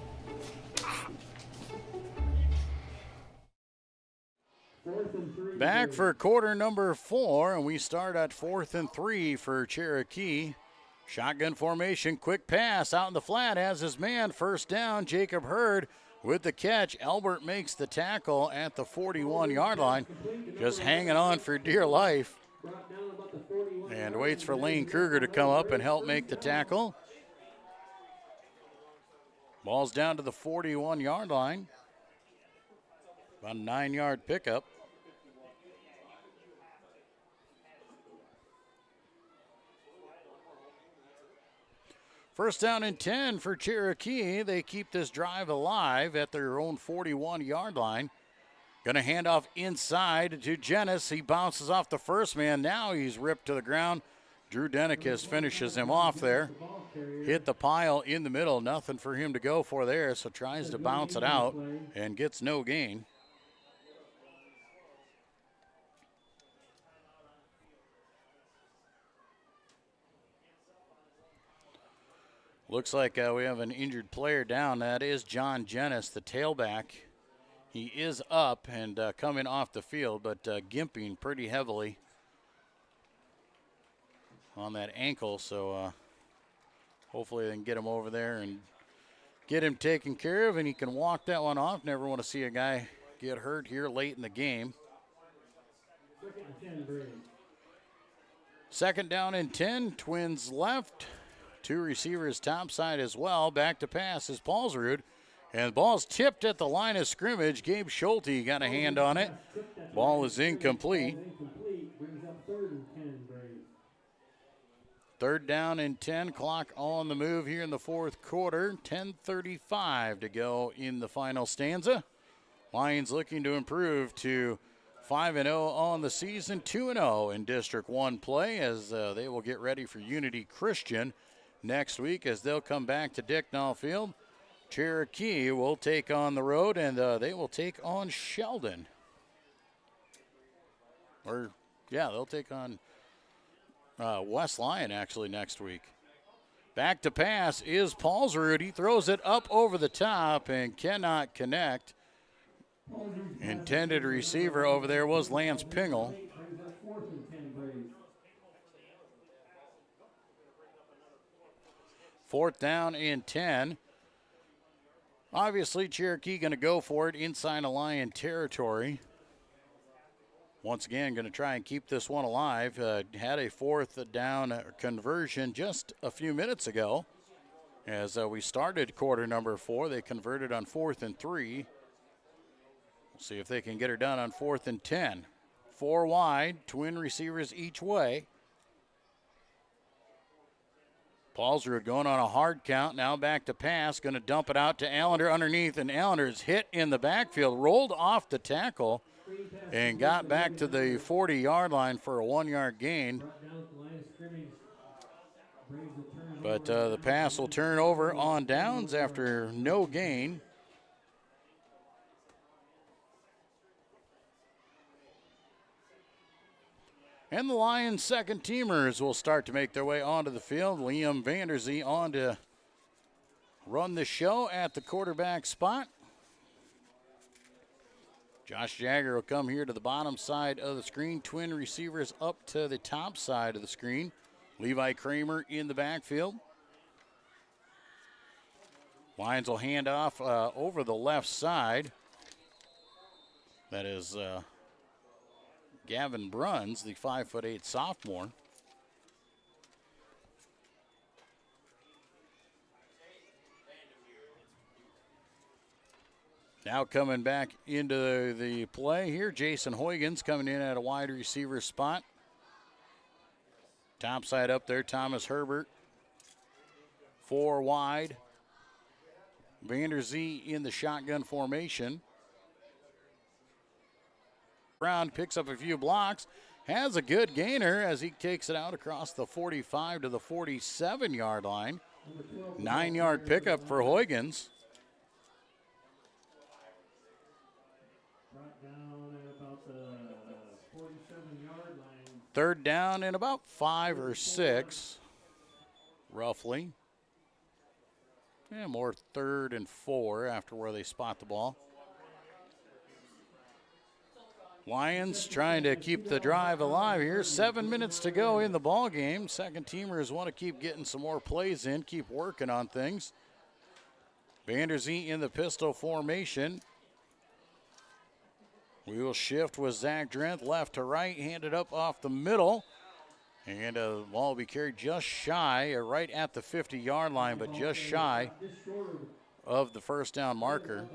Back for quarter number 4, and we start at 4th and 3 for Cherokee. Shotgun formation, quick pass out in the flat, has his man, first down. Jacob Hurd with the catch. Albert makes the tackle at the 41-yard line, just hanging on for dear life, and waits for Lane Kruger to come up and help make the tackle. Ball's down to the 41-yard line. About a 9-yard pickup. First down and 10 for Cherokee. They keep this drive alive at their own 41-yard line. Going to hand off inside to Jennis. He bounces off the first man. Now he's ripped to the ground. Drew Denikis finishes him off there. Hit the pile in the middle. Nothing for him to go for there, so tries to bounce it out and gets no gain. Looks like we have an injured player down. That is John Jennis, the tailback. He is up and coming off the field, but gimping pretty heavily on that ankle. So hopefully they can get him over there and get him taken care of, and he can walk that one off. Never want to see a guy get hurt here late in the game. Second down and 10, Twins left. 2 receivers topside as well. Back to pass is Paulsrud. And the ball's tipped at the line of scrimmage. Gabe Schulte got a hand on it. Ball is incomplete. Third down and 10. Clock on the move here in the fourth quarter. 10:35 to go in the final stanza. Lions looking to improve to 5-0 on the season. 2-0 in District 1 play as they will get ready for Unity Christian next week as they'll come back to Dicknall Field. Cherokee will take on the road, and they will take on Sheldon. They'll take on West Lyon actually next week. Back to pass is Paulsrud. He throws it up over the top and cannot connect. Intended receiver over there was Lance Pingle. Fourth down and 10. Obviously, Cherokee going to go for it inside of Lyon territory. Once again, going to try and keep this one alive. Had a fourth down conversion just a few minutes ago. As we started quarter number 4, they converted on 4th and 3. We'll see if they can get her done on 4th and 10. 4 wide, twin receivers each way. Paulsrud going on a hard count, now back to pass, going to dump it out to Allender underneath, and Allender's hit in the backfield, rolled off the tackle, and got back to the 40-yard line for a 1-yard gain. But the pass will turn over on downs after no gain. And the Lions second teamers will start to make their way onto the field. Liam Vanderzee on to run the show at the quarterback spot. Josh Jagger will come here to the bottom side of the screen. Twin receivers up to the top side of the screen. Levi Kramer in the backfield. Lions will hand off over the left side. That is Gavin Bruns, the 5'8" sophomore. Now coming back into the play here, Jason Huygens coming in at a wide receiver spot. Top side up there, Thomas Herbert. 4 wide. Vanderzee in the shotgun formation. Brown picks up a few blocks, has a good gainer as he takes it out across the 45 to the 47-yard line. 9-yard pickup for Huygens. Third down and about 5 or 6, roughly. Yeah, more 3rd and 4 after where they spot the ball. Lions trying to keep the drive alive here. 7 minutes to go in the ball game. Second teamers want to keep getting some more plays in, keep working on things. Vanderzee in the pistol formation. We will shift with Zach Drent left to right, handed up off the middle. And the ball will be carried just shy, right at the 50-yard line, but just shy of the first down marker.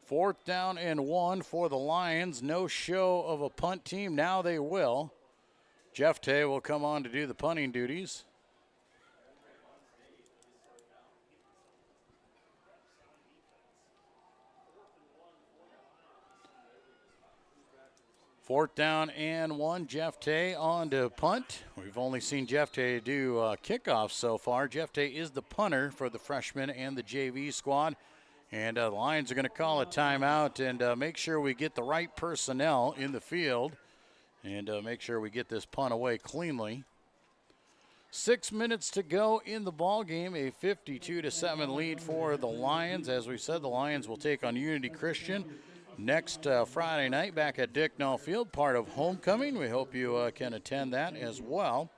Fourth down and 1 for the Lions. No show of a punt team. Now they will. Jeff Tay will come on to do the punting duties. Fourth down and 1. Jeff Tay on to punt. We've only seen Jeff Tay do kickoffs so far. Jeff Tay is the punter for the freshman and the JV squad. And the Lions are going to call a timeout and make sure we get the right personnel in the field and make sure we get this punt away cleanly. 6 minutes to go in the ball game. A 52-7 lead for the Lions. As we said, the Lions will take on Unity Christian next Friday night back at Dicknall Field, part of homecoming. We hope you can attend that as well.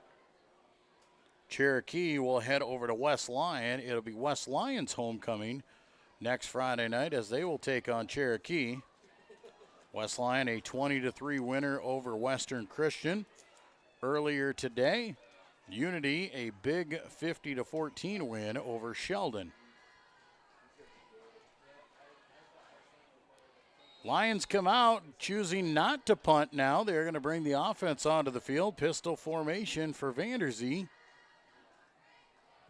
Cherokee will head over to West Lyon. It'll be West Lyon's homecoming next Friday night as they will take on Cherokee. West Lyon a 20-3 winner over Western Christian. Earlier today, Unity a big 50-14 win over Sheldon. Lions come out choosing not to punt now. They're going to bring the offense onto the field. Pistol formation for Vanderzee.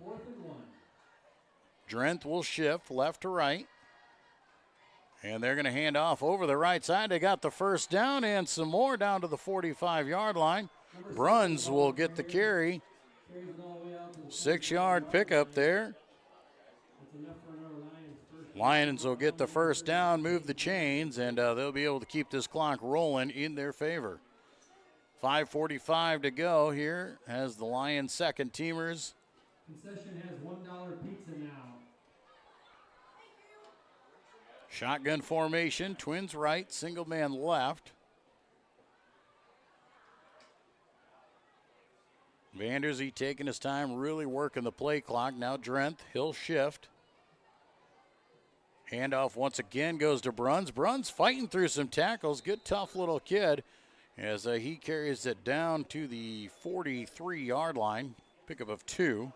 4th and 1. Drent will shift left to right. And they're going to hand off over the right side. They got the first down and some more down to the 45-yard line. Bruns will get the carry. 6-yard pickup there. Lions will get the first down, move the chains, and they'll be able to keep this clock rolling in their favor. 5:45 to go here as the Lions second teamers. Concession has $1 pizza now. Shotgun formation, twins right, single man left. Vanderzee taking his time, really working the play clock. Now Drent, he'll shift. Handoff once again goes to Bruns. Bruns fighting through some tackles. Good, tough little kid as he carries it down to the 43-yard line. Pickup of 2.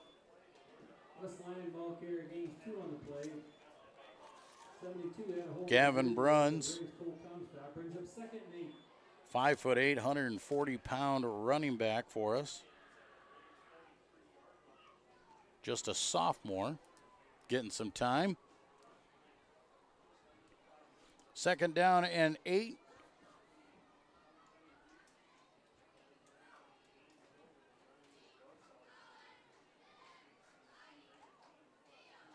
West Lyon ball carrier gains 2 on the play. 72 had a hold. Gavin Bruns, brings up 2nd and 8. 5'8", 140-pound running back for us. Just a sophomore, getting some time. 2nd down and 8.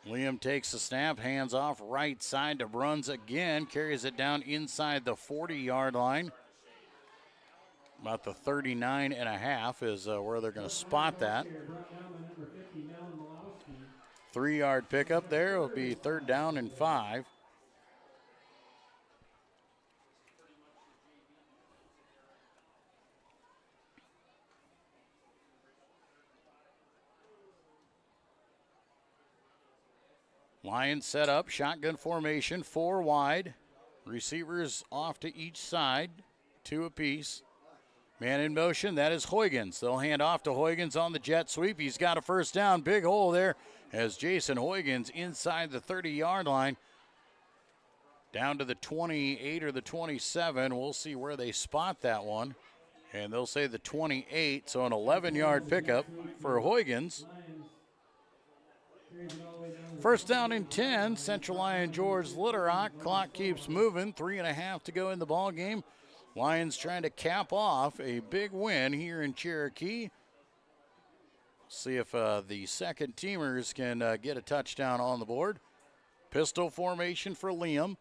Liam takes the snap, hands off right side to Bruns again, carries it down inside the 40-yard line. About the 39.5 is where they're going to spot that. 3-yard pickup there. It'll be 3rd down and 5. Lions set up, shotgun formation, 4 wide. Receivers off to each side, 2 apiece. Man in motion, that is Huygens. They'll hand off to Huygens on the jet sweep. He's got a first down. Big hole there as Jason Huygens inside the 30-yard line. Down to the 28 or the 27. We'll see where they spot that one. And they'll say the 28, so an 11-yard pickup for Huygens. First down and 10, Central Lyon George Little Rock. Clock keeps moving, 3.5 to go in the ball game. Lions trying to cap off a big win here in Cherokee. See if the second teamers can get a touchdown on the board. Pistol formation for Liam.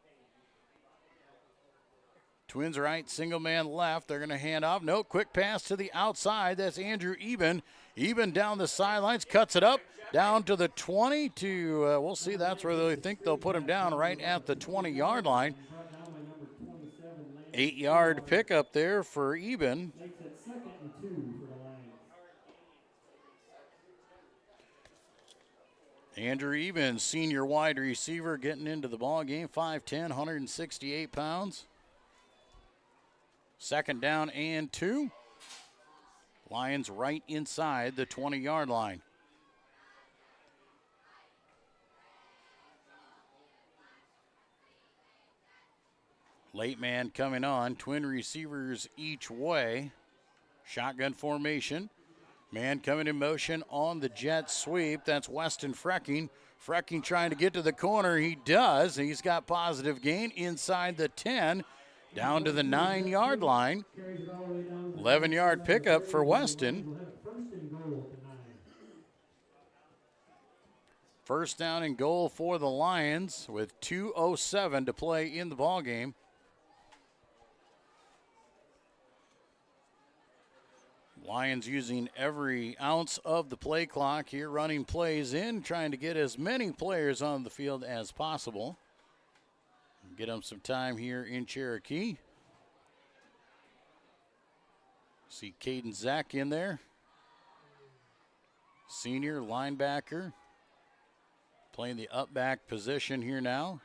Twins right, single man left. They're going to hand off. No, quick pass to the outside. That's Andrew Eben. Eben down the sidelines, cuts it up down to the 20 to, we'll see, that's where they think they'll put him down, right at the 20-yard line. 8-yard pickup there for Eben. Andrew Eben, senior wide receiver, getting into the ball game, 5'10", 168 pounds. Second down and 2. Lions right inside the 20-yard line. Late man coming on. Twin receivers each way. Shotgun formation. Man coming in motion on the jet sweep. That's Weston Frecking. Frecking trying to get to the corner. He does. He's got positive gain inside the 10. Down to the 9-yard line. 11-yard pickup for Weston. First down and goal for the Lions with 2:07 to play in the ball game. Lions using every ounce of the play clock here, running plays in, trying to get as many players on the field as possible. Get them some time here in Cherokee. See Caden Zach in there. Senior linebacker. Playing the up back position here now.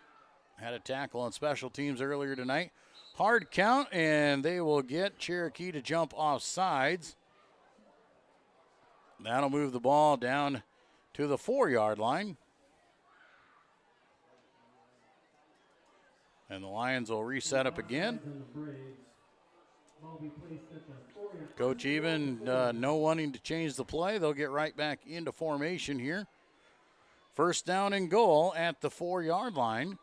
Had a tackle on special teams earlier tonight. Hard count, and they will get Cherokee to jump off sides. That'll move the ball down to the 4-yard line. And the Lions will reset up again. Coach Eben, no wanting to change the play. They'll get right back into formation here. First down and goal at the 4-yard line.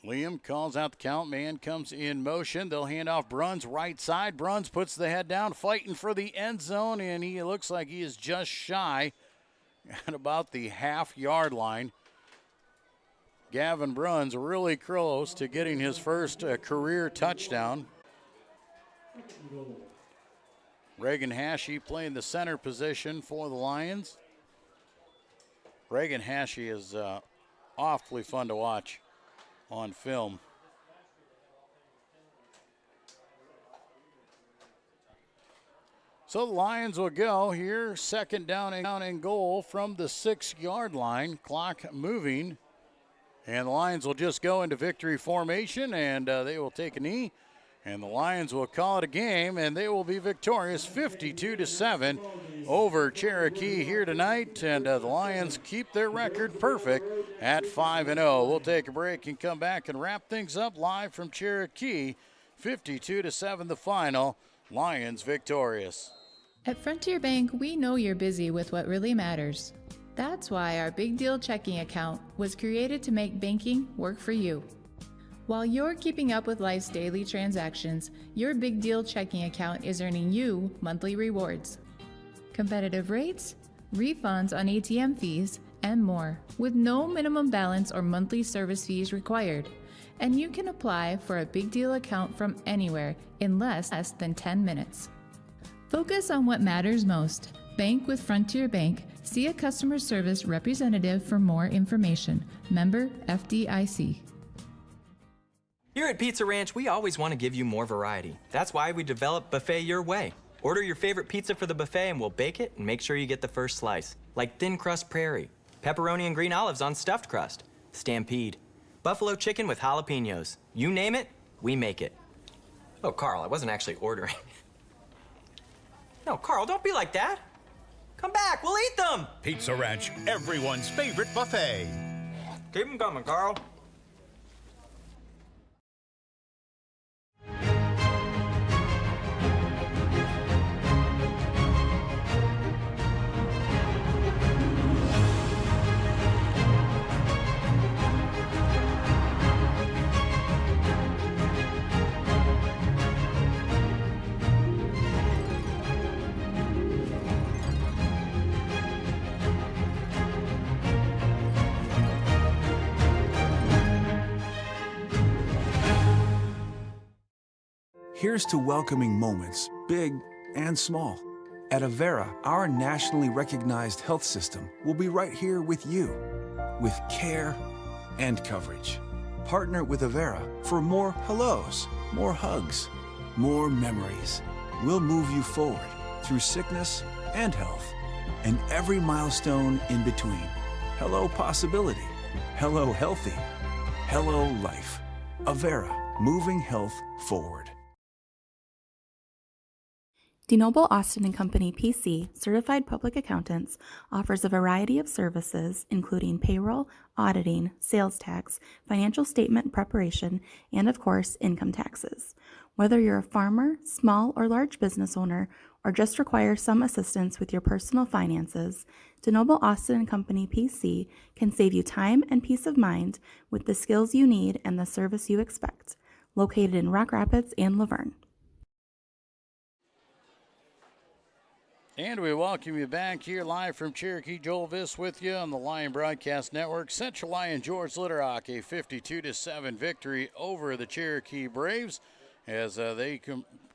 Liam calls out the count. Man comes in motion. They'll hand off Bruns right side. Bruns puts the head down, fighting for the end zone, and he looks like he is just shy at about the half-yard line. Gavin Bruns really close to getting his first career touchdown. Reagan Hashey playing the center position for the Lions. Reagan Hashey is awfully fun to watch on film. So the Lions will go here, second down and goal from the 6-yard line. Clock moving, and the Lions will just go into victory formation, and they will take a knee, and the Lions will call it a game, and they will be victorious 52-7 over Cherokee here tonight, and the Lions keep their record perfect at 5-0. We'll take a break and come back and wrap things up live from Cherokee. 52-7 the final. Lions victorious. At Frontier Bank, we know you're busy with what really matters. That's why our Big Deal checking account was created to make banking work for you. While you're keeping up with life's daily transactions, your Big Deal checking account is earning you monthly rewards. Competitive rates, refunds on ATM fees, and more, with no minimum balance or monthly service fees required. And you can apply for a Big Deal account from anywhere in less than 10 minutes. Focus on what matters most. Bank with Frontier Bank. See a customer service representative for more information. Member FDIC. Here at Pizza Ranch, we always want to give you more variety. That's why we developed Buffet Your Way. Order your favorite pizza for the buffet and we'll bake it and make sure you get the first slice. Like thin crust prairie, pepperoni and green olives on stuffed crust, Stampede, Buffalo chicken with jalapenos. You name it, we make it. Oh, Carl, I wasn't actually ordering. No, Carl, don't be like that. Come back, we'll eat them. Pizza Ranch, everyone's favorite buffet. Keep them coming, Carl. Here's to welcoming moments, big and small. At Avera, our nationally recognized health system will be right here with you, with care and coverage. Partner with Avera for more hellos, more hugs, more memories. We'll move you forward through sickness and health, and every milestone in between. Hello possibility, hello healthy, hello life. Avera, moving health forward. DeNoble Austin & Company PC, Certified Public Accountants, offers a variety of services including payroll, auditing, sales tax, financial statement preparation, and of course, income taxes. Whether you're a farmer, small or large business owner, or just require some assistance with your personal finances, DeNoble Austin & Company PC can save you time and peace of mind with the skills you need and the service you expect. Located in Rock Rapids and Laverne. And we welcome you back here live from Cherokee. Joel Viss with you on the Lyon Broadcast Network. Central Lyon George Litterock, a 52-7 victory over the Cherokee Braves as they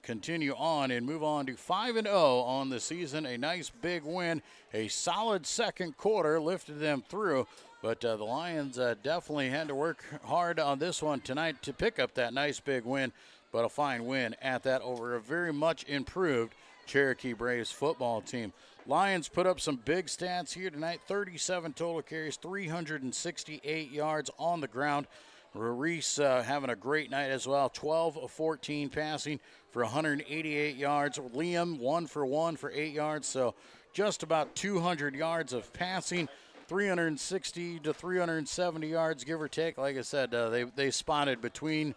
continue on and move on to 5-0 on the season. A nice big win, a solid second quarter lifted them through. But the Lions definitely had to work hard on this one tonight to pick up that nice big win. But a fine win at that over a very much improved Cherokee Braves football team. Lions put up some big stats here tonight. 37 total carries, 368 yards on the ground. Reese having a great night as well. 12 of 14 passing for 188 yards. Liam 1 for 1 for 8 yards. So just about 200 yards of passing. 360 to 370 yards, give or take. Like I said, they spotted between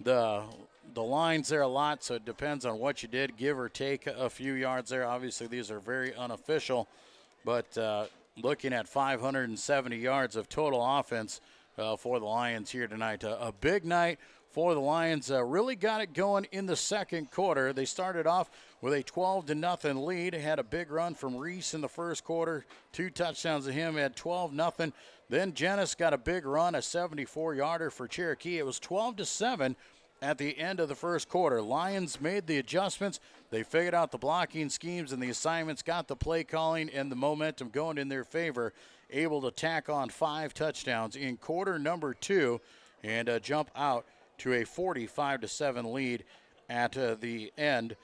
the lines there a lot, so it depends on what you did, give or take a few yards there. Obviously, these are very unofficial, but looking at 570 yards of total offense for the Lions here tonight. A big night for the Lions. Really got it going in the second quarter. They started off with a 12-0 lead. Had a big run from Reese in the first quarter. 2 touchdowns to him at 12-0. Then Jennings got a big run, a 74-yarder for Cherokee. It was 12-7 at the end of the first quarter. Lions made the adjustments. They figured out the blocking schemes and the assignments, got the play calling and the momentum going in their favor, able to tack on 5 touchdowns in quarter number 2 and jump out to a 45-7 lead at the end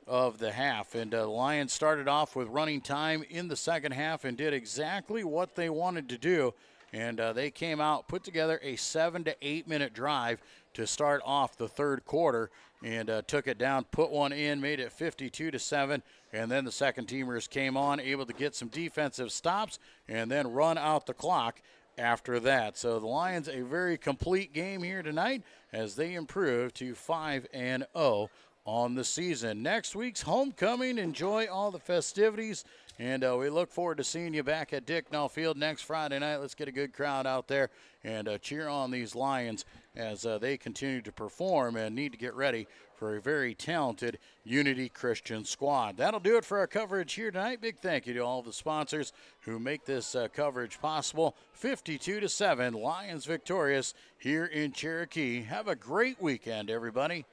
of the half. And the Lions started off with running time in the second half and did exactly what they wanted to do. And they came out, put together a 7 to 8 minute drive to start off the third quarter and took it down, put one in, made it 52-7. And then the second teamers came on, able to get some defensive stops and then run out the clock after that. So the Lions, a very complete game here tonight as they improve to 5-0 on the season. Next week's homecoming. Enjoy all the festivities, and we look forward to seeing you back at Dicknall Field next Friday night. Let's get a good crowd out there and cheer on these Lions as they continue to perform and need to get ready for a very talented Unity Christian squad. That'll do it for our coverage here tonight. Big thank you to all the sponsors who make this coverage possible. 52-7, Lions victorious here in Cherokee. Have a great weekend, everybody.